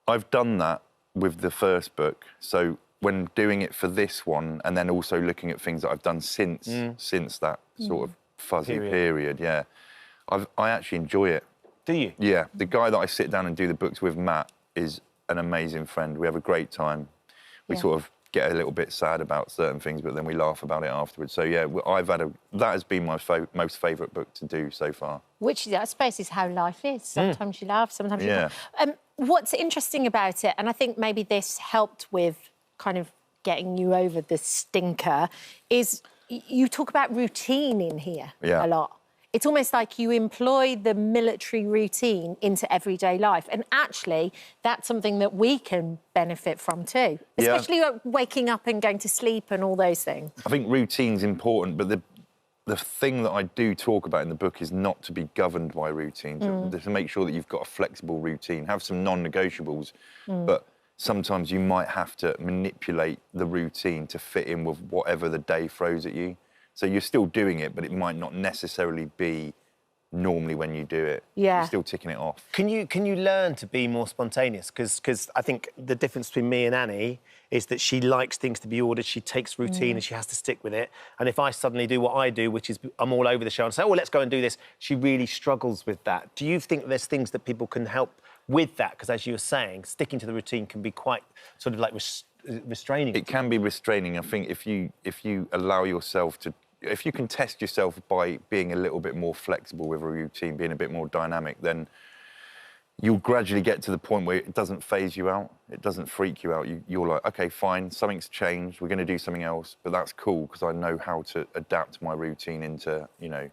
I've done that with the first book. So when doing it for this one, and then also looking at things that I've done since that sort of fuzzy period, yeah, I actually enjoy it. Do you? Yeah. The guy that I sit down and do the books with, Matt, is an amazing friend. We have a great time. We sort of get a little bit sad about certain things, but then we laugh about it afterwards. So, yeah, that has been my most favourite book to do so far. Which, I suppose, is how life is. Sometimes you laugh, sometimes you cry. What's interesting about it, and I think maybe this helped with kind of getting you over the stinker, is you talk about routine in here a lot. It's almost like you employ the military routine into everyday life. And actually, that's something that we can benefit from too, especially waking up and going to sleep and all those things. I think routine's important, but the thing that I do talk about in the book is not to be governed by routine, to make sure that you've got a flexible routine, have some non-negotiables, but sometimes you might have to manipulate the routine to fit in with whatever the day throws at you. So you're still doing it, but it might not necessarily be normally when you do it. Yeah. You're still ticking it off. Can you learn to be more spontaneous? Because I think the difference between me and Annie is that she likes things to be ordered, she takes routine and she has to stick with it. And if I suddenly do what I do, which is I'm all over the show and say, oh, let's go and do this, she really struggles with that. Do you think there's things that people can help with that? Because as you were saying, sticking to the routine can be quite sort of like restraining. It can be restraining. I think if you allow yourself to, if you can test yourself by being a little bit more flexible with a routine, being a bit more dynamic, then you'll gradually get to the point where it doesn't phase you out. It doesn't freak you out. You're like, OK, fine, something's changed. We're going to do something else. But that's cool because I know how to adapt my routine into, you know,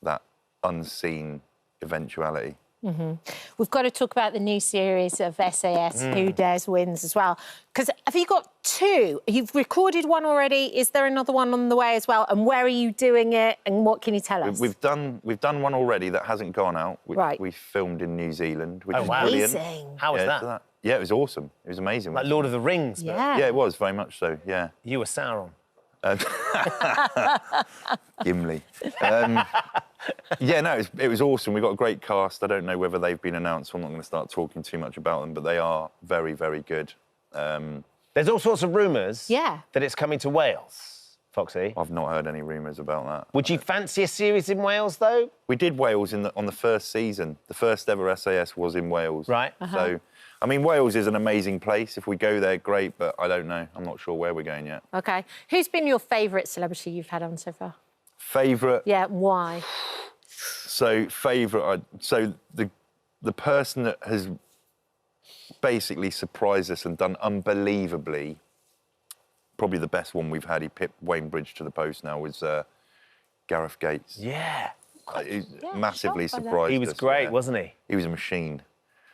that unseen eventuality. We've got to talk about the new series of SAS, Who Dares Wins, as well. Because have you got two? You've recorded one already. Is there another one on the way as well? And where are you doing it? And what can you tell us? We've done one already that hasn't gone out. We filmed in New Zealand, which is brilliant. Amazing. How was that? Yeah, it was awesome. It was amazing. Like Lord of the Rings. Yeah. Yeah, it was very much so. Yeah. You were Sauron. Gimli. Yeah, no, it was awesome. We got a great cast. I don't know whether they've been announced, so I'm not going to start talking too much about them, but they are very, very good. There's all sorts of rumours that it's coming to Wales, Foxy. I've not heard any rumours about that. Would you fancy a series in Wales, though? We did Wales on the first season. The first ever SAS was in Wales. Right. So, I mean, Wales is an amazing place. If we go there, great, but I don't know. I'm not sure where we're going yet. OK. Who's been your favourite celebrity you've had on so far? Favourite? Yeah, why? So, favourite... So, the person that has basically surprised us and done unbelievably, probably the best one we've had, he pipped Wayne Bridge to the post now, was Gareth Gates. Yeah. Massively surprised us. He was great, wasn't he? He was a machine.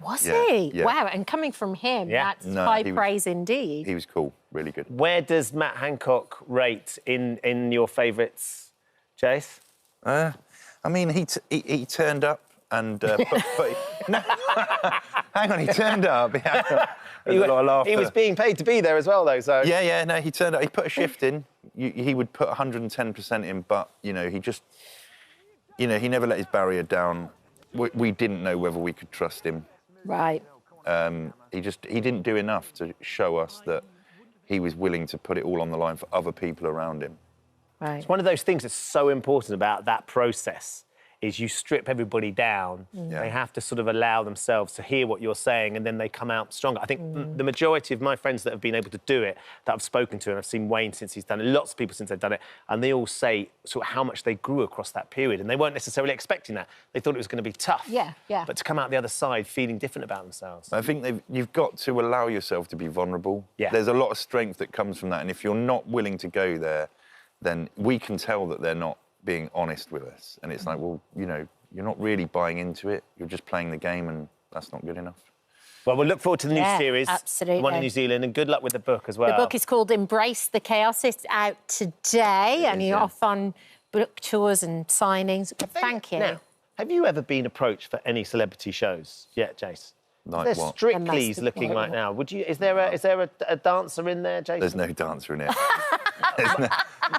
Was he? Yeah. Wow, and coming from him, that's high praise indeed. He was cool, really good. Where does Matt Hancock rate in your favourites, Jace? I mean, he turned up and... no, hang on, he turned up. He was being paid to be there as well, though, so... Yeah, no, he turned up. He put a shift in. He would put 110% in, but, you know, he just... You know, he never let his barrier down. We didn't know whether we could trust him. Right. He didn't do enough to show us that he was willing to put it all on the line for other people around him. Right. It's one of those things that's so important about that process is you strip everybody down. They have to sort of allow themselves to hear what you're saying and then they come out stronger. I think the majority of my friends that have been able to do it, that I've spoken to, and I've seen Wayne since he's done it, lots of people since they've done it, and they all say sort of how much they grew across that period, and they weren't necessarily expecting that. They thought it was going to be tough. Yeah. But to come out the other side feeling different about themselves. I think you've got to allow yourself to be vulnerable. Yeah. There's a lot of strength that comes from that, and if you're not willing to go there, then we can tell that they're not being honest with us. And it's like, well, you know, you're not really buying into it. You're just playing the game, and that's not good enough. Well, we'll look forward to the new series. Absolutely. The one in New Zealand, and good luck with the book as well. The book is called Embrace the Chaos. It's out today, and you're off on book tours and signings. Thank you. Now, have you ever been approached for any celebrity shows yet, Jace? Like There's what? Strictly's looking right now. Would you? Is there a dancer in there, Jason? There's no dancer in it.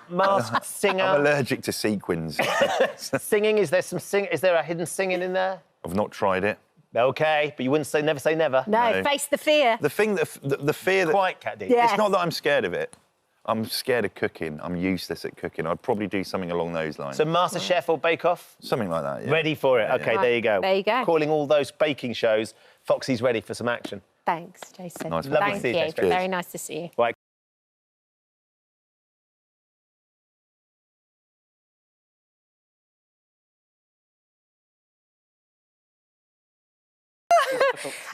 Masked singer. I'm allergic to sequins. Singing? Is there some sing? Is there a hidden singing in there? I've not tried it. Okay, but you wouldn't say never say never. No, face the fear. The thing that the fear that quite Caddy. Yes. It's not that I'm scared of it. I'm scared of cooking. I'm useless at cooking. I'd probably do something along those lines. So Master Chef or Bake Off? Something like that. Yeah. Ready for it? Okay, there you go. There you go. Calling all those baking shows. Foxy's ready for some action. Thanks, Jason. Nice. Lovely to Thank see you, you. Jason. Very nice to see you. Right.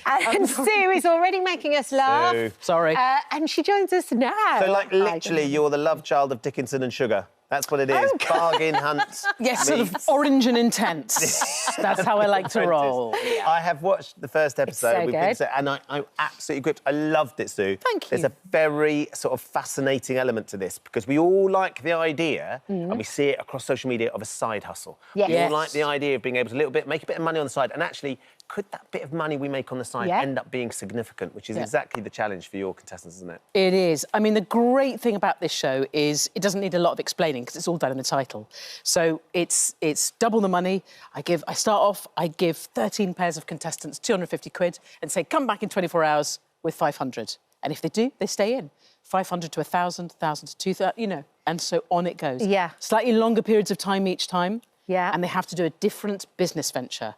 And Sue is already making us laugh. Sue. Sorry. And she joins us now. So, like, literally, you're the love child of Dickinson and Sugar. That's what it is. Bargain hunt. Yes, sort of orange and intense. That's how I like to roll. Yeah. I have watched the first episode. It's so good. And I'm absolutely gripped. I loved it, Sue. Thank you. There's a very sort of fascinating element to this because we all like the idea, and we see it across social media, of a side hustle. Yes. We all like the idea of being able to make a bit of money on the side, and actually, could that bit of money we make on the side end up being significant, which is exactly the challenge for your contestants, isn't it? It is. I mean, the great thing about this show is it doesn't need a lot of explaining because it's all done in the title. So it's double the money. I start off, I give 13 pairs of contestants 250 quid and say, come back in 24 hours with 500. And if they do, they stay in. 500 to 1,000, 1,000 to 2,000, you know, and so on it goes. Yeah. Slightly longer periods of time each time. Yeah. And they have to do a different business venture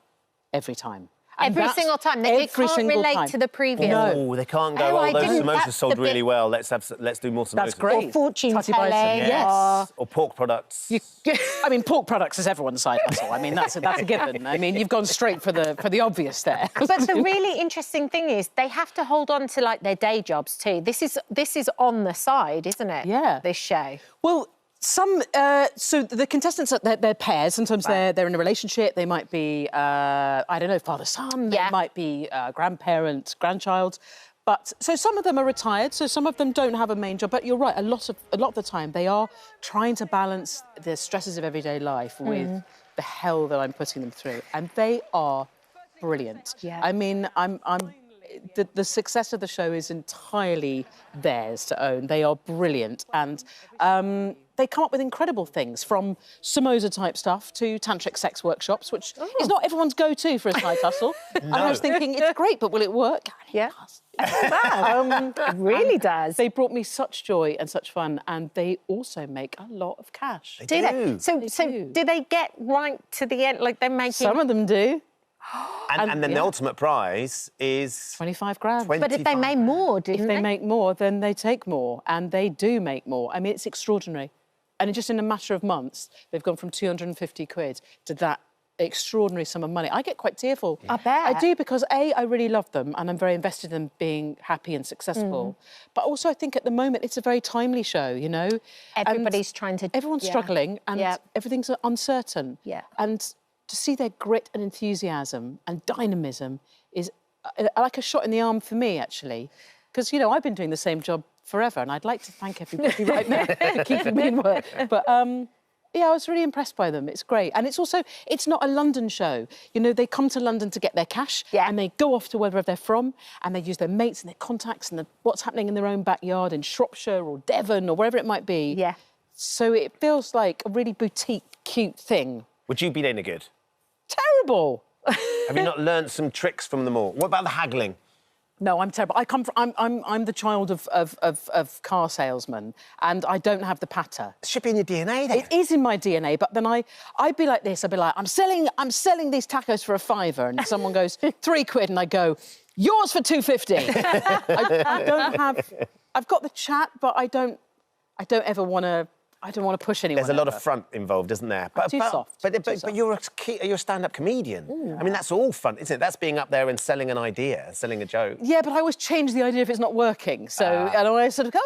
every time. And Every single time. It can't relate to the previous. No, they can't go, those samosas sold really well. Let's do more samosas. That's great. Or fortune telling. Yes. Or pork products. I mean, pork products is everyone's side hustle. I mean, that's a given. I mean, you've gone straight for the obvious there. But the really interesting thing is they have to hold on to, like, their day jobs too. This is on the side, isn't it? Yeah. This show. Well, so the contestants, they're pairs. Sometimes they're in a relationship. They might be, I don't know, father-son. They might be grandparent, grandchild. But so some of them are retired. So some of them don't have a main job. But you're right. A lot of the time they are trying to balance the stresses of everyday life with the hell that I'm putting them through, and they are brilliant. Yeah. I mean, the success of the show is entirely theirs to own. They are brilliant, and they come up with incredible things, from samosa-type stuff to tantric sex workshops, which is not everyone's go-to for a side hustle. No. And I was thinking, it's great, but will it work? Yeah. It really does. They brought me such joy and such fun, and they also make a lot of cash. Do they? So do they get right to the end? Like, they're making... Some of them do. And then the ultimate prize is 25 grand. But if they make more, if they make more, then they take more, and they do make more. I mean, it's extraordinary. And just in a matter of months, they've gone from 250 quid to that extraordinary sum of money. I get quite tearful. I bet. I do, because I really love them, and I'm very invested in them being happy and successful. But also, I think at the moment it's a very timely show, you know. Everybody's trying to... Everyone's struggling, and everything's uncertain. Yeah. And to see their grit and enthusiasm and dynamism is like a shot in the arm for me, actually. Because, you know, I've been doing the same job forever, and I'd like to thank everybody right now for keeping me in work. But, yeah, I was really impressed by them. It's great. And it's also, it's not a London show. You know, they come to London to get their cash, and they go off to wherever they're from, and they use their mates and their contacts and what's happening in their own backyard in Shropshire or Devon or wherever it might be. Yeah. So it feels like a really boutique, cute thing. Would you be any good? Terrible. Have you not learned some tricks from them all? What about the haggling? No, I'm terrible. I'm the child of car salesmen, and I don't have the patter. It should be in your DNA, then. It is in my DNA, but then I'd be like this. I'd be like, I'm selling these tacos for £5, and someone goes, £3, and I go, yours for £2.50. I don't have. I've got the chat, but I don't ever want to. I don't want to push anyone. There's a lot of front involved, isn't there? But too soft. But you're a stand-up comedian. Ooh. I mean, that's all fun, isn't it? That's being up there and selling an idea, selling a joke. Yeah, but I always change the idea if it's not working. So and I sort of go,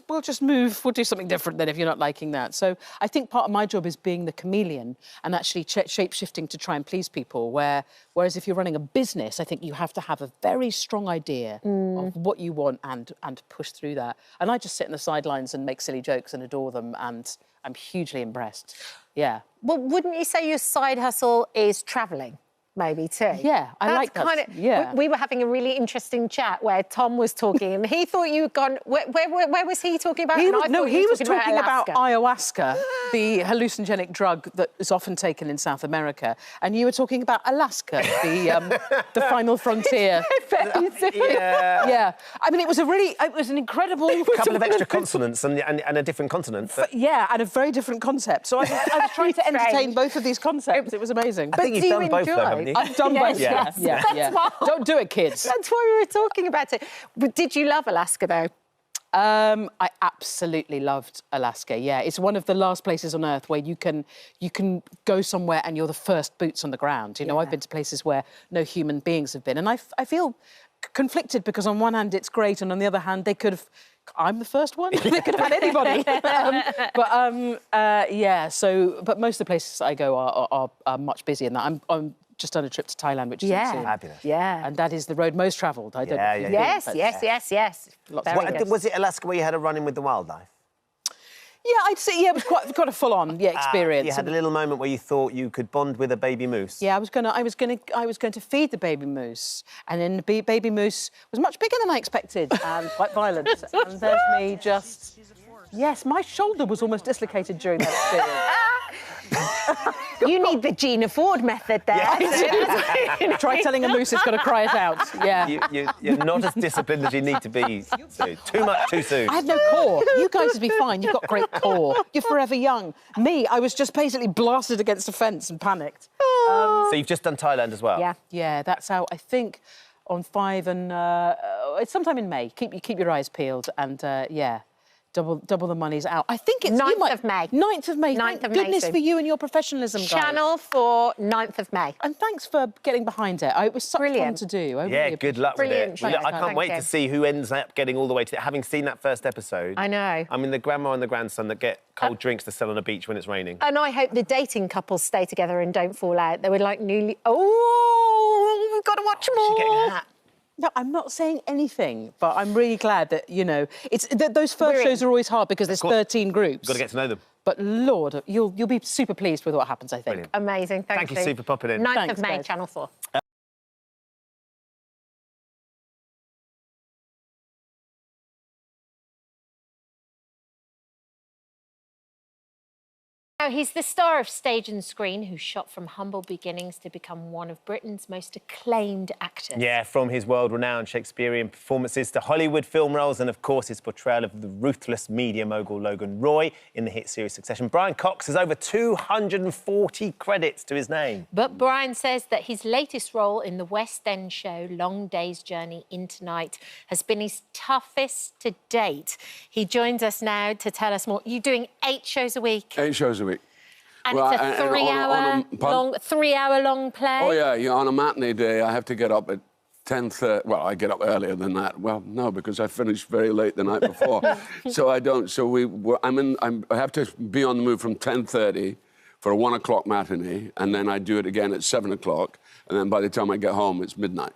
we'll just move. We'll do something different then if you're not liking that. So I think part of my job is being the chameleon and actually shape-shifting to try and please people. Whereas if you're running a business, I think you have to have a very strong idea of what you want and push through that. And I just sit on the sidelines and make silly jokes and adore them, and I'm hugely impressed. Yeah. Well, wouldn't you say your side hustle is travelling? Maybe too. Yeah, I like that. Kind of, yeah. We were having a really interesting chat where Tom was talking, and he thought you had gone. Where was he talking about? He was talking about ayahuasca, the hallucinogenic drug that is often taken in South America, and you were talking about Alaska, the final frontier. Yeah. I mean, it was an incredible. A couple of extra consonants and a different continent. Yeah, and a very different concept. So I was trying to entertain both of these concepts. It was amazing. I think you've done both, though, haven't you? I've done both. Yeah. Don't do it, kids. That's why we were talking about it. But did you love Alaska, though? I absolutely loved Alaska. Yeah, it's one of the last places on Earth where you can go somewhere and you're the first boots on the ground. You know, I've been to places where no human beings have been, and I feel conflicted because on one hand it's great, and on the other hand they could have. I'm the first one. They could have had anybody. Yeah. So, but most of the places I go are much busier than that. I'm just on a trip to Thailand, which is fabulous. Yeah. And that is the road most travelled. I don't know. Yes. Was it Alaska where you had a run-in with the wildlife? Yeah, I'd say it was quite a full-on experience. You had a little moment where you thought you could bond with a baby moose. Yeah, I was going to feed the baby moose, and then the baby moose was much bigger than I expected and quite violent. And there's me just. Yes, my shoulder was almost dislocated during that experience. You need the Gina Ford method there. Yeah. Try telling a moose it's got to cry it out. Yeah. You're not as disciplined as you need to be. Too much too soon. I had no core. You guys would be fine. You've got great core. You're forever young. Me, I was just basically blasted against a fence and panicked. So you've just done Thailand as well? Yeah. Yeah, that's how, I think, on 5 and... it's sometime in May. Keep your eyes peeled and, yeah. Double the money's out. I think it's 9th of May. 9th of May. 9th Thank of goodness May for you and your professionalism, guys. Channel 4, 9th of May. And thanks for getting behind it. It was such fun to do. Good luck with it. Brilliant. I can't wait to see who ends up getting all the way to it. Having seen that first episode. I know. I mean, the grandma and the grandson that get cold drinks to sell on a beach when it's raining. And I hope the dating couples stay together and don't fall out. They were like newly... Oh, we've got to watch more. She's getting a hat. No, I'm not saying anything, but I'm really glad that, you know, those first shows are always hard because there's 13 groups. You've got to get to know them. But, Lord, you'll be super pleased with what happens, I think. Brilliant. Amazing. Thank you, Sue, for popping in. 9th of May, Channel 4. Now, he's the star of stage and screen who shot from humble beginnings to become one of Britain's most acclaimed actors. Yeah, from his world-renowned Shakespearean performances to Hollywood film roles and, of course, his portrayal of the ruthless media mogul Logan Roy in the hit series Succession. Brian Cox has over 240 credits to his name. But Brian says that his latest role in the West End show, Long Day's Journey Into Night, has been his toughest to date. He joins us now to tell us more. You're doing 8 shows a week. 8 shows a week. And it's a 3-hour long play? Oh, yeah, on a matinee day, I have to get up at 10:30. Well, I get up earlier than that. Well, no, because I finished very late the night before. So I don't. So I have to be on the move from 10:30 for a 1 o'clock matinee, and then I do it again at 7 o'clock, and then by the time I get home, it's midnight.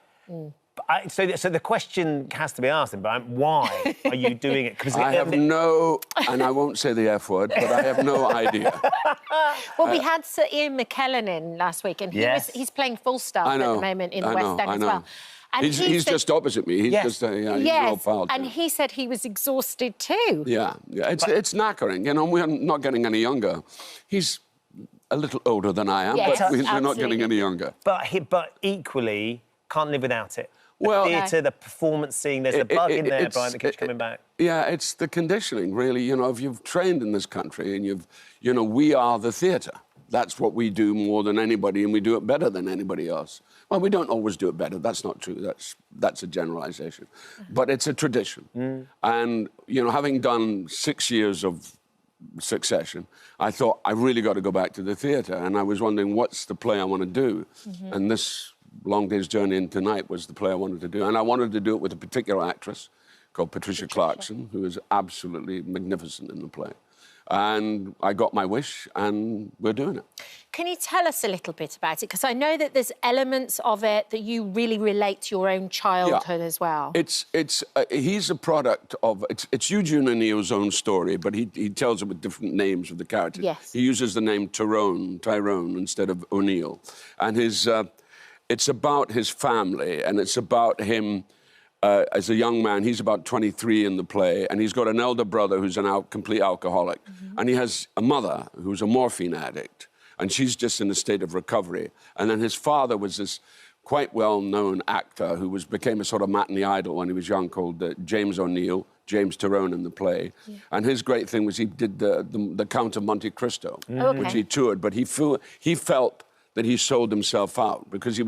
So the question has to be asked, then, Brian, why are you doing it? I have no, and I won't say the F word, but I have no idea. Well, we had Sir Ian McKellen in last week, and he's playing Falstaff at the moment in the West End as well. And he's just opposite me. He's just he's an old pal. And he said he was exhausted too. Yeah. It's knackering. You know, we're not getting any younger. He's a little older than I am, but we're not getting any younger. But equally, can't live without it. Well, the theatre, the performance scene, there's a bug in there, Brian, that keeps coming back. Yeah, it's the conditioning, really. You know, if you've trained in this country and we are the theatre. That's what we do more than anybody, and we do it better than anybody else. Well, we don't always do it better. That's not true. That's a generalisation. But it's a tradition. And, you know, having done 6 years of Succession, I thought, I really got to go back to the theatre. And I was wondering, what's the play I want to do? And this Long Day's Journey Into Night was the play I wanted to do. And I wanted to do it with a particular actress called Patricia Clarkson, who is absolutely magnificent in the play. And I got my wish, and we're doing it. Can you tell us a little bit about it? Because I know that there's elements of it that you really relate to your own childhood as well. He's a product of... It's Eugene O'Neill's own story, but he tells it with different names of the characters. Yes. He uses the name Tyrone, instead of O'Neill. And it's about his family, and it's about him... as a young man, he's about 23 in the play, and he's got an elder brother who's a complete alcoholic. And he has a mother who's a morphine addict, and she's just in a state of recovery. And then his father was this quite well-known actor who became a sort of matinee idol when he was young, called James O'Neill, James Tyrone in the play. And his great thing was he did the Count of Monte Cristo, which he toured, but he felt that he sold himself out because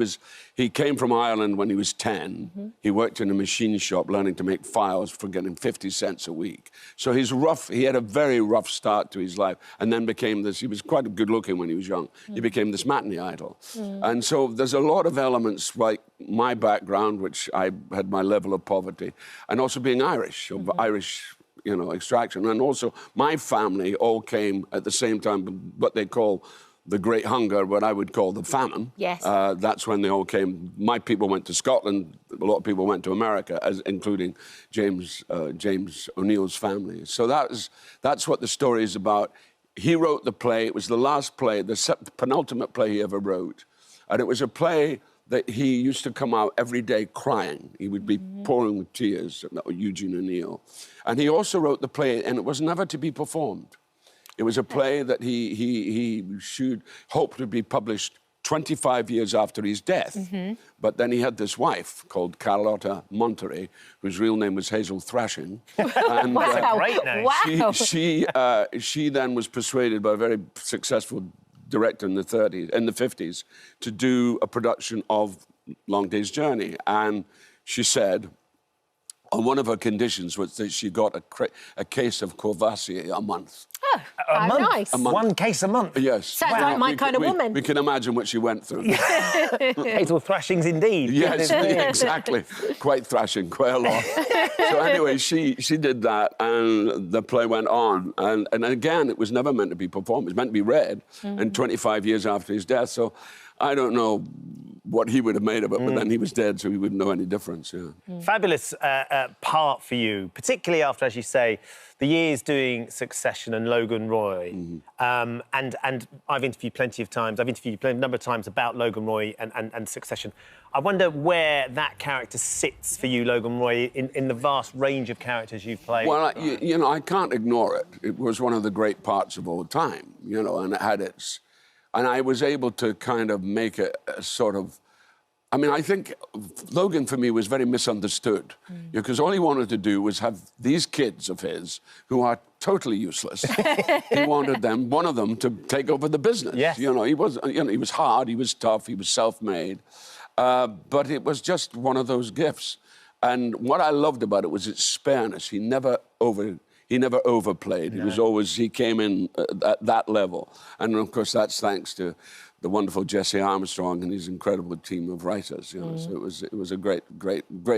he came from Ireland when he was 10. He worked in a machine shop learning to make files for getting 50 cents a week. So he had a very rough start to his life and then became this, he was quite good looking when he was young. He became this matinee idol. And so there's a lot of elements like my background, which I had my level of poverty, and also being Irish, of Irish, you know, extraction. And also my family all came at the same time, what they call the Great Hunger, what I would call the famine. Yes. That's when they all came. My people went to Scotland. A lot of people went to America, including James O'Neill's family. So that's what the story is about. He wrote the play. It was the last play, the penultimate play he ever wrote. And it was a play that he used to come out every day crying. He would be pouring with tears, Eugene O'Neill. And he also wrote the play, and it was never to be performed. It was a play that he should hope to be published 25 years after his death. But then he had this wife called Carlotta Monterey, whose real name was Hazel Thrashing. And, That's a great name. Wow. She then was persuaded by a very successful director in the 50s to do a production of Long Day's Journey. And she said, on one of her conditions was that she got a case of Courvoisier a month. Oh, a month? Nice. A month. One case a month? Yes. Sounds like my kind of woman. We can imagine what she went through. Hazel thrashings indeed. Yes, exactly. Quite thrashing, quite a lot. So anyway, she did that, and the play went on. And again, it was never meant to be performed. It was meant to be read, and 25 years after his death. So I don't know what he would have made of it, but then he was dead, so he wouldn't know any difference, Fabulous part for you, particularly after, as you say, the years doing Succession and Logan Roy. And I've interviewed plenty of times. I've interviewed a number of times about Logan Roy and Succession. I wonder where that character sits for you, Logan Roy, in the vast range of characters you've played. Well, you know, I can't ignore it. It was one of the great parts of all time, you know, and it had its... And I was able to kind of make a sort of... I mean, I think Logan, for me, was very misunderstood. Because all he wanted to do was have these kids of his, who are totally useless. He wanted them, one of them, to take over the business. Yes. You know, he was hard, he was tough, he was self-made. But it was just one of those gifts. And what I loved about it was its spareness. He never overplayed. No. He came in at that level. And of course, that's thanks to the wonderful Jesse Armstrong and his incredible team of writers. You know, so it was a great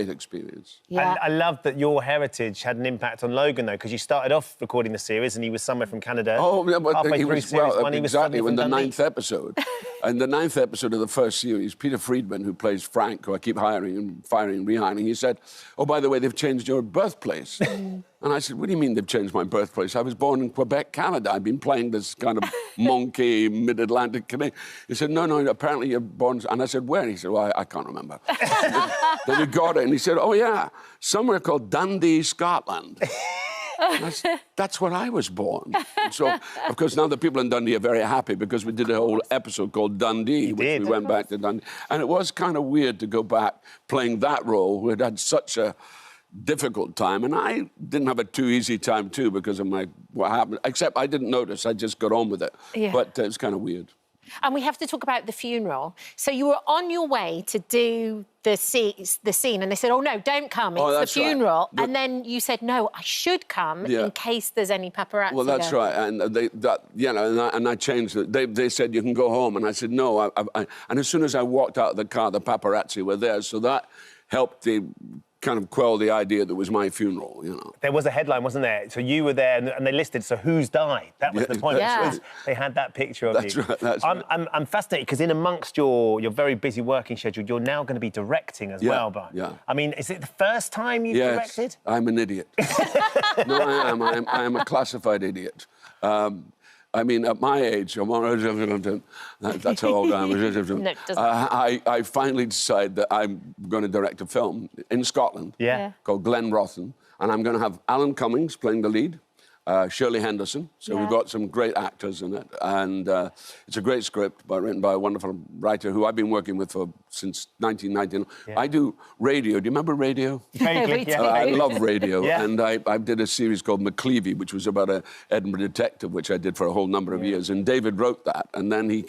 experience. Yeah. I love that your heritage had an impact on Logan, though, because you started off recording the series and he was somewhere from Canada. Oh, yeah, but halfway through series one, he was exactly, from in the Dundee. 9th episode. And the 9th episode of the first series, Peter Friedman, who plays Frank, who I keep hiring and firing and rehiring, he said, oh, by the way, they've changed your birthplace. And I said, what do you mean they've changed my birthplace? I was born in Quebec, Canada. I've been playing this kind of monkey, mid-Atlantic Canadian. He said, no, apparently you're born... And I said, where? He said, well, I can't remember. Then we got it, and he said, oh, yeah, somewhere called Dundee, Scotland. That's where I was born. So, of course, now the people in Dundee are very happy because we did a whole episode called Dundee, which we went back to Dundee. And it was kind of weird to go back playing that role, who had had such a difficult time, and I didn't have a too easy time too because of what happened. Except I didn't notice; I just got on with it. Yeah. But it's kind of weird. And we have to talk about the funeral. So you were on your way to do the scene, and they said, "Oh no, don't come! It's the funeral." Right. And then you said, "No, I should come in case there's any paparazzi." Well, that's right, and I changed it. They said you can go home, and I said no. And as soon as I walked out of the car, the paparazzi were there, so that helped kind of quell the idea that it was my funeral, you know. There was a headline, wasn't there? So you were there, and they listed, so who's died? That was the point. Yeah. They had that picture of you. That's right. I'm fascinated, because in amongst your very busy working schedule, you're now going to be directing as well, Brian. Yeah. I mean, is it the first time you've directed? I'm an idiot. No, I am. I am a classified idiot. I mean, at my age, that's how old I am. No, I finally decided that I'm going to direct a film in Scotland called Glenrothen, and I'm going to have Alan Cummings playing the lead, Shirley Henderson. So we've got some great actors in it. And it's a great script written by a wonderful writer who I've been working with since 1999. Yeah. I do radio. Do you remember radio? Vaguely, yeah. I love radio. Yeah. And I did a series called McCleavey, which was about an Edinburgh detective, which I did for a whole number of years. And David wrote that. And then he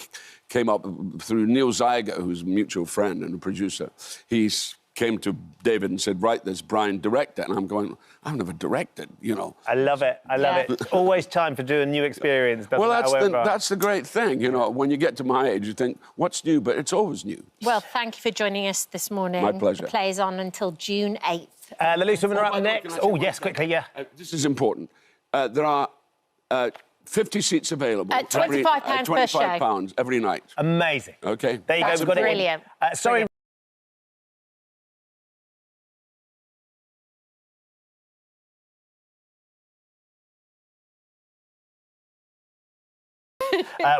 came up through Neil Zeiger, who's a mutual friend and a producer. He came to David and said, write this, Brian, direct it. And I'm going, I've never directed, you know. I love it. I love it. Always time for doing a new experience. Well, that's the great thing, you know. When you get to my age, you think, what's new? But it's always new. Well, thank you for joining us this morning. My pleasure. The play is on until June 8th. The Loose Women are up next. Oh, yes, quickly, yeah. This is important. There are 50 seats available. At £25 per show. £25 every night. Amazing. OK. There you That's go. We've got brilliant. it. Sorry.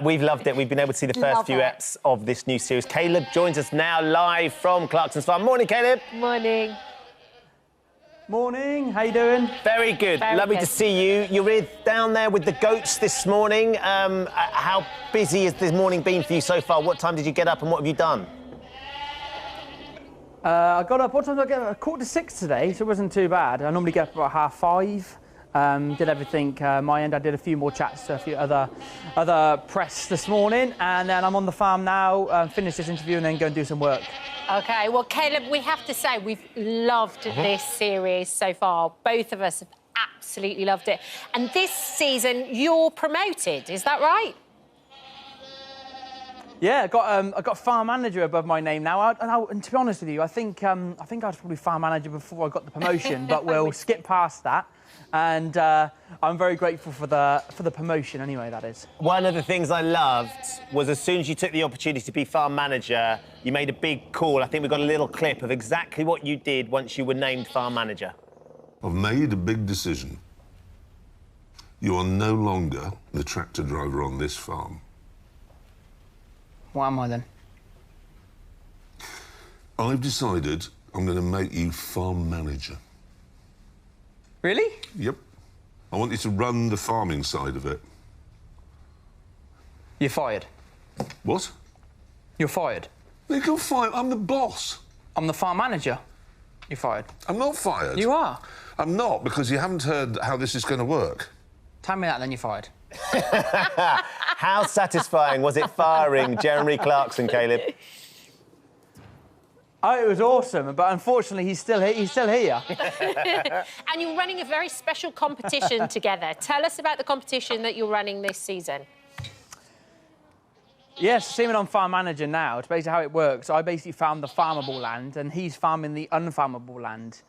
We've loved it. We've been able to see the first few eps of this new series. Caleb joins us now live from Clarkson's Farm. Morning, Caleb. Morning. Morning. How you doing? Very good. Lovely to see you. You're down there with the goats this morning. How busy has this morning been for you so far? What time did you get up and what have you done? I got up, what time did I get up? 5:45 today, so it wasn't too bad. I normally get up about 5:30. Did everything my end. I did a few more chats to a few other press this morning, and then I'm on the farm now, finish this interview and then go and do some work. OK, well, Caleb, we have to say we've loved this series so far. Both of us have absolutely loved it. And this season, you're promoted, is that right? Yeah, I got farm manager above my name now. And to be honest with you, I think I was probably farm manager before I got the promotion, but we'll skip past that. And I'm very grateful for the promotion anyway, that is. One of the things I loved was as soon as you took the opportunity to be farm manager, you made a big call. I think we've got a little clip of exactly what you did once you were named farm manager. I've made a big decision. You are no longer the tractor driver on this farm. What am I then? I've decided I'm going to make you farm manager. Really? Yep. I want you to run the farming side of it. You're fired. What? You're fired. You're fired. I'm the boss. I'm the farm manager. You're fired. I'm not fired. You are. I'm not, because you haven't heard how this is going to work. Tell me that, then you're fired. How satisfying was it firing Jeremy Clarkson, Caleb? Oh, it was awesome, but unfortunately he's still here. And you're running a very special competition together. Tell us about the competition that you're running this season. Yes, seeing I'm farm manager now, it's basically how it works. I basically farm the farmable land, and he's farming the unfarmable land,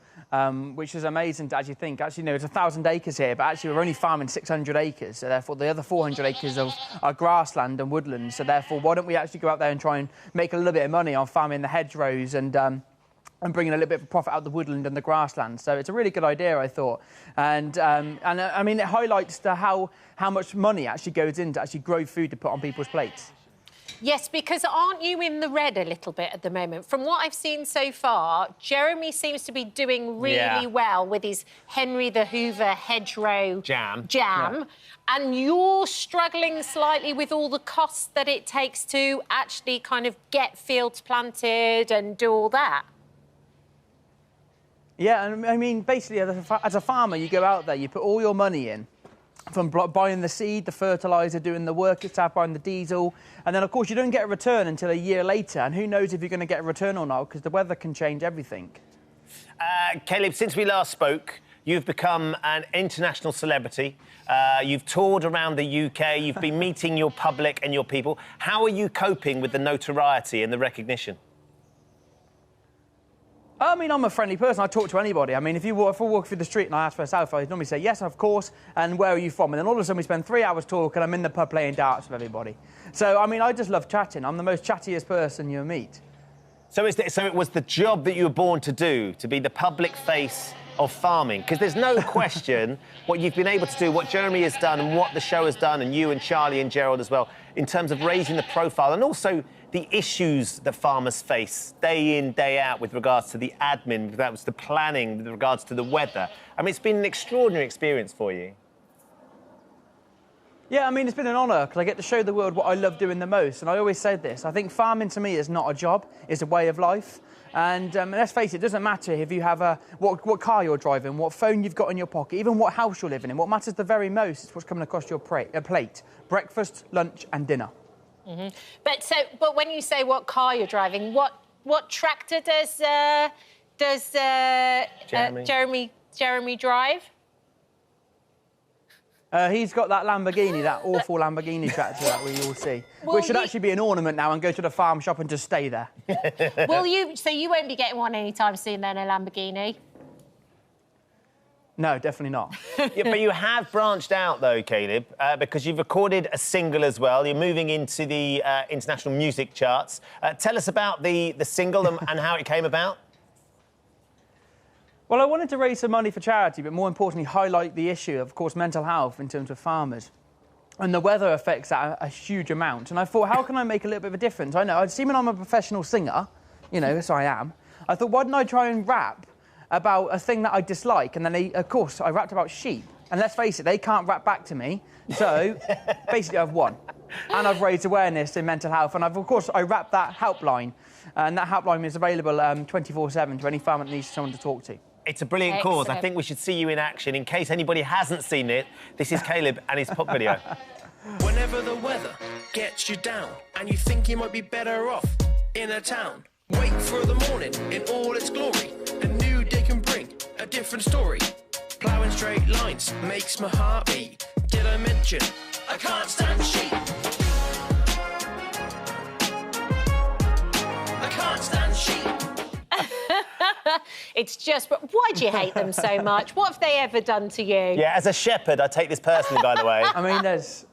which is amazing to actually think. Actually, no, it's 1,000 acres here, but actually we're only farming 600 acres, so therefore the other 400 acres are grassland and woodland. So therefore, why don't we actually go out there and try and make a little bit of money on farming the hedgerows and bringing a little bit of profit out of the woodland and the grassland. So it's a really good idea, I thought. And I mean, it highlights how much money actually goes into actually grow food to put on people's plates. Yes, because aren't you in the red a little bit at the moment? From what I've seen so far, Jeremy seems to be doing really well with his Henry the Hoover hedgerow jam. Yeah. And you're struggling slightly with all the costs that it takes to actually kind of get fields planted and do all that. Yeah, and I mean, basically, as a farmer, you go out there, you put all your money in, from buying the seed, the fertiliser, doing the work itself, buying the diesel, and then, of course, you don't get a return until a year later, and who knows if you're going to get a return or not, because the weather can change everything. Caleb, since we last spoke, you've become an international celebrity. You've toured around the UK, you've been meeting your public and your people. How are you coping with the notoriety and the recognition? I mean, I'm a friendly person. I talk to anybody. I mean, if I walk through the street and I ask for a selfie, I'd normally say, yes, of course, and where are you from? And then all of a sudden we spend 3 hours talking, I'm in the pub playing darts with everybody. So, I mean, I just love chatting. I'm the most chattiest person you'll meet. So it was the job that you were born to do, to be the public face of farming? Because there's no question what you've been able to do, what Jeremy has done and what the show has done, and you and Charlie and Gerald as well, in terms of raising the profile and also the issues that farmers face day in, day out with regards to the admin, with regards to planning, with regards to the weather. I mean, it's been an extraordinary experience for you. Yeah, I mean, it's been an honour because I get to show the world what I love doing the most. And I always say this, I think farming to me is not a job, it's a way of life. And let's face it, it doesn't matter if you have what car you're driving, what phone you've got in your pocket, even what house you're living in. What matters the very most is what's coming across your plate. Breakfast, lunch and dinner. Mm-hmm. But when you say what car you're driving, what tractor does Jeremy drive? He's got that Lamborghini, that awful Lamborghini tractor that we all see, which should actually be an ornament now and go to the farm shop and just stay there. So you won't be getting one anytime soon then, a Lamborghini? No, definitely not. Yeah, but you have branched out, though, Caleb, because you've recorded a single as well. You're moving into the international music charts. Tell us about the single and how it came about. Well, I wanted to raise some money for charity, but more importantly, highlight the issue of course, mental health in terms of farmers. And the weather affects that a huge amount. And I thought, how can I make a little bit of a difference? I know, assuming I'm a professional singer, you know, yes, I am, I thought, why didn't I try and rap about a thing that I dislike? And then, of course, I rapped about sheep. And let's face it, they can't rap back to me. So, basically, I've won. And I've raised awareness in mental health. And, of course, I rapped that helpline. And that helpline is available 24/7 to any farmer that needs someone to talk to. It's a brilliant cause. I think we should see you in action. In case anybody hasn't seen it, this is Caleb and his pop video. Whenever the weather gets you down and you think you might be better off in a town, wait for the morning in all its glory. A new day can bring a different story. Ploughing straight lines makes my heart beat. Did I mention I can't stand sheep? I can't stand sheep. It's just, but why do you hate them so much? What have they ever done to you? Yeah, as a shepherd, I take this personally, by the way. I mean, there's...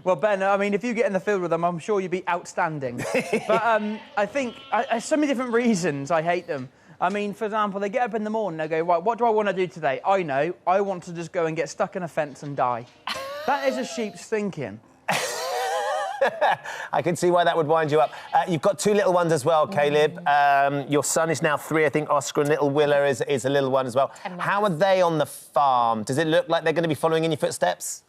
Well, Ben, I mean, if you get in the field with them, I'm sure you'd be outstanding. But I think so many different reasons I hate them. I mean, for example, they get up in the morning, they go, right, what do I want to do today? I know, I want to just go and get stuck in a fence and die. That is a sheep's thinking. I can see why that would wind you up. You've got two little ones as well, Caleb. Your son is now 3, I think. Oscar and little Willa is a little one as well. How are they on the farm? Does it look like they're going to be following in your footsteps?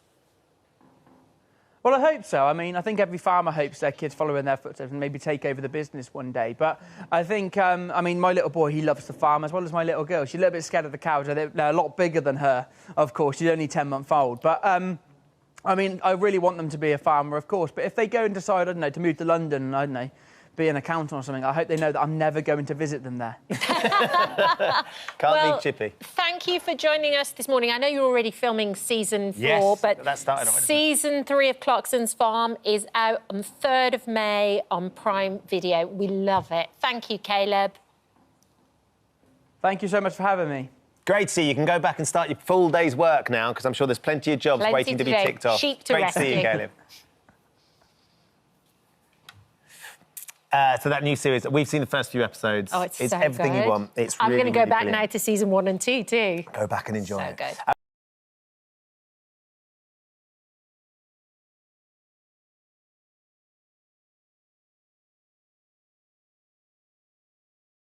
Well, I hope so. I mean, I think every farmer hopes their kids follow in their footsteps and maybe take over the business one day. But I think, I mean, my little boy, he loves the farm as well as my little girl. She's a little bit scared of the cows. They're a lot bigger than her, of course. She's only 10-month-old. But, I mean, I really want them to be a farmer, of course. But if they go and decide, I don't know, to move to London and, I don't know, be an accountant or something, I hope they know that I'm never going to visit them there. Can't leave Chippy. Thank you for joining us this morning. I know you're already filming season 4, yes, but that started already, season 3 of Clarkson's Farm is out on 3rd of May on Prime Video. We love it. Thank you, Caleb. Thank you so much for having me. Great to see you. You can go back and start your full day's work now, because I'm sure there's plenty of jobs waiting to be ticked off. Sheep to Great rescue. to see you, Caleb. So that new series, we've seen the first few episodes. Oh, it's so everything good. You want. It's I'm really, going to go really back brilliant. now to season 1 and 2 too. Go back and enjoy it. So good.